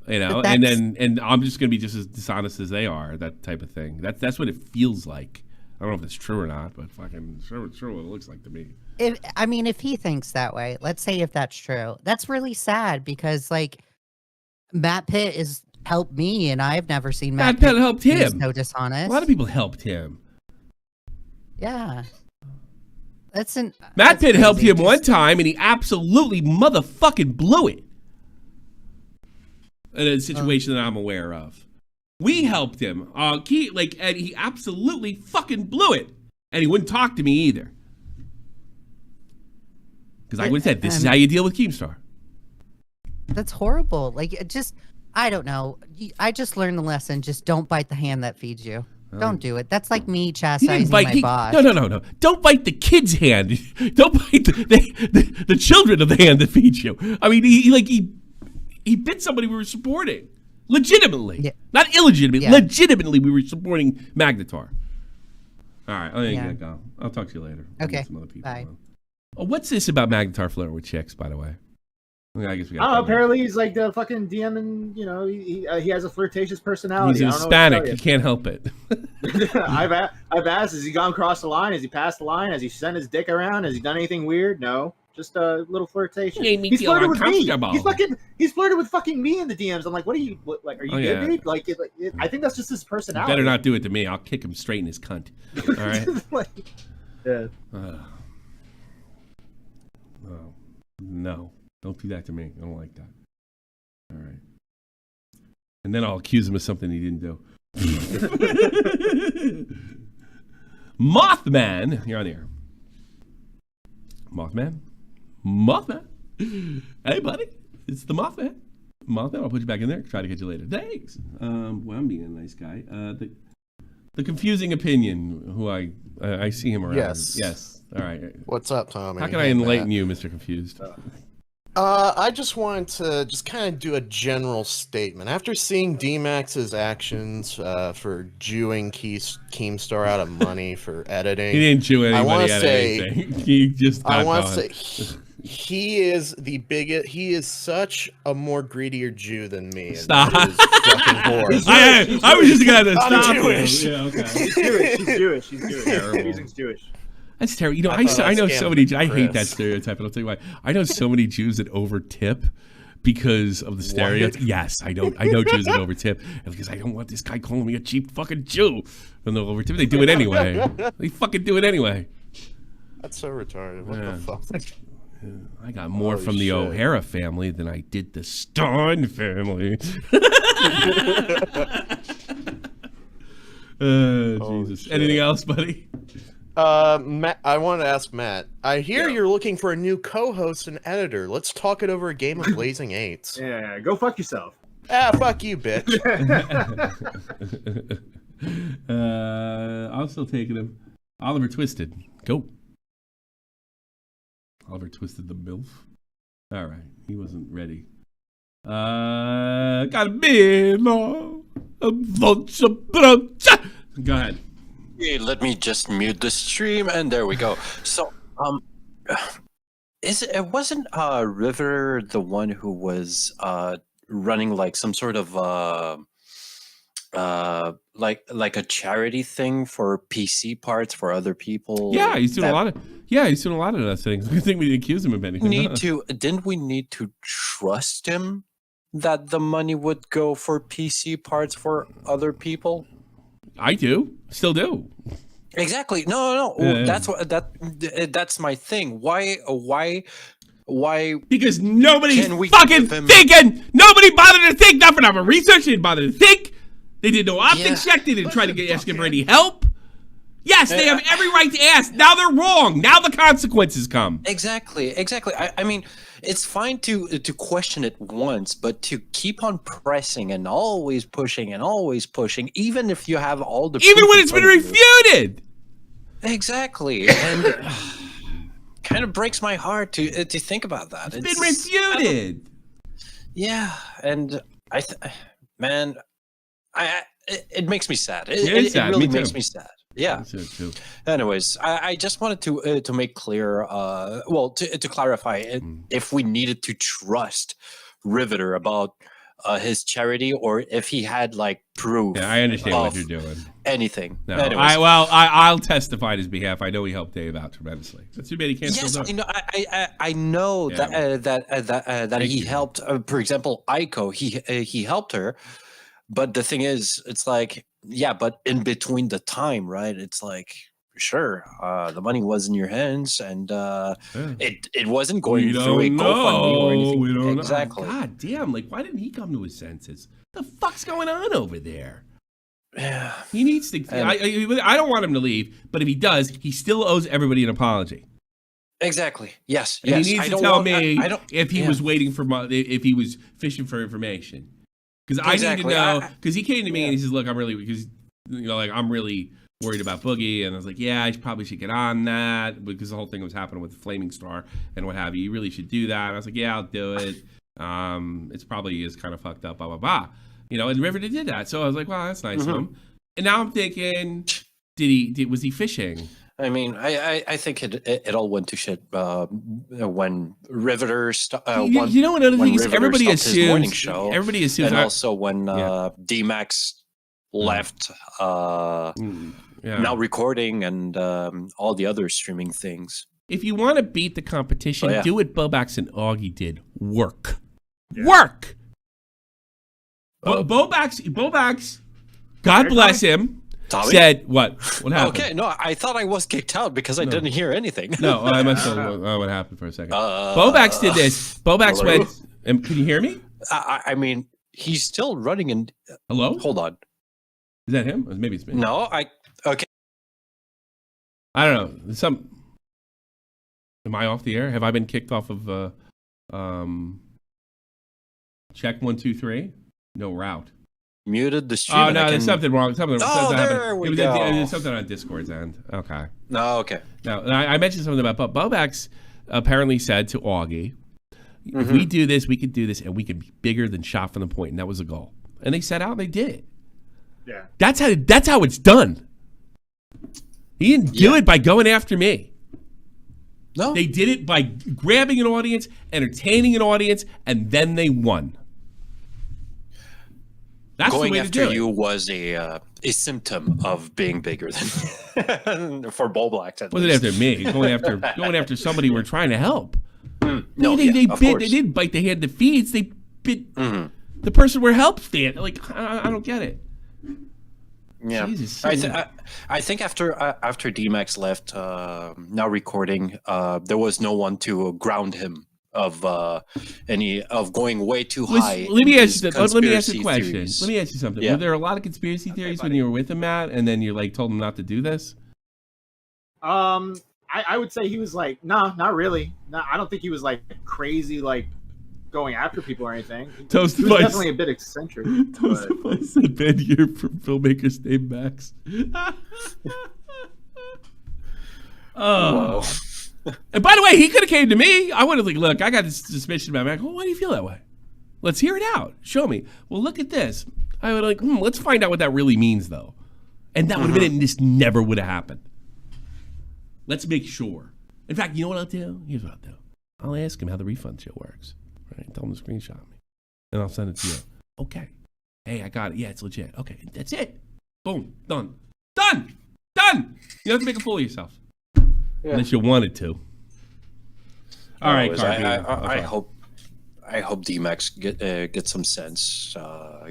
You know, and I'm just gonna be just as dishonest as they are. That type of thing. That's what it feels like. I don't know if it's true or not, but fucking sure what it looks like to me. If he thinks that way, let's say if that's true, that's really sad because like Matt Pitt is helped me, and I've never seen Matt Pitt helped him. So dishonest. A lot of people helped him. Yeah, Matt Pitt helped him one time, and he absolutely motherfucking blew it. In a situation that I'm aware of, we helped him. And he absolutely fucking blew it, and he wouldn't talk to me either. Because I would have said, "This is how you deal with Keemstar." That's horrible. Like, I don't know. I just learned the lesson. Just don't bite the hand that feeds you. Don't do it. That's like me chastising my boss. No. Don't bite the kid's hand. Don't bite the children of the hand that feeds you. I mean, he bit somebody we were supporting. Legitimately. Yeah. Not illegitimately. Yeah. Legitimately, we were supporting Magnetar. All right. I'll let you go. I'll talk to you later. Okay. Some other people bye. Oh, what's this about Magnetar flirting with chicks, by the way? I guess we got. Apparently he's like the fucking DM, and you know he has a flirtatious personality. He's Hispanic. He can't help it. I've asked, has he gone across the line? Has he passed the line? Has he sent his dick around? Has he done anything weird? No, just a little flirtation. He's flirted with me. He's flirted with fucking me in the DMs. I'm like, what are you like? Are you good, dude? Like, I think that's just his personality. Better not do it to me. I'll kick him straight in his cunt. All right. Yeah. Oh, no. Don't do that to me. I don't like that. All right. And then I'll accuse him of something he didn't do. Mothman, you're on here. Mothman? Hey, buddy. It's the Mothman. I'll put you back in there. Try to get you later. Thanks. Well, I'm being a nice guy. The confusing opinion, who I see him around. Yes. All right. What's up, Tommy? How can I enlighten you, Mr. Confused? I just wanted to kind of do a general statement. After seeing D-Max's actions for Jewing Keemstar out of money for editing, he didn't Jew anybody out of anything. He just got I want to say he is the biggest. He is such a more greedier Jew than me. Stop. I was just gonna stop. Jewish. Yeah, okay. She's Jewish. She's Jewish. That's terrible. You know, I know so many. I hate that stereotype, and I'll tell you why. I know so many Jews that overtip because of the stereotype. Yes, I know Jews that overtip, and because I don't want this guy calling me a cheap fucking Jew. And they'll overtip. They do it anyway. They fucking do it anyway. That's so retarded. What the fuck? I got more from the O'Hara family than I did the Stone family. Jesus. Anything else, buddy? Matt, I wanted to ask Matt. I hear you're looking for a new co-host and editor. Let's talk it over a game of Blazing Eights. Yeah, go fuck yourself. Fuck you, bitch. I'm still taking him. Oliver Twisted. Go. Oliver Twisted the MILF. All right. He wasn't ready. Got a bit more. Go ahead. Okay, let me just mute the stream, and there we go. So, wasn't River the one who was running like some sort of like a charity thing for PC parts for other people? Yeah, he's doing a lot of those things. I think we didn't accuse him of anything. Didn't we need to trust him that the money would go for PC parts for other people? I do. Still do. Exactly. No. That's what that's my thing. Why? Because nobody's fucking him... thinking. Nobody bothered to think. Not for nothing research. They didn't bother to think. They did no optics check. They didn't try to ask him for any help. Yes, they have every right to ask. Now they're wrong. Now the consequences come. Exactly. I mean, it's fine to question it once, but to keep on pressing and always pushing, even if you have all the even when it's been refuted. Exactly, and kind of breaks my heart to think about that. It's been refuted. Yeah, and it makes me sad. It really makes me sad. Yeah. Anyways, I just wanted to make clear, to clarify, if we needed to trust Riveter about his charity, or if he had like proof. Yeah, I understand what you're doing. Anything. No, I'll testify on his behalf. I know he helped Dave out tremendously. That's too bad he can't. Yes, I know that he helped. For example, Aiko, he helped her. But the thing is, it's like, yeah, but in between the time, right? It's like, sure, the money was in your hands, and it wasn't going through a GoFundMe or anything. We don't exactly. know. God damn! Like, why didn't he come to his senses? The fuck's going on over there? Yeah, he needs to. I don't want him to leave, but if he does, he still owes everybody an apology. Exactly. Yes. And he needs to tell me if he was waiting for if he was fishing for information. Because I need to know. Because he came to me and he says, "Look, I'm really I'm really worried about Boogie." And I was like, "Yeah, I probably should get on that because the whole thing was happening with the Flaming Star and what have you. You really should do that." And I was like, "Yeah, I'll do it. It's probably is kind of fucked up, blah blah blah." And River did that, so I was like, "Well, that's nice of him." And now I'm thinking, was he fishing? I mean, I think it all went to shit when Riveter another thing is everybody assumes, and also when D-Max left now recording and all the other streaming things. If you want to beat the competition, do what Bobax and Augie did. Work. Bobax, God bless him. Tommy? Said what? What happened? Okay, no, I thought I was kicked out because I didn't hear anything. No, I must have. What happened for a second? Bobax did this. Bobax went. Can you hear me? I mean, he's still running. And hello? Hold on. Is that him? Or maybe it's me. No, okay. I don't know. Am I off the air? Have I been kicked off of? Check 1 2 3. No route. Muted the stream. Oh no, there's something wrong. Something there we go. There's something on Discord's end. Okay. No, okay. Now I mentioned something about Bobax. Apparently said to Augie, "If we do this, we could do this, and we could be bigger than Shot from the Point." And that was the goal. And they set out and they did it. Yeah. That's how it's done. He didn't do it by going after me. No. They did it by grabbing an audience, entertaining an audience, and then they won. That's going the way after to do you it. Was a symptom of being bigger than for Bullblacks. Wasn't after me. Going after somebody we're trying to help. No, they didn't bite the hand that feeds. They bit the person we're helping. Like I don't get it. Yeah, Jesus, I think after D-Max left, now recording, there was no one to ground him of going way too high. Let me ask you a question. Theories. Let me ask you something. Yeah. Were there a lot of conspiracy theories when you were with him, Matt, and then you told him not to do this? I would say he was like, no, not really. No, I don't think he was like crazy, like going after people or anything. He was definitely a bit eccentric. Toast said bad year for filmmakers named Max. Whoa. And by the way, he could have came to me. I would have like, look, I got this suspicion about Max. Well, why do you feel that way? Let's hear it out. Show me. Well, look at this. I would like, let's find out what that really means, though. And that would have been it, and this never would have happened. Let's make sure. In fact, you know what I'll do? Here's what I'll do. I'll ask him how the refund shit works. Right? Tell him to screenshot me. And I'll send it to you. Okay. Hey, I got it. Yeah, it's legit. Okay, that's it. Boom. Done. Done. Done. You don't have to make a fool of yourself. Yeah. Unless you wanted to. All right, I I hope DMAX get some sense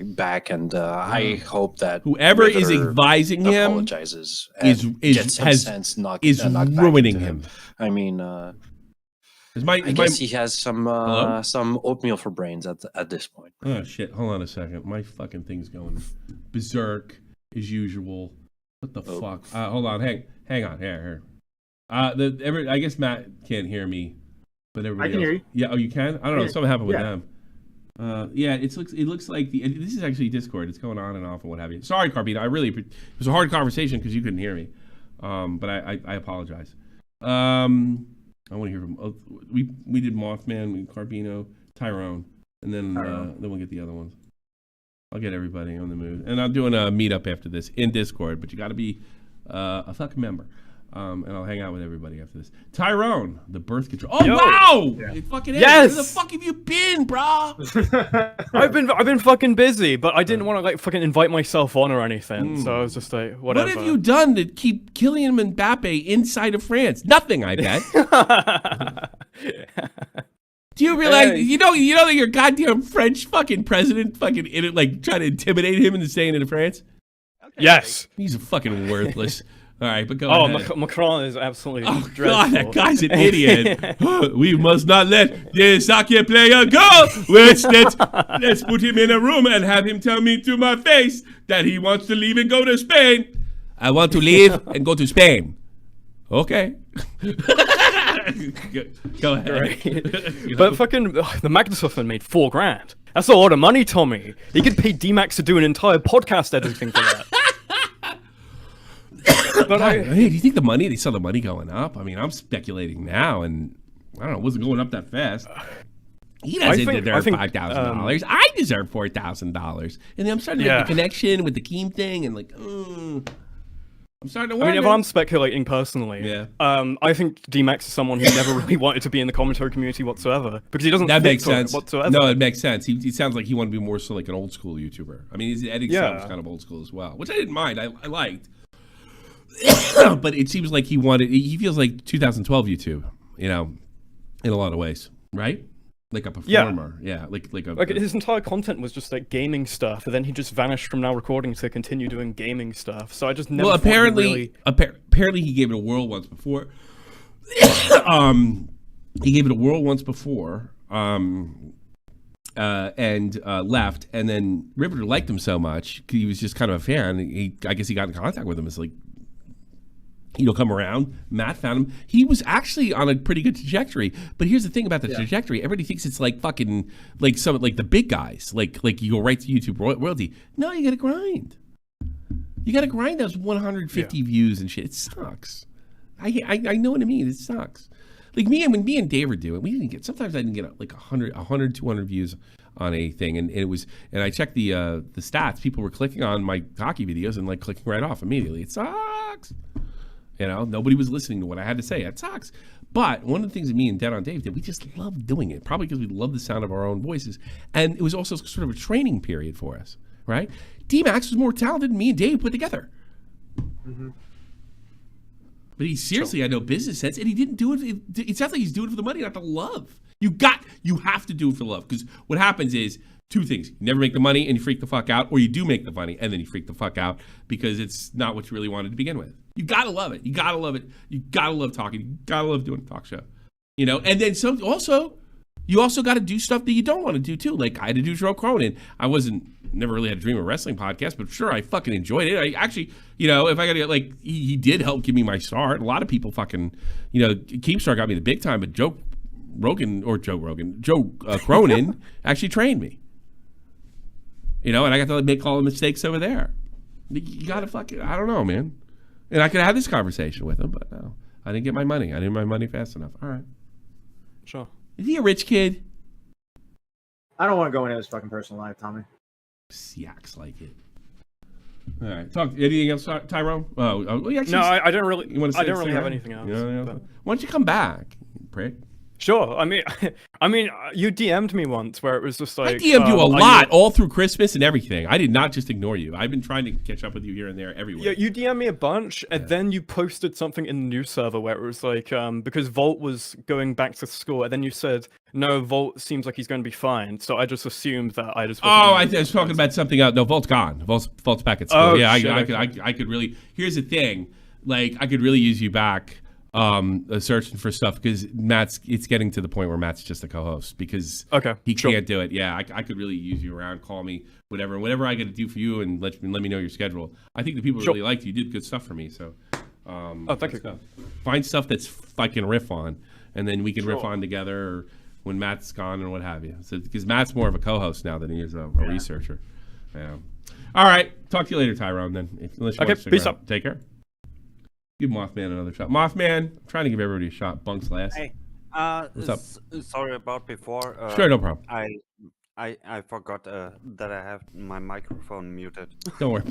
back, and I hope that whoever is Riveter advising him apologizes and gets some sense, not back ruining into him. I mean, I guess he has some oatmeal for brains at this point. Oh shit! Hold on a second. My fucking thing's going berserk as usual. What the fuck? Hold on. Hang on. Here. I guess Matt can't hear me, but everybody I can else. hear you. Yeah. Oh, you can. I don't know. Something happened with Yeah. them. Yeah. It looks like this is actually Discord. It's going on and off and what have you. Sorry, Carbina. It was a hard conversation because you couldn't hear me. But I apologize. I want to hear from. We did Mothman, Carbino, Tyrone, and then we'll get the other ones. I'll get everybody on the mood, and I'm doing a meetup after this in Discord. But you got to be a fucking member, and I'll hang out with everybody after this. Tyrone, the birth control. Oh wow! Yeah. It fucking yes. Where the fuck have you been, bro? I've been fucking busy, but I didn't want to like fucking invite myself on or anything. So I was just like, whatever. What have you done to keep Kylian Mbappe inside of France? Nothing, I bet. Do you realize you know that your goddamn French fucking president fucking in it like trying to intimidate him into staying in France? Okay, yes. He's a fucking worthless. All right, but go ahead. Macron is absolutely dreadful. God, that guy's an idiot. We must not let the soccer player go. Let's put him in a room and have him tell me to my face that he wants to leave and go to Spain. I want to leave and go to Spain. Okay. Go ahead. Right. But fucking the Magnuson made $4,000. That's a lot of money, Tommy. He could pay DMAX to do an entire podcast editing for that. But hey, do you think they saw the money going up? I mean, I'm speculating now, and I don't know, it wasn't going up that fast. He doesn't deserve $5,000. I deserve $4,000, and then I'm starting to make the connection with the Keem thing, and like, I'm starting to wonder. I mean, if I'm speculating personally, I think DMAX is someone who never really wanted to be in the commentary community whatsoever because he doesn't. That makes sense. Whatsoever. No, it makes sense. He sounds like he wanted to be more so like an old school YouTuber. I mean, his editing style was kind of old school as well, which I didn't mind. I liked. But it seems like he feels like 2012 YouTube, in a lot of ways, right? Like a performer, like his entire content was just like gaming stuff, and then he just vanished from Now Recording to continue doing gaming stuff. So I just never. Well, apparently he gave it a whirl once before. He gave it a whirl once before, and left, and then Riveter liked him so much he was just kind of a fan. I guess he got in contact with him. It's like, come around. Matt found him. He was actually on a pretty good trajectory. But here's the thing about the trajectory. Everybody thinks it's like fucking like some like the big guys. Like you go right to YouTube royalty. No, you gotta grind. You gotta grind those 150 views and shit. It sucks. I know what I mean. It sucks. Like when me and Dave were doing, we didn't get. Sometimes I didn't get like 100, 200 views on a thing, and I checked the stats. People were clicking on my hockey videos and like clicking right off immediately. It sucks. Nobody was listening to what I had to say. It sucks. But one of the things that me and Dead on Dave did, we just loved doing it. Probably because we love the sound of our own voices. And it was also sort of a training period for us, right? D-Max was more talented than me and Dave put together. Mm-hmm. But he seriously had no business sense, and he didn't do it. It sounds like he's doing it for the money, not the love. You have to do it for love, because what happens is two things. You never make the money and you freak the fuck out, or you do make the money and then you freak the fuck out because it's not what you really wanted to begin with. You gotta love it. You gotta love it. You gotta love talking. You gotta love doing a talk show. And then you also got to do stuff that you don't want to do too. Like I had to do Joe Cronin. Never really had a dream of wrestling podcast, but sure, I fucking enjoyed it. I actually, if I got to he did help give me my start. A lot of people fucking, Keemstar got me the big time, but Joe Cronin actually trained me. And I got to make all the mistakes over there. You got to fucking, I don't know, man. And I could have this conversation with him, but no, I didn't get my money. I didn't get my money fast enough. All right. Sure. Is he a rich kid? I don't want to go into his fucking personal life, Tommy. Yaks like it. All right. Talk. Anything else, Tyrone? No, I don't really. I don't really have anything else. Why don't you come back, prick? Sure. I mean, you DM'd me once where it was just like I DM'd you a lot all through Christmas and everything. I did not just ignore you. I've been trying to catch up with you here and there everywhere. Yeah, you DM'd me a bunch, and then you posted something in the news server where it was like, because Volt was going back to school, and then you said, no, Volt seems like he's going to be fine. So I just assumed that I just. I was talking about something else. No, Volt's gone. Volt's back at school. Oh, yeah, shit, I could really. Here's the thing, like I could really use you back. Searching for stuff because it's getting to the point where Matt's just a co-host because he can't do it. Yeah, I could really use you around, call me, whatever I got to do for you, and let me know your schedule. I think the people really liked you. You did good stuff for me. So, thank you. Go. Find stuff that's I can riff on, and then we can riff on together or when Matt's gone or what have you. So because Matt's more of a co-host now than he is a researcher. Yeah. All right. Talk to you later, Tyrone. Then, unless you want to peace out. Take care. Give Mothman another shot. Mothman, I'm trying to give everybody a shot. Bunks last. Hey, what's up? Sorry about before. Sure, no problem. I forgot that I have my microphone muted. Don't worry.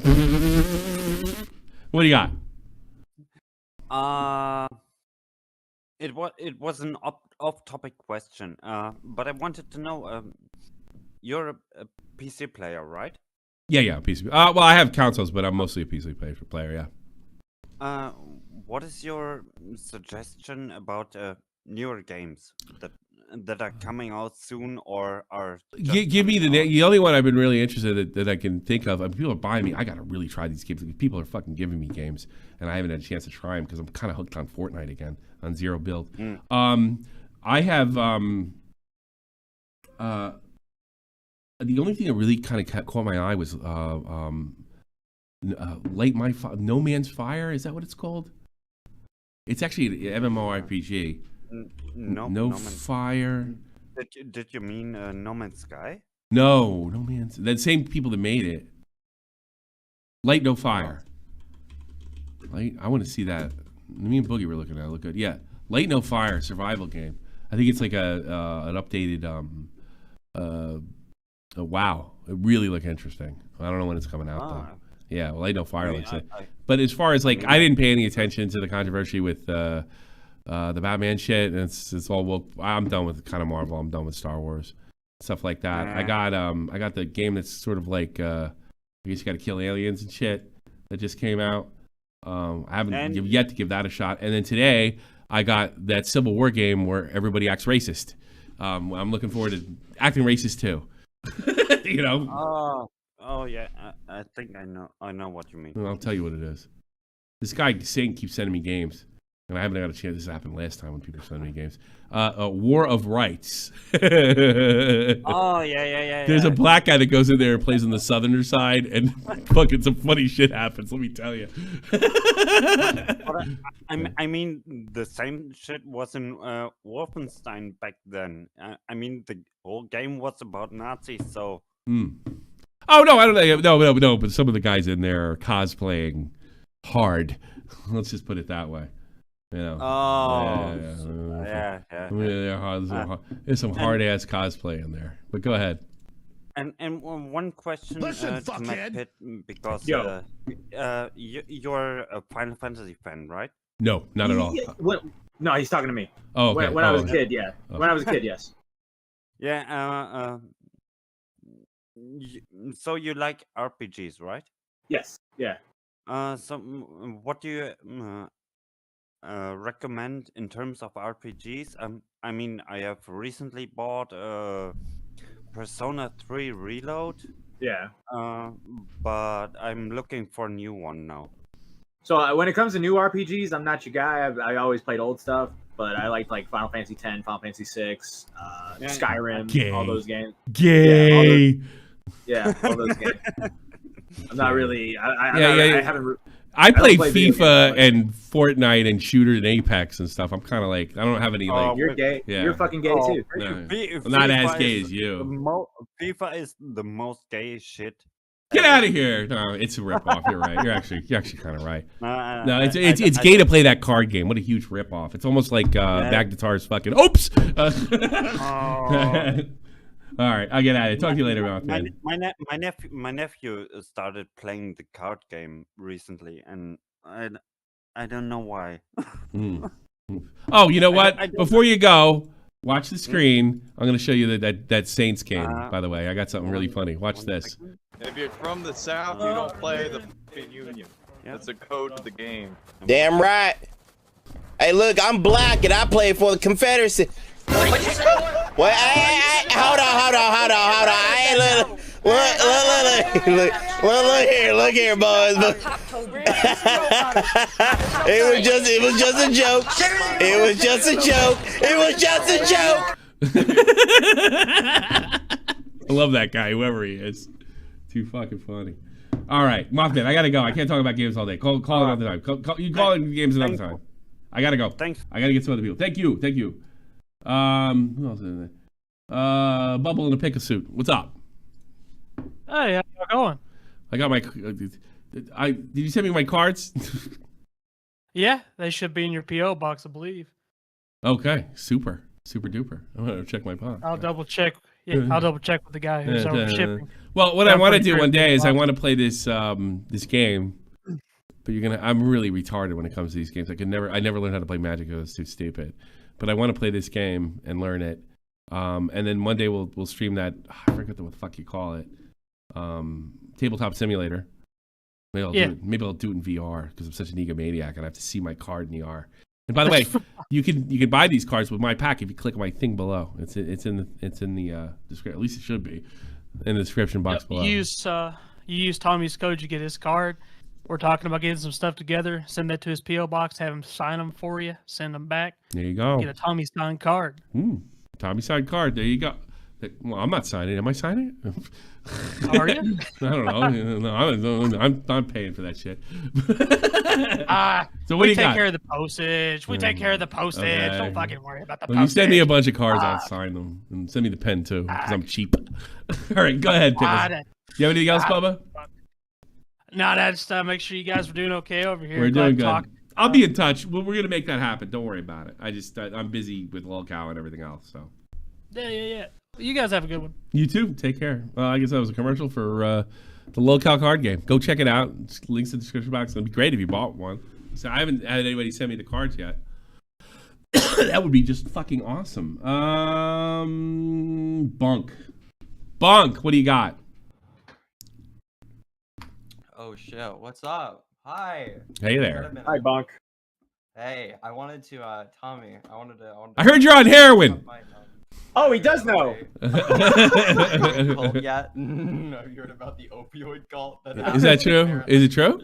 What do you got? It was an off-topic question. But I wanted to know. You're a PC player, right? Yeah, PC. Well, I have consoles, but I'm mostly a PC player. Yeah. What is your suggestion about newer games that are coming out soon or are? Give me the only one I've been really interested in that I can think of. I mean, people are buying me. I gotta really try these games. People are fucking giving me games, and I haven't had a chance to try them because I'm kind of hooked on Fortnite again on zero build. I have the only thing that really kind of caught my eye was No Man's Fire. Is that what it's called? It's actually an MMORPG. No Fire. Did you mean No Man's Sky? No Man's. The same people that made it. Light No Fire. Light. I want to see that. Me and Boogie were looking at it. Look good. Yeah, Light No Fire survival game. I think it's like an updated WoW. It really looked interesting. I don't know when it's coming out though. Yeah, well, Light No Fire looks it. But as far as like, I didn't pay any attention to the controversy with the Batman shit. And it's all woke. I'm done with kind of Marvel. I'm done with Star Wars, stuff like that. I got the game that's sort of like I guess you got to kill aliens and shit that just came out. I haven't yet to give that a shot. And then today I got that Civil War game where everybody acts racist. I'm looking forward to acting racist too. You know. Oh yeah, I think I know what you mean. Well, I'll tell you what it is. This guy keeps sending me games, and I haven't got a chance. This happened last time when people sent me games. War of Rights. Oh yeah. There's a black guy that goes in there and plays on the southerner side, and fucking some funny shit happens. Let me tell you. I mean, the same shit was in Wolfenstein back then. I mean, the whole game was about Nazis, so. Oh no, I don't know. No. But some of the guys in there are cosplaying hard. Let's just put it that way. You know. Yeah. There's some hard ass cosplay in there. But go ahead. And one question Listen, to Matt Pitt, because you're a Final Fantasy fan, right? No, not at all. No, he's talking to me. Oh, okay. When I was a kid, yeah. When I was a kid, yes. Yeah. So you like RPGs, right? Yes. Yeah. So what do you recommend in terms of RPGs? I mean, I have recently bought Persona 3 Reload. Yeah. But I'm looking for a new one now. So when it comes to new RPGs, I'm not your guy. I always played old stuff, but I like Final Fantasy X, Final Fantasy VI, Skyrim, all those games. Gay. Yeah, all those games. I'm not really. I haven't. I played FIFA and Fortnite and Shooter and Apex and stuff. I'm kind of like, I don't have any like. You're gay. Yeah. You're fucking gay too. No, I'm not as gay as you. FIFA is the most gay shit. Get out of here! No, it's a ripoff. You're right. You're actually kind of right. No, it's gay to play that card game. What a huge ripoff! It's almost like Magnetar's fucking. Oops. All right, I'll get at it. Talk to you later, man. My nephew started playing the card game recently, and I don't know why. Oh, you know what? Before you go, Watch the screen. I'm gonna show you that Saints game. By the way, I got something really funny. Watch this. If you're from the South, you don't play the fucking Union. That's a code to the game. Damn right. Hey, look, I'm black and I play for the Confederacy. What'd you say? Well, hold on. Hey, look here, boys. It was just a joke. It was just a joke. I love that guy, whoever he is. Too fucking funny. All right, Mothman, I gotta go. I can't talk about games all day. Call another time. You call in games another time. I gotta go. Thanks. I gotta get some other people. Thank you. Who else is there? Bubble in a pick a suit. What's up? Hey, how you going? I got my. Did you send me my cards? Yeah, they should be in your PO box, I believe. Okay, super duper. I'm gonna check my box. I'll double check. Yeah, I'll double check with the guy who's over shipping. Well, what I want to do one day is I want to play this this game. But I'm really retarded when it comes to these games. I never learned how to play Magic because it's too stupid. But I want to play this game and learn it. And then one day we'll stream that. I forget what the fuck you call it. Tabletop Simulator. Maybe I'll do it in VR because I'm such an egomaniac and I have to see my card in VR. And by the way, you can buy these cards with my pack if you click my thing below. It's in the description. At least it should be in the description box below. You use Tommy's code, you get his card. We're talking about getting some stuff together. Send that to his PO box. Have him sign them for you. Send them back. There you go. Get a Tommy signed card. Tommy signed card. There you go. Well, I'm not signing. Am I signing it? Are you? I don't know. No, I'm not paying for that shit. So what do you got? We take care of the postage. Okay. Don't fucking worry about the postage. You send me a bunch of cards, I'll sign them. And send me the pen, too, because I'm cheap. All right, go ahead, Pickles. You have anything else, Bubba? No, just make sure you guys are doing okay over here. We're doing good. I'll be in touch. We're going to make that happen. Don't worry about it. I'm busy with lolcow and everything else. So. Yeah. You guys have a good one. You too. Take care. I guess that was a commercial for the lolcow card game. Go check it out. Links in the description box. It'd be great if you bought one. So I haven't had anybody send me the cards yet. That would be just fucking awesome. Bunk. What do you got? Oh shit! What's up? Hi. Hey there. Hi, Bonk. Hey, I wanted to, Tommy. I wanted to. I heard you're on heroin. Oh, he does know. Cult yet? No, you heard about the opioid cult? Is that true? Is it true?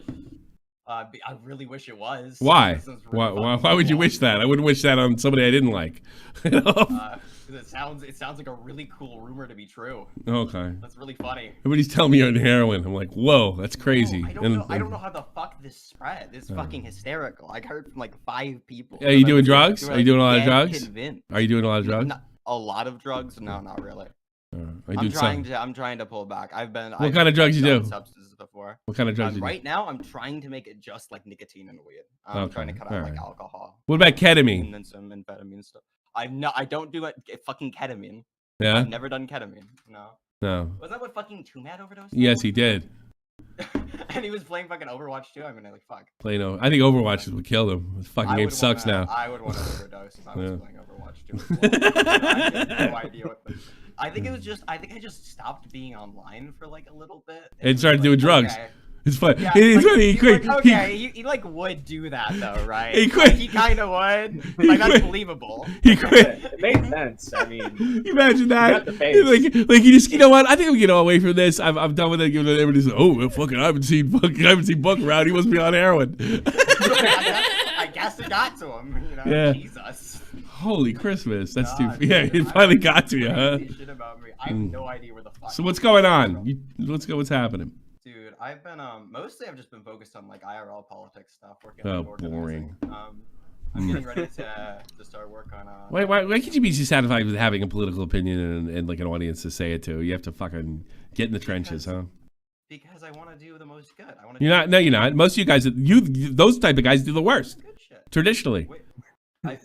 I really wish it was. Why? Why would you wish that? I wouldn't wish that on somebody I didn't like. It sounds like a really cool rumor to be true. Okay. That's really funny. Everybody's telling me you're on heroin. I'm like, whoa, that's crazy. I don't know how the fuck this spread. It's fucking hysterical. I heard from like 5 people. Are you doing drugs? Are you doing a lot of drugs? Are you doing a lot of drugs? A lot of drugs? No, not really. I'm trying to pull back. What kind of drugs you do? Substances before. What kind of drugs you do? Right now, I'm trying to make it just like nicotine and weed. I'm trying to cut out like alcohol. What about ketamine? And then some amphetamine stuff. I don't do fucking ketamine. Yeah. I've never done ketamine. No. Was that what fucking Two-Mad overdosed? Yes, he did. And he was playing fucking Overwatch too. I mean, like fuck. I think Overwatch is what killed him. This fucking game sucks now. I would want to overdose if I was playing Overwatch too. I have no idea what. I think I just stopped being online for like a little bit. And started doing drugs. Okay. It's fun. Yeah, It's funny. He quit. He like would do that though, right? He quit. Like, he kind of would. Like that's believable. He quit. It makes sense. I mean, imagine that. Like you just, you know what? I think we get away from this. I'm done with it. Everybody's like, oh, fucking, I haven't seen Buck around. He must be on heroin. I guess it got to him. You know? Yeah. Jesus. Holy Christmas. That's too. Yeah, it finally got to you, huh? Shit about me. I have no idea where the fuck. So what's going on? What's happening? Dude, I've been mostly I've just been focused on like IRL politics stuff, working on organizing. I'm getting ready to start work on Why can't you be satisfied with having a political opinion and like an audience to say it to? You have to fucking get in the trenches, huh? Because I want to do the most good. You're not. Most of you guys, those type of guys do the worst. Good shit. Traditionally. Wait,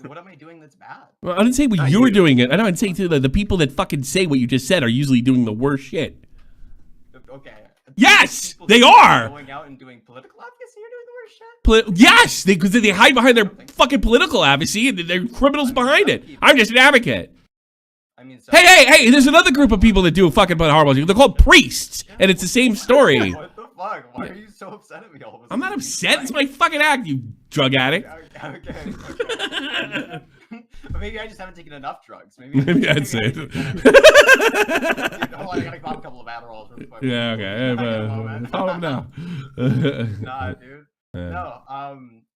what am I doing that's bad? Well, I didn't say what you were doing it. I know. I'm saying to the people that fucking say what you just said are usually doing the worst shit. Okay. Yes, they are. Going out and doing political advocacy, you're doing the worst shit. Yes, because they hide behind their fucking political advocacy and they're criminals behind it. I'm just an advocate. I mean, so Hey! There's another group of people that do fucking horrible. They're called priests, and it's the same story. What the fuck? Why are you so upset at me all of a sudden? I'm not upset. It's my fucking act, you drug addict. Okay. But maybe I just haven't taken enough drugs. Maybe that's it. Dude, hold on, I gotta pop a couple of Adderalls real quick. Yeah, okay. Follow him now. Nah, dude. No,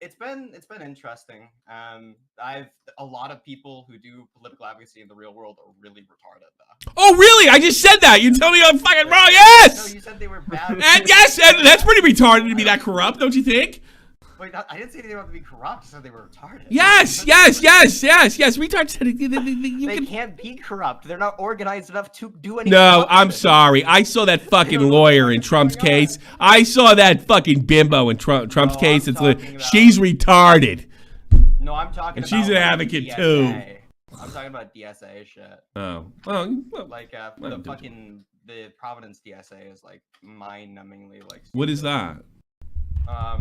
it's been interesting. A lot of people who do political advocacy in the real world are really retarded though. Oh, really? I just said that. You tell me I'm fucking wrong. Yes. No, you said they were bad. And yes, and that's pretty retarded to be that corrupt, don't you think? Wait, I didn't say they were to be corrupt. I said they were retarded. Yes. Retards said they can't be corrupt. They're not organized enough to do anything. No, I'm sorry. I saw that fucking lawyer in Trump's case. I saw that fucking bimbo in Trump's case. She's retarded. No, I'm talking and she's an advocate DSA. too. I'm talking about DSA shit. Oh, well, like the Providence DSA is like mind-numbingly like. What is that?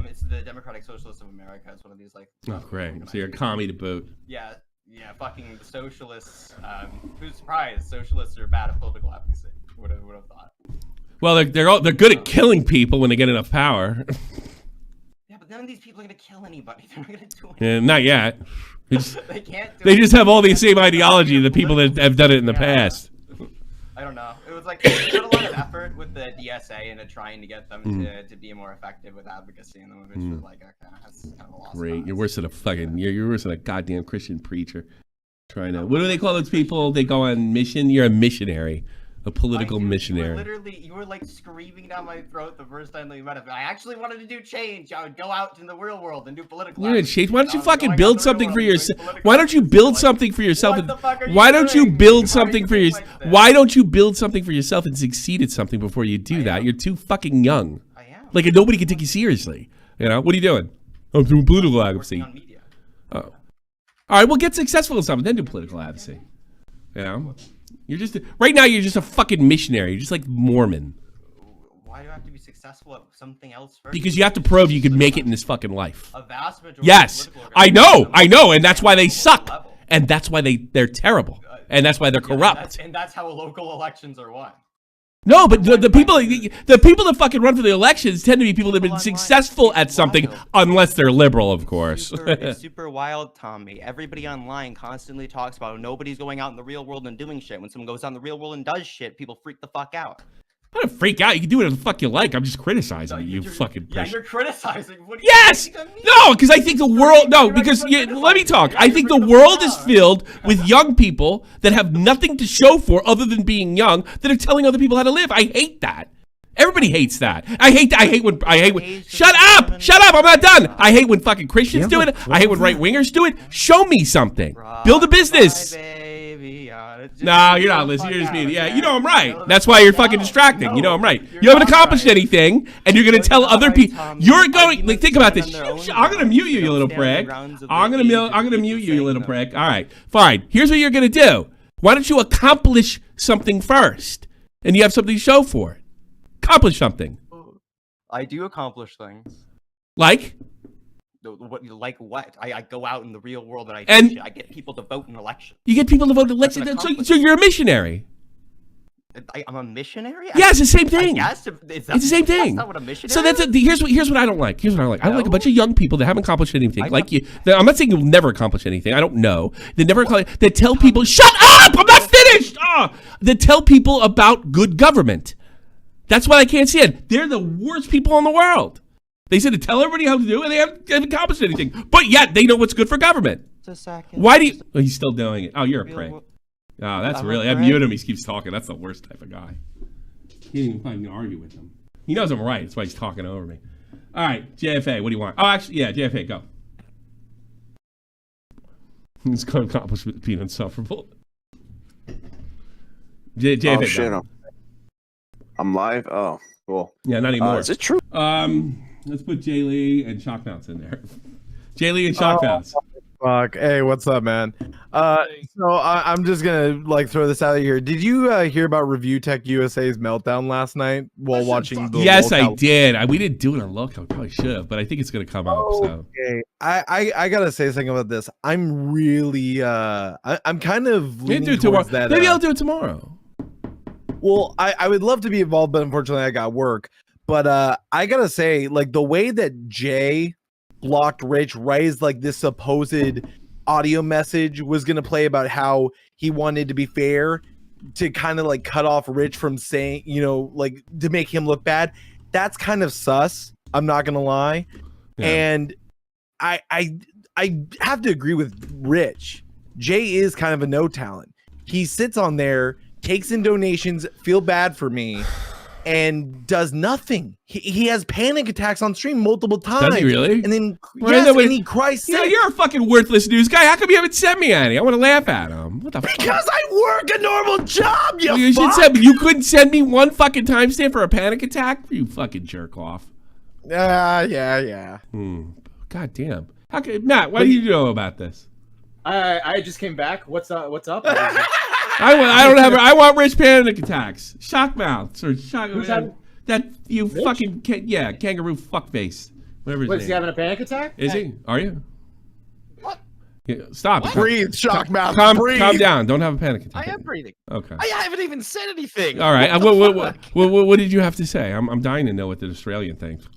It's the Democratic Socialists of America. It's one of these like. Oh, great! So you're a commie to boot. Yeah, fucking the socialists. Who's surprised? Socialists are bad at political advocacy. Would have thought. Well, they're good at killing people when they get enough power. Yeah, but none of these people are gonna kill anybody. They're not gonna do anything. Not yet. They can't. They just have all the same ideology of the people that have done it in the past. I don't know. It was like they put a lot of effort with the DSA into trying to get them to be more effective with advocacy, and then eventually like, okay, that's kind of a lost Great, cause. you're worse than a fucking. You're worse than a goddamn Christian preacher. Trying to. What do they call those people? They go on mission. You're a missionary, a political missionary. You were like screaming down my throat the first time that we met. If I actually wanted to do change, I would go out in the real world and do political. You're change. Why don't you fucking build something for yourself? Why don't you build something for yourself? Why don't you build something for yourself? Why don't you build something for yourself and succeed at something before you do that? You're too fucking young. I am. Like nobody can take you seriously. You know what are you doing? I'm doing political advocacy. Oh, all right. Well, get successful in something, then do political advocacy. You know, you're just right now. You're just a fucking missionary. You're just like Mormon. Why do I have to be successful at something else first? Because you have to prove you could make it in this fucking life. A vast majority. Yes, I know, and that's why they suck, and that's why they're terrible, and that's why they're corrupt. And that's how local elections are won. No, but the people that fucking run for the elections tend to be people that have been successful at something, unless they're liberal, of course. It's super wild, Tommy. Everybody online constantly talks about nobody's going out in the real world and doing shit. When someone goes out in the real world and does shit, people freak the fuck out. I don't freak out. You can do whatever the fuck you like. I'm just criticizing you fucking Yeah, bitch. you're criticizing. What do Yes! No, because I think the world... No, because... let me talk. I think the world is filled with young people that have nothing to show for other than being young that are telling other people how to live. I hate that. Everybody hates that. I hate when... Shut up! I'm not done! I hate when fucking Christians do it. I hate when right-wingers do it. Show me something. Build a business. No, you're not listening. You're just being... Yeah, you know I'm right. That's why you're fucking distracting. You know I'm right. You haven't accomplished anything, and you're going to tell other people... You're going... Like, think about this. I'm going to mute you, you little prig. I'm going to mute you, you little prig. All right, fine. Here's what you're going to do. Why don't you accomplish something first, and you have something to show for it? Accomplish something. I do accomplish things. Like? Like what? I go out in the real world and I get people to vote in elections. You get people to vote in elections, so you're a missionary. I'm a missionary? Yeah, it's the same thing. It's the same thing. That's not what a missionary So here's what I don't like. Here's what I don't like. I don't like a bunch of young people that haven't accomplished anything. Like you. I'm not saying you'll never accomplish anything. I don't know. They tell people, shut up! I'm not finished! They tell people about good government. That's why I can't see it. They're the worst people in the world. They said to tell everybody how to do it, and they haven't accomplished anything. But yet, they know what's good for government. Why do you... Oh, he's still doing it. Oh, you're a prick. Oh, that's really... I mute him. He keeps talking. That's the worst type of guy. Can't even fucking argue with him. He knows I'm right. That's why he's talking over me. All right, JFA, what do you want? Oh, actually, yeah, JFA, go. He's going to accomplish being insufferable. JFA, oh, shit. I'm live? Oh, cool. Yeah, not anymore. Is it true? Let's put Jay Lee and Shock Mounts in there. Jay Lee and Shock Mounts. fuck. Hey, what's up, man? So I'm just gonna like throw this out here. Did you hear about Review Tech USA's meltdown last night while watching? The Yes, I lolcow? did. We didn't do it on lolcow. Probably should have, but I think it's gonna come up. So Okay, I gotta say something about this. I'm really I'm kind of maybe leaning do it tomorrow. towards that. Maybe I'll do it tomorrow. Well, I would love to be involved, but unfortunately I got work. But I gotta say, like the way that Jay blocked Rich right as like this supposed audio message was gonna play about how he wanted to be fair to kind of like cut off Rich from saying, you know, like to make him look bad. That's kind of sus. I'm not gonna lie. Yeah. And I have to agree with Rich. Jay is kind of a no talent. He sits on there, takes in donations, feel bad for me, and does nothing. He has panic attacks on stream multiple times. Does he really? And then Well, yes, nobody- and he cries. Yeah, sick. you're a fucking worthless news guy. How come you haven't sent me any? I want to laugh at him. What the fuck? Because I work a normal job. You, You should fuck. send me. You couldn't send me one fucking timestamp for a panic attack. You fucking jerk off. Yeah. God damn. How can, Matt? What do you know about this? I just came back. What's up? I want rich panic attacks. Shock mouths or shock. Who's having- That you Rich? fucking kangaroo fuckface. Whatever his Wait, name is he having a panic attack? is he? Are you? What? Yeah, stop. What? Breathe, shock mouth, Calm breathe. down. Don't have a panic attack. I am breathing. Okay. I haven't even said anything. All right. What did you have to say? I'm dying to know what the Australian thinks.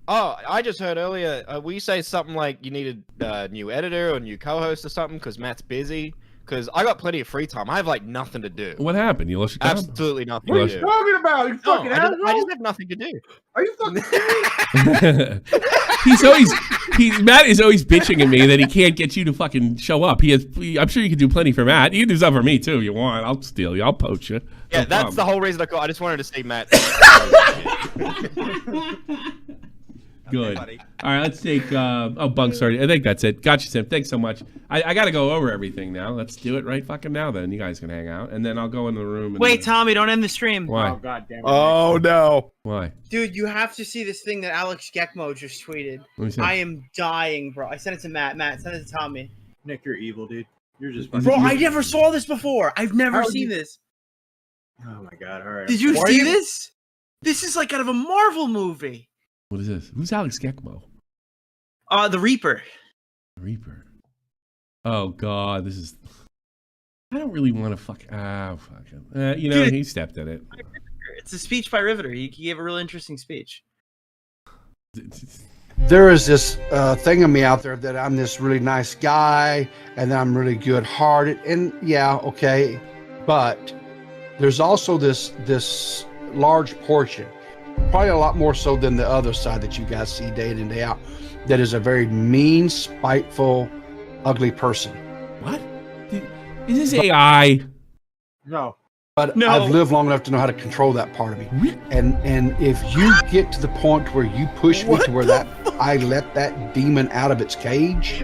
Oh, I just heard earlier. We say something like you need a new editor or a new co-host or something because Matt's busy. Because I got plenty of free time. I have like nothing to do. What happened? You lost your job? Absolutely nothing What to are do. you talking about? You fucking I asshole. just have nothing to do. Are you fucking Matt is always bitching at me that he can't get you to fucking show up. I'm sure you can do plenty for Matt. You can do something for me too if you want. I'll steal you. I'll poach you. Yeah, No that's problem. the whole reason I called. I just wanted to say Matt. Good. All right, let's take. Bunk, sorry. I think that's it. Gotcha, Tim. Thanks so much. I got to go over everything now. Let's do it right fucking now. Then you guys can hang out, and then I'll go in the room. And Wait, Tommy, don't end the stream. Why? Oh god damn it. Oh no. Why? Dude, you have to see this thing that Alex Gekmo just tweeted. Let me see. I am dying, bro. I sent it to Matt. Matt, send it to Tommy. Nick, you're evil, dude. You're just Bro, I never saw this before. I've never How seen you- this. Oh my god, alright. Did you Why are see this? This is like out of a Marvel movie. What is this? Who's Alex Gekmo? The Reaper. Reaper. Oh god, this is. I don't really want to fuck. Fuck him. You know, Dude. he stepped in it. It's a speech by Riveter. He gave a real interesting speech. There is this thing of me out there that I'm this really nice guy and that I'm really good-hearted, and yeah, okay, but there's also this large portion, probably a lot more so than the other side that you guys see day in and day out, that is a very mean, spiteful, ugly person. What? Is this AI? No. But No. I've lived long enough to know how to control that part of me. And if you get to the point where you push me to where that I let that demon out of its cage,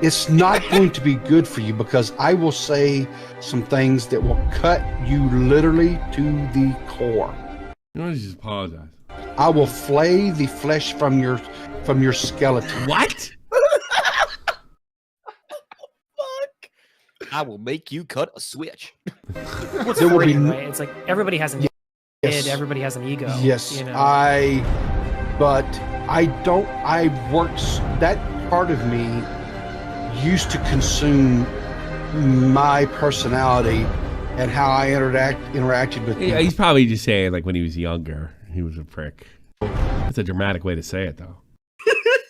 it's not going to be good for you, because I will say some things that will cut you literally to the core. You want to just apologize? I will flay the flesh from your skeleton. What? I will make you cut a switch. What's There will free, be- right? It's like everybody has an Yes. id, everybody has an ego. Yes, you know? but I worked, that part of me used to consume my personality and how I interacted with Yeah, people. he's probably just saying like when he was younger, he was a prick. That's a dramatic way to say it, though.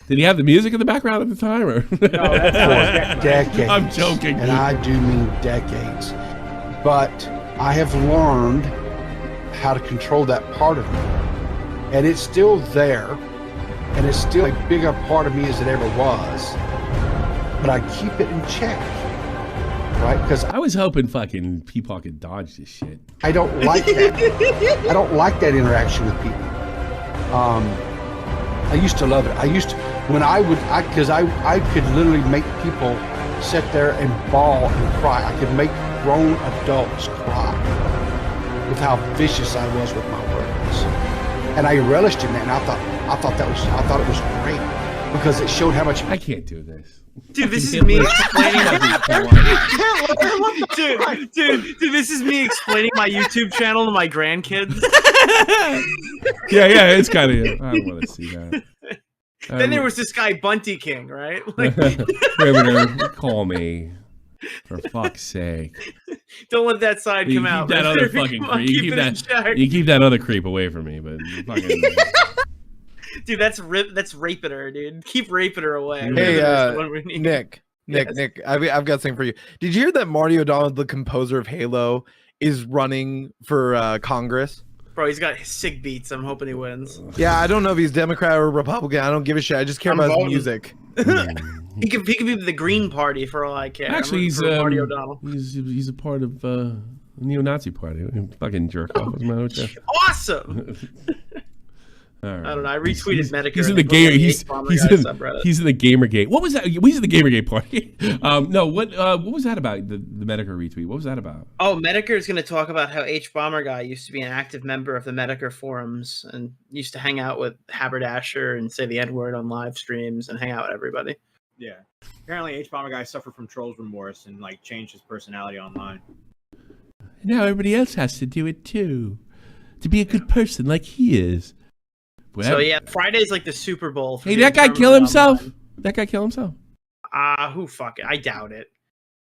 Did he have the music in the background at the time, or? No, for decades. I'm joking. And I do mean decades. But I have learned how to control that part of me. And it's still there. And it's still a bigger part of me as it ever was. But I keep it in check. Right? Because I was hoping fucking Peepaw could dodge this shit. I don't like that. I don't like that interaction with people. I used to love it. I used to, when I could literally make people sit there and bawl and cry. I could make grown adults cry with how vicious I was with my words. And I relished in that, and I thought it was great. because it showed how much. I can't do this. Dude, this is me explaining. dude, this is me explaining my YouTube channel to my grandkids. Yeah, it's kind of. I don't want to see that. Then there was this guy Bunty King, right? Like, call me, for fuck's sake. Don't let that side come out. That other fucking creep. You keep that other creep away from me, but fucking. Dude, that's Rapiter, dude. Keep Rapiter away. Hey, Nick, I've got something for you. Did you hear that Marty O'Donnell, the composer of Halo, is running for Congress? Bro, he's got sick beats. I'm hoping he wins. Yeah, I don't know if he's Democrat or Republican. I don't give a shit. I just care about his music. He could be the Green Party for all I care. Actually, he's Marty O'Donnell. He's a part of the neo-Nazi party. Fucking jerk off. What's the matter with you? Awesome. All right. I don't know. I retweeted Medicare. He's in the gamer. He's in the Gamergate. What was that? He's in the Gamergate party. No. What was that about? The Medicare retweet. What was that about? Oh, Medicare is going to talk about how H Bomber Guy used to be an active member of the Medicare forums and used to hang out with Haberdasher and say the N-word on live streams and hang out with everybody. Yeah. Apparently, H Bomber Guy suffered from trolls remorse and like changed his personality online. Now everybody else has to do it too, to be a good person like he is. So yeah, Friday's like the Super Bowl. Hey, that guy kill himself? That guy kill himself? Who fuck it? I doubt it.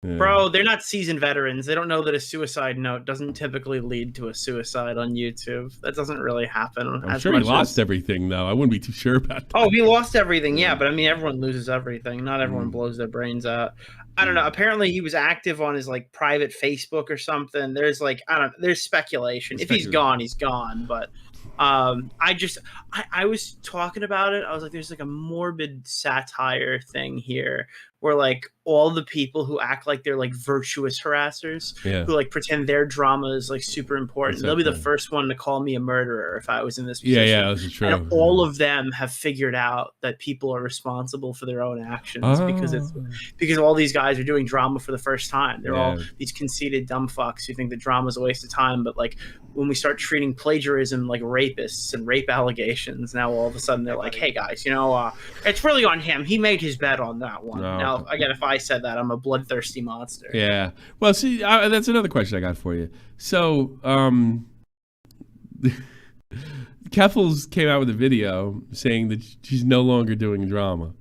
Yeah. Bro, they're not seasoned veterans. They don't know that a suicide note doesn't typically lead to a suicide on YouTube. That doesn't really happen. I'm sure he lost everything, though. I wouldn't be too sure about that. Oh, he lost everything, yeah. But I mean, everyone loses everything. Not everyone blows their brains out. I don't know. Apparently, he was active on his like private Facebook or something. There's like there's speculation. If he's gone, he's gone. But I was talking about it. I was like, there's like a morbid satire thing here where like all the people who act like they're like virtuous harassers who like pretend their drama is like super important. They'll be the first one to call me a murderer if I was in this position. Yeah, that's true. And all of them have figured out that people are responsible for their own actions because all these guys are doing drama for the first time. They're all these conceited dumb fucks who think that drama is a waste of time. But like when we start treating plagiarism like rapists and rape allegations, now all of a sudden they're like, hey guys, it's really on him. He made his bet on that one. Now, again, if I said that, I'm a bloodthirsty monster. Yeah. Well, see, that's another question I got for you. So, Keffels came out with a video saying that she's no longer doing drama.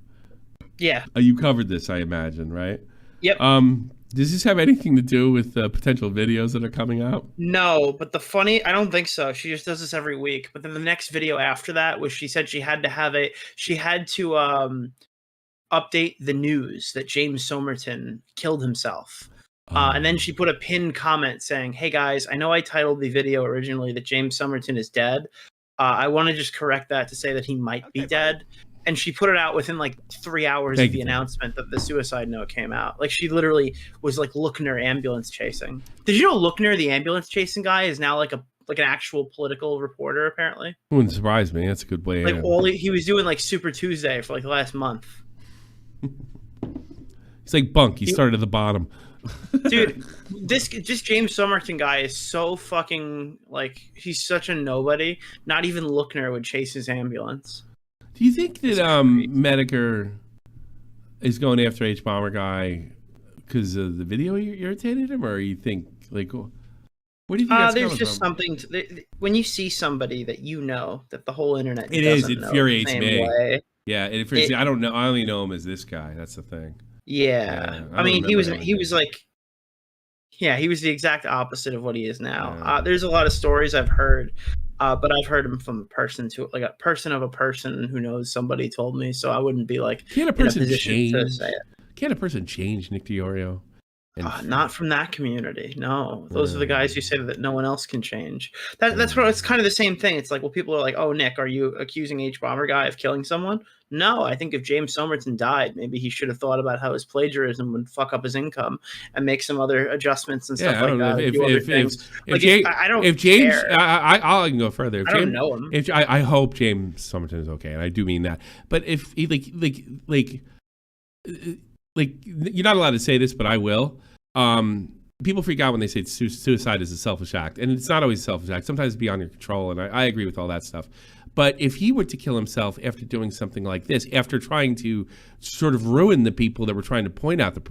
Yeah. You covered this, I imagine, right? Yep. Does this have anything to do with potential videos that are coming out? No, but I don't think so. She just does this every week. But then the next video after that was she said she had to update the news that James Somerton killed himself. And then she put a pinned comment saying, hey guys, I know I titled the video originally that James Somerton is dead. I want to just correct that to say that he might be dead. And she put it out within like 3 hours of the announcement that the suicide note came out. Like she literally was like Lookner ambulance chasing. Did you know Lookner, the ambulance chasing guy, is now like an actual political reporter apparently? Wouldn't surprise me. That's a good way. Like he was doing like Super Tuesday for like the last month. He's like Bunk. He started at the bottom. Dude, this James Somerton guy is so fucking like he's such a nobody. Not even Lookner would chase his ambulance. Do you think that Medicare is going after H Bomber Guy because of the video irritated him, or you think like what do you think? That's there's just from? something when you see somebody that that the whole internet it infuriates me. Way. Yeah, I don't know. I only know him as this guy. That's the thing. Yeah, I mean he was the exact opposite of what he is now. There's a lot of stories I've heard. But I've heard him from a person of a person who knows somebody told me, so I wouldn't be like Can't a person change? To say it. Can't a person change, Nick DiOrio? Not from that community. No, those are the guys who say that no one else can change. That's what it's kind of the same thing. It's like, well, people are like, "Oh, Nick, are you accusing H Bomber Guy of killing someone?" No, I think if James Somerton died, maybe he should have thought about how his plagiarism would fuck up his income and make some other adjustments and stuff like that. I can go further. I don't know him. I hope James Somerton is okay, and I do mean that. But if he like you're not allowed to say this, but I will. People freak out when they say suicide is a selfish act, and it's not always a selfish act. Sometimes it's beyond your control, and I agree with all that stuff. But if he were to kill himself after doing something like this, after trying to sort of ruin the people that were trying to point out the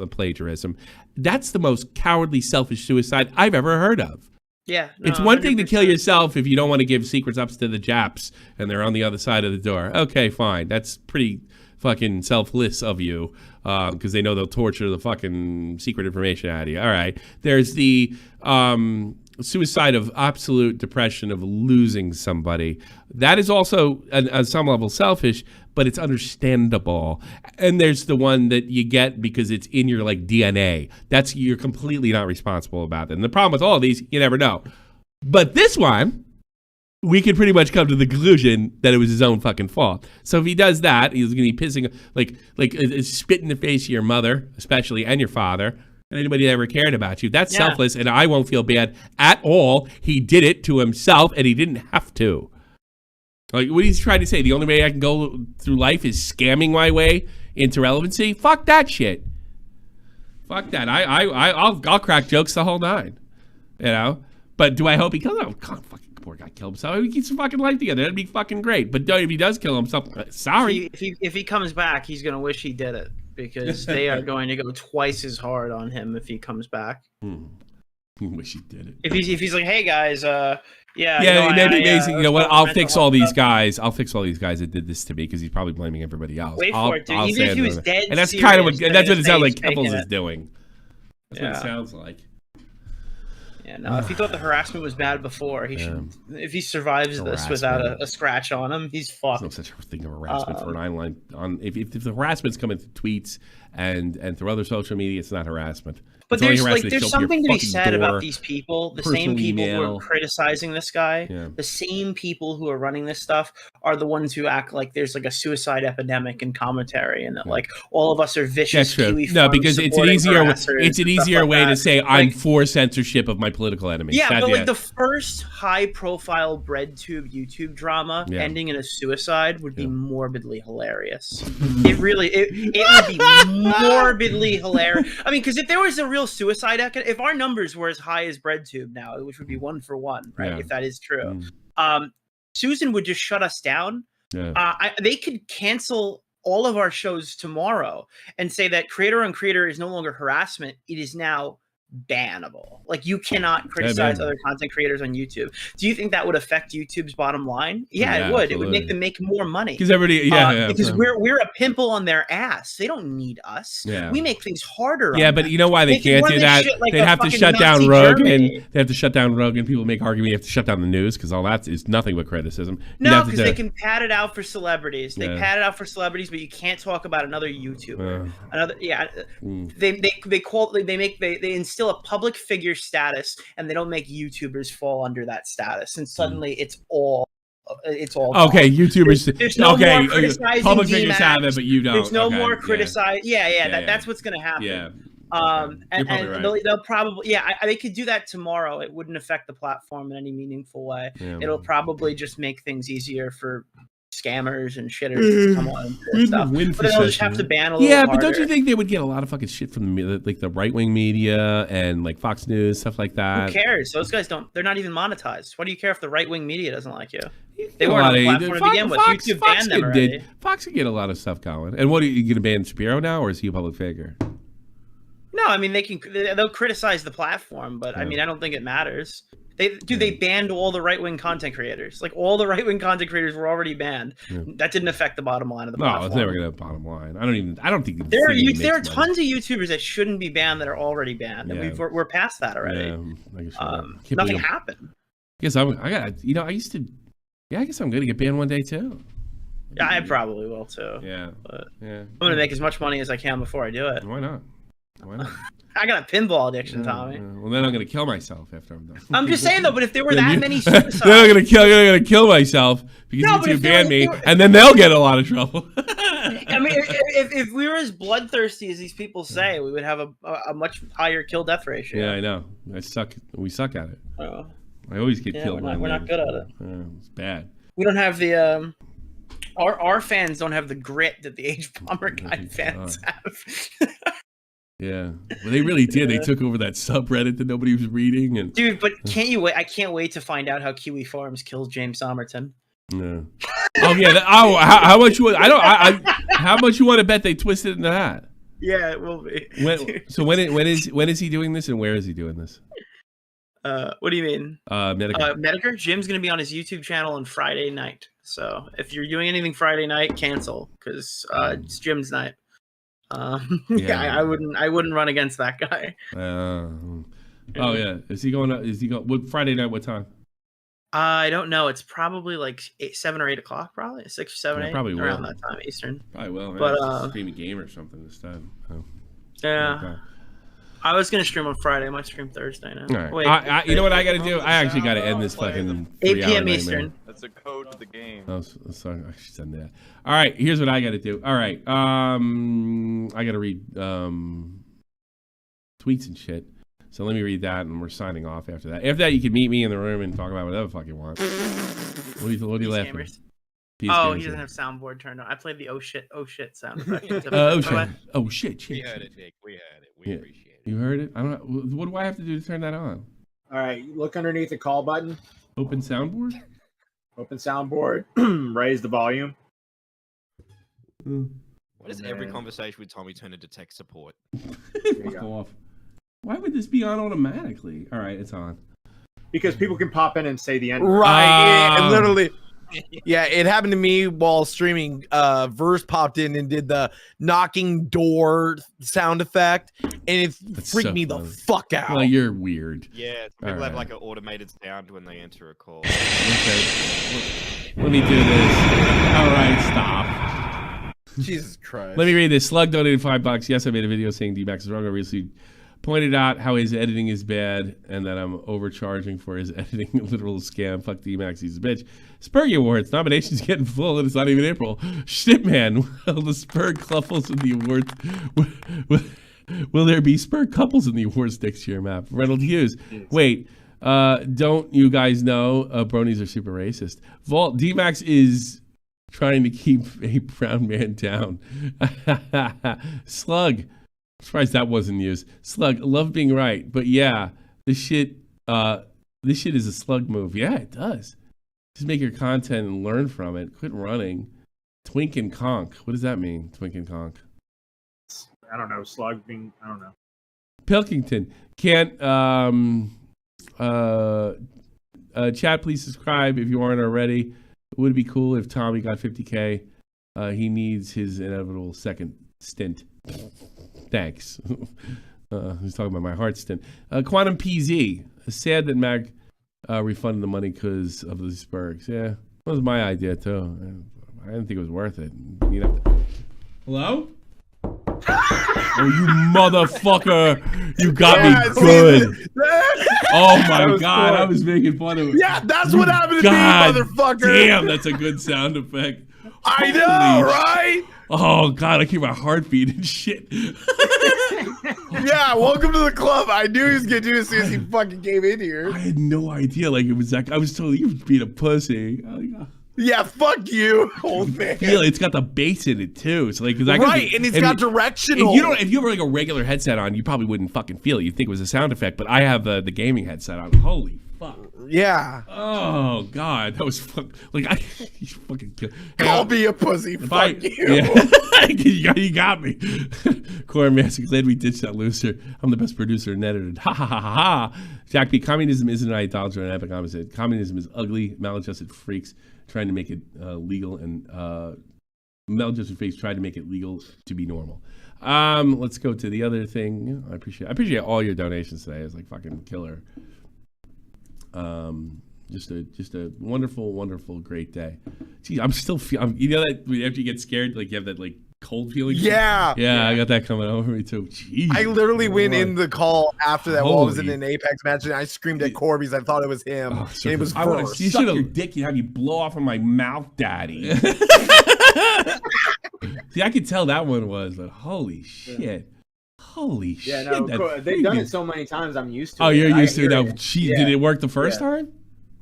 plagiarism, that's the most cowardly, selfish suicide I've ever heard of. Yeah. It's one thing to kill yourself if you don't want to give secrets up to the Japs and they're on the other side of the door. Okay, fine. That's pretty fucking selfless of you because they know they'll torture the fucking secret information out of you. All right. There's the suicide of absolute depression of losing somebody. That is also on some level selfish, but it's understandable. And there's the one that you get because it's in your like DNA. That's, you're completely not responsible about that. And the problem with all of these, you never know. But this one, we could pretty much come to the conclusion that it was his own fucking fault. So if he does that, he's going to be pissing, like spit in the face of your mother, especially, and your father, and anybody that ever cared about you. That's selfless, and I won't feel bad at all. He did it to himself, and he didn't have to. Like, what he's trying to say, the only way I can go through life is scamming my way into relevancy? Fuck that shit. Fuck that. I'll crack jokes the whole nine. You know? But do I hope he kills him? Oh, God, fucking poor guy killed himself. He keeps his fucking life together. That'd be fucking great. But if he does kill himself, sorry. If he comes back, he's going to wish he did it. Because they are going to go twice as hard on him if he comes back. Wish he did it. If he's like, hey guys, you know what? I'll fix all these guys. I'll fix all these guys that did this to me because he's probably blaming everybody else. Wait for it, dude. Even if he was dead, and that's kind of what it sounds like Keppels is doing. That's what it sounds like. Yeah, no. If he thought the harassment was bad before, he should. If he survives this without a scratch on him, he's fucked. There's no such thing of harassment for an online. If the harassment's coming through tweets and through other social media, it's not harassment. But there's something to be said about these people. The same people who are criticizing this guy, the same people who are running this stuff, are the ones who act like there's like a suicide epidemic in commentary, and that like all of us are vicious. That's true. No, because it's an easier way to say I'm for censorship of my political enemies. Yeah, but like the first high-profile BreadTube YouTube drama ending in a suicide would be morbidly hilarious. It would be morbidly hilarious. I mean, because if there was a real suicide, if our numbers were as high as BreadTube now, which would be 1 for 1, right? If that is true, Susan would just shut us down. They could cancel all of our shows tomorrow and say that creator on creator is no longer harassment. It is now bannable. Like, you cannot criticize other content creators on YouTube. Do you think that would affect YouTube's bottom line? Yeah, it would. Absolutely. It would make them make more money. Because everybody, because we're a pimple on their ass. They don't need us. We make things harder. Yeah, but you know why they can't do that? Like they have to shut down Rogan. They have to shut down Rogan. People make argument. You have to shut down the news because all that is nothing but criticism. No, because they can pad it out for celebrities. They pad it out for celebrities, but you can't talk about another YouTuber. They instill a public figure status, and they don't make YouTubers fall under that status, and suddenly it's all okay. YouTubers, there's no more criticizing public figures have it, but you don't. There's no more criticize. That's what's gonna happen. They'll probably they could do that tomorrow. It wouldn't affect the platform in any meaningful way. It'll probably just make things easier for scammers and shitters to come on and stuff. But they'll just have to ban a little harder. But don't you think they would get a lot of fucking shit from the right-wing media and like Fox News, stuff like that? Who cares? Those guys they're not even monetized. Why do you care if the right-wing media doesn't like you? They weren't on the platform to begin with. YouTube banned them already. Fox could get a lot of stuff going. And what, are you going to ban Shapiro now, or is he a public figure? No, I mean, they'll criticize the platform, but I mean, I don't think it matters. They banned all the right-wing content creators. Like, all the right-wing content creators were already banned. That didn't affect the bottom line of the platform. No, it's never going to have bottom line. I don't think there are tons of YouTubers that shouldn't be banned that are already banned, and we're past that already. Nothing happened. I guess I guess I'm going to get banned one day too. Yeah, I probably will too. But I'm going to make as much money as I can before I do it. Why not? I got a pinball addiction, Tommy. Well, then I'm gonna kill myself after I'm done. I'm just saying though, but if there were that many suicides, then I'm gonna kill myself because YouTube banned me, and then they'll get a lot of trouble. I mean, if we were as bloodthirsty as these people say, we would have a much higher kill-death ratio. Yeah, I know. We suck at it. I always get killed. We're not good at it. It's bad. We don't have the our fans don't have the grit that the Age Bomber Guide fans have. Yeah, well, they really did. They took over that subreddit that nobody was reading, and dude. But can't you wait? I can't wait to find out how Kiwi Farms kills James Somerton. Yeah. Oh yeah. How much you? How much you want to bet they twisted into that? Yeah, it will be. When is he doing this, and where is he doing this? What do you mean? Medicare. Jim's gonna be on his YouTube channel on Friday night. So if you're doing anything Friday night, cancel because it's Jim's night. I wouldn't run against that guy. Oh yeah. Is he going? What Friday night? What time? I don't know. It's probably like 7 or 8 o'clock. Probably 6 or 7, 8. Probably around will. that time Eastern. Probably will. But stream a game or something this time. Oh. Yeah. Okay. I was gonna stream on Friday. I might stream Thursday now. All right. Wait, you know what I got to do? I actually got to end this fucking 8 p.m. nightmare. Eastern. That's a code to the game. Oh, sorry. I should send that. All right. Here's what I got to do. All right. I got to read tweets and shit. So let me read that, and we're signing off after that. After that, you can meet me in the room and talk about whatever the fuck you want. What are you laughing at? He doesn't have soundboard turned on. I played the oh shit sound effect. Oh shit. We heard it, Jake. We heard it. We appreciate it. You heard it? I don't know. What do I have to do to turn that on? All right, look underneath the call button. Open soundboard? Open soundboard. Raise the volume. Why does every conversation with Tommy turn into tech support? Fuck off. Why would this be on automatically? All right, it's on. Because people can pop in and say the end. Right. And literally. Yeah, it happened to me while streaming. Verse popped in and did the knocking door sound effect, and it freaked me the fuck out. Well, you're weird. Yeah, people have like an automated sound when they enter a call. Okay. Let me do this. All right, stop. Jesus Christ. Let me read this. Slug donated $5. Yes, I made a video saying D-Max is wrong. I recently pointed out how his editing is bad and that I'm overcharging for his editing. A literal scam. Fuck D-Max, he's a bitch. Spurgy Awards. Nominations getting full and it's not even April. Shit, man. Will the Spur couples in the awards... Will there be Spur couples in the awards next year, Map? Reynolds Hughes. Wait. Don't you guys know bronies are super racist? Vault, D-Max is trying to keep a brown man down. Slug. I'm surprised that wasn't used. Slug, love being right, but yeah, this shit is a slug move. Yeah, it does. Just make your content and learn from it. Quit running. Twink and conk. What does that mean? Twink and conk. I don't know. Slug being. I don't know. Pilkington. Can't chat, please subscribe if you aren't already. Would it be cool if Tommy got 50K? He needs his inevitable second stint. Thanks. He's talking about my heart stint. Quantum PZ. Sad that Mag refunded the money because of the Spurgs. Yeah, that was my idea too. I didn't think it was worth it. Hello? Oh, you motherfucker! You got me good. Oh my god, I was making fun of it. Yeah, that's what happened to me, motherfucker. Damn, that's a good sound effect. I know, right? Oh god, I keep my heartbeat and shit. Yeah, welcome to the club. I knew he was gonna do it as soon as he fucking came in here. I had no idea. Like it was like I was told you were being a pussy. Yeah, fuck you, old man. Feel it's got the bass in it too. So like, right, and it's got directional. If you have like a regular headset on, you probably wouldn't fucking feel it. You'd think it was a sound effect. But I have the gaming headset on. Holy fuck. Yeah. Oh god, that was like you fucking call me a pussy. Fuck you. Yeah. you got me. Core Master, glad we ditched that loser. I'm the best producer and editor. Ha ha ha ha. Jack B. Communism isn't an idolatry or an epic opposite. Communism is ugly, maladjusted freaks trying to make it legal, and maladjusted freaks tried to make it legal to be normal. Let's go to the other thing. I appreciate all your donations today. It's like fucking killer. Just a wonderful, great day. Gee, I'm still you know that after you get scared, like you have that like cold feeling. Yeah. I got that coming over me too. Jeez. I literally went in the call after that while I was in an Apex match, and I screamed at Corby's. I thought it was him. And it was first. You should have your dick. You have you blow off of my mouth, daddy. See, I could tell that one was, but holy shit. Holy shit. Yeah, no, they've done it so many times, I'm used to it. Oh, you're used to it now. Did it work the first time?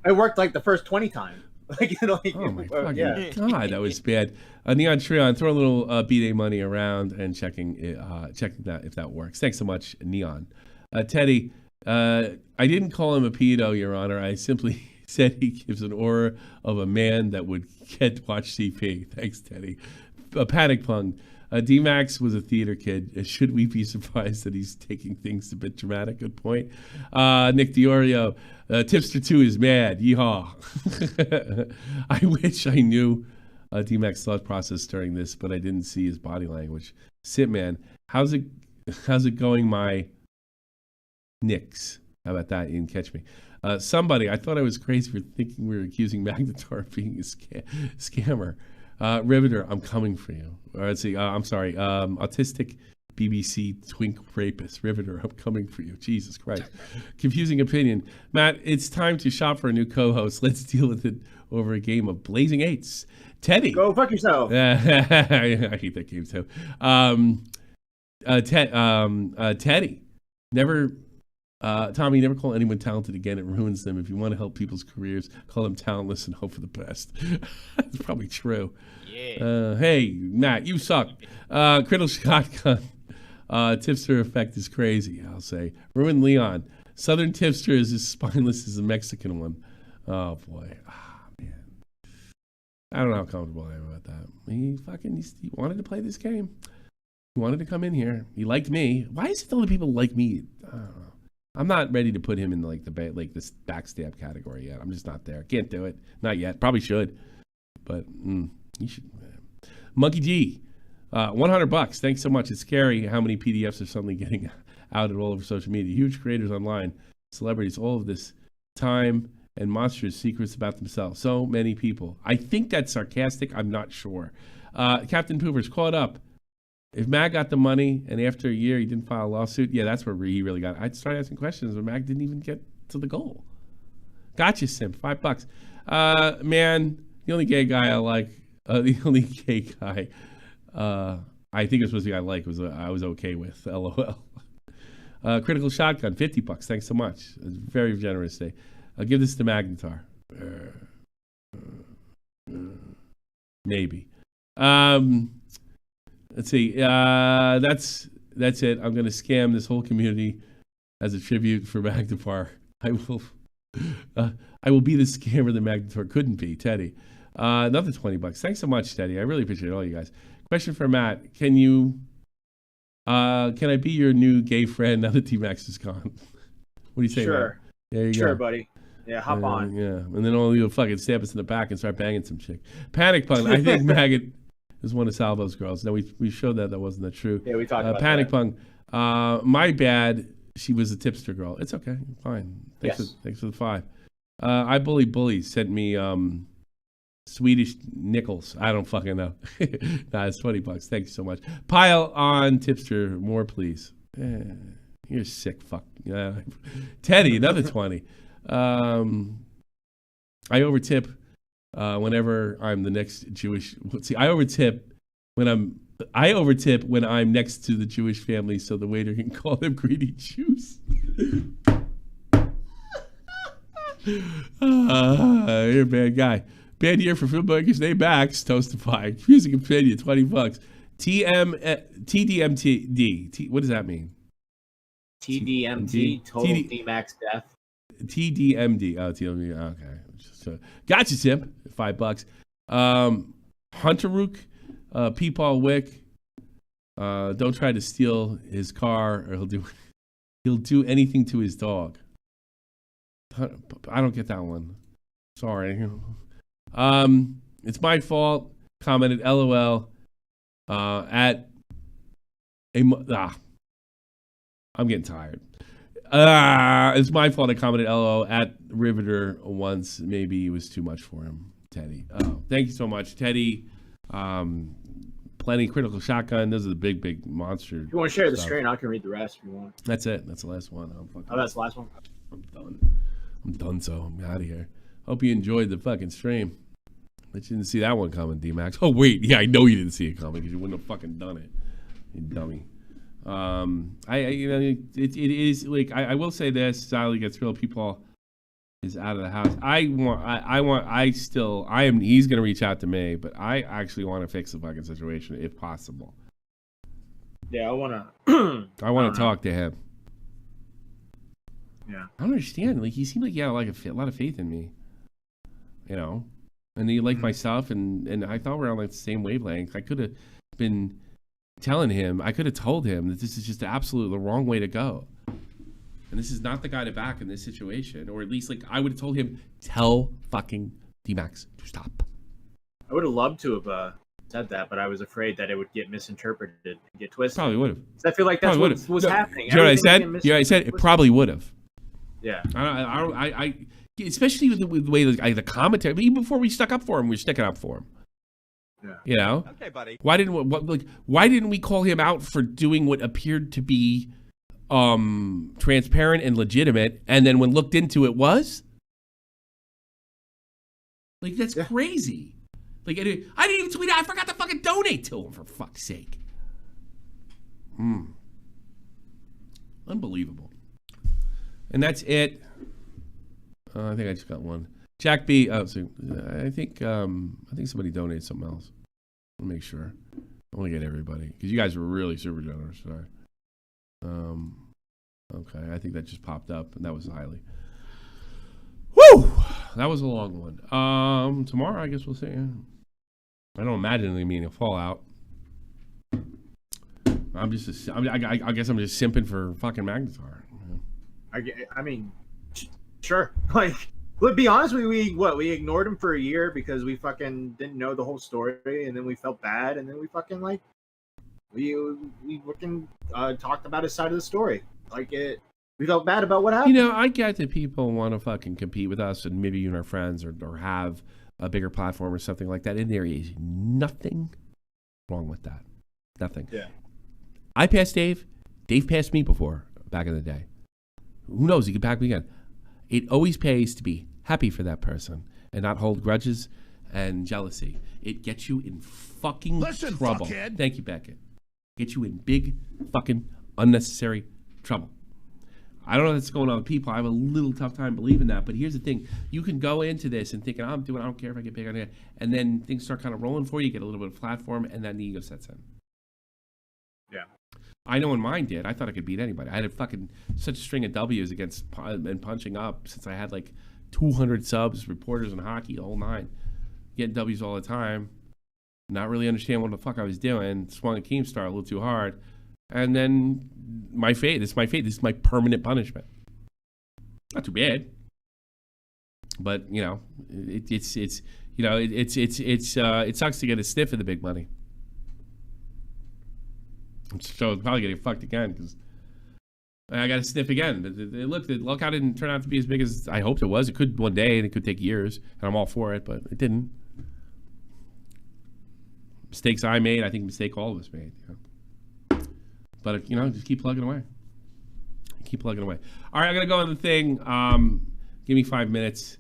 It worked like the first 20 times. Oh my fucking god, that was bad. Neon Trion, throw a little B-Day money around and checking that if that works. Thanks so much, Neon. Teddy, I didn't call him a pedo, Your Honor. I simply said he gives an aura of a man that would watch CP. Thanks, Teddy. Panic Pung. D-Max was a theater kid. Should we be surprised that he's taking things a bit dramatic? Good point. Nick DiOrio. Tipster 2 is mad. Yeehaw. I wish I knew D-Mac's thought process during this, but I didn't see his body language. Sitman, how's it going, my Knicks? How about that? You didn't catch me. Somebody, I thought I was crazy for thinking we were accusing Magnetar of being a scammer. Riveter, I'm coming for you. Let's see. I'm sorry. Autistic BBC twink rapist. Riveter, I'm coming for you. Jesus Christ. Confusing opinion. Matt, it's time to shop for a new co-host. Let's deal with it over a game of Blazing Eights. Teddy. Go fuck yourself. I hate that game too. Teddy. Never, Tommy, never call anyone talented again. It ruins them. If you want to help people's careers, call them talentless and hope for the best. That's probably true. Yeah. Hey, Matt, you suck. Critical Shotgun. Tipster effect is crazy, I'll say. Ruin Leon. Southern Tipster is as spineless as the Mexican one. Oh, boy. Man. I don't know how comfortable I am about that. He wanted to play this game. He wanted to come in here. He liked me. Why is it the only people like me? I don't know. I'm not ready to put him in this backstab category yet. I'm just not there. Can't do it. Not yet. Probably should. But you should. Monkey G. $100. Thanks so much. It's scary how many PDFs are suddenly getting out all over social media. Huge creators online, celebrities, all of this time and monstrous secrets about themselves. So many people. I think that's sarcastic. I'm not sure. Captain Poover's caught up. If Mag got the money and after a year he didn't file a lawsuit, yeah, that's where he really got it. I started asking questions, but Mag didn't even get to the goal. Gotcha, Sim. $5. Man, the only gay guy I like, the only gay guy I think it was supposed to be I like was I was okay with. LOL. Critical Shotgun, $50. Thanks so much. It's very generous day. I'll give this to Magnetar. Maybe. Let's see. That's it. I'm gonna scam this whole community as a tribute for Magnetar. I will be the scammer that Magnetar couldn't be. Teddy. Another $20. Thanks so much, Teddy. I really appreciate all you guys. Question for Matt. Can I be your new gay friend now that T-Max is gone? What do you say, Sure. Matt? There you Sure, go. buddy. Yeah, hop on. Yeah, and then all you'll fucking stab us in the back and start banging some chick. Panic Pung. I think Maggot is one of Salvo's girls. No, we showed that wasn't that true. Yeah, we talked about Panic that. Pung. My bad. She was a tipster girl. It's okay. Fine. Thanks for the 5. I Bully Bully sent me Swedish nickels. I don't fucking know. Nah, it's $20. Thank you so much. Pile on tipster more, please. You're sick. Fuck. Teddy, another 20. I overtip whenever I'm the next Jewish. See, I overtip when I'm next to the Jewish family, so the waiter can call them greedy Jews. You're a bad guy. Bad year for filmmakers. Name Max. Toastify. Music opinion. $20. TDMTD. What does that mean? TDMT. Total D-Max death. TDMD. Oh, TDMD. Okay. So, gotcha, Tim. $5. Hunterrook. Peepaw Wick. Don't try to steal his car, or he'll do anything to his dog. I don't get that one. Sorry. It's my fault. Commented LOL at a. I'm getting tired. It's my fault. I commented LOL at Riveter once. Maybe it was too much for him. Teddy. Oh, thank you so much, Teddy. Plenty Critical Shotgun. Those are the big monster. If you want to share the stuff. screen, I can read the rest if you want. That's it. That's the last one. That's the last one. I'm done. So I'm out of here. Hope you enjoyed the fucking stream. But you didn't see that one coming, D-Max. Oh wait, yeah, I know you didn't see it coming because you wouldn't have fucking done it, you dummy. It is like I will say this. Sally gets real. People is out of the house. He's gonna reach out to me, but I actually want to fix the fucking situation if possible. Yeah, I want to talk to him. Yeah. I don't understand. Like he seemed like he had like a lot of faith in me. you know, and he liked my stuff, and I thought we were on like the same wavelength. I could have been telling him, I could have told him that this is just absolutely the wrong way to go. And this is not the guy to back in this situation. Or at least, like, I would have told him, tell fucking D-Max to stop. I would have loved to have said that, but I was afraid that it would get misinterpreted and get twisted. Probably would have. I feel like that's what was happening. You know what I said? Yeah, I said it probably would have. Yeah. I especially with the way the commentary, even before we stuck up for him, we were sticking up for him. Yeah. You know? Okay, buddy. Why didn't we call him out for doing what appeared to be transparent and legitimate, and then when looked into it was? Like, that's crazy. Like, I didn't even tweet out. I forgot to fucking donate to him, for fuck's sake. Unbelievable. And that's it. I think I just got one. Jack B. Oh, so I think somebody donated something else. Let me make sure. I want to get everybody because you guys were really super generous. Sorry. Okay, I think that just popped up, and that was highly. Woo! That was a long one. Tomorrow, I guess we'll see. I don't imagine there being a fallout. I guess I'm just simping for fucking Magnetar. I mean, sure. Like, let's be honest, we ignored him for a year because we fucking didn't know the whole story, and then we felt bad, and then we fucking like we fucking talked about his side of the story. Like we felt bad about what happened. You know, I get that people want to fucking compete with us, and maybe even our friends, or have a bigger platform or something like that. And there is nothing wrong with that. Nothing. Yeah. I passed Dave. Dave passed me before, back in the day. Who knows? He could pack me again. It always pays to be happy for that person and not hold grudges and jealousy. It gets you in fucking trouble. Fuckhead. Thank you, Beckett. Gets you in big fucking unnecessary trouble. I don't know what's going on with people. I have a little tough time believing that. But here's the thing. You can go into this and thinking, I don't care if I get big on it. And then things start kind of rolling for you. You get a little bit of platform, and then the ego sets in. Yeah. I know when mine did. I thought I could beat anybody. I had such a string of W's against and punching up since I had like 200 subs, reporters in hockey, the whole nine. Getting W's all the time. Not really understand what the fuck I was doing. Swung a Keemstar a little too hard. And then my fate. This is my fate. This is my permanent punishment. Not too bad. But, you know, it sucks to get a sniff of the big money. So it's probably getting fucked again because I got to sniff again. But the lolcow didn't turn out to be as big as I hoped it was. It could one day, and it could take years, and I'm all for it, but it didn't. Mistakes I made, I think mistake all of us made. You know? But, you know, just keep plugging away. Keep plugging away. All right, I'm going to go on the thing. Give me 5 minutes.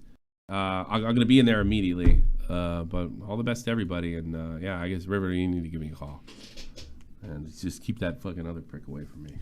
I'm going to be in there immediately. But all the best to everybody. And, yeah, I guess, River, you need to give me a call. And just keep that fucking other prick away from me.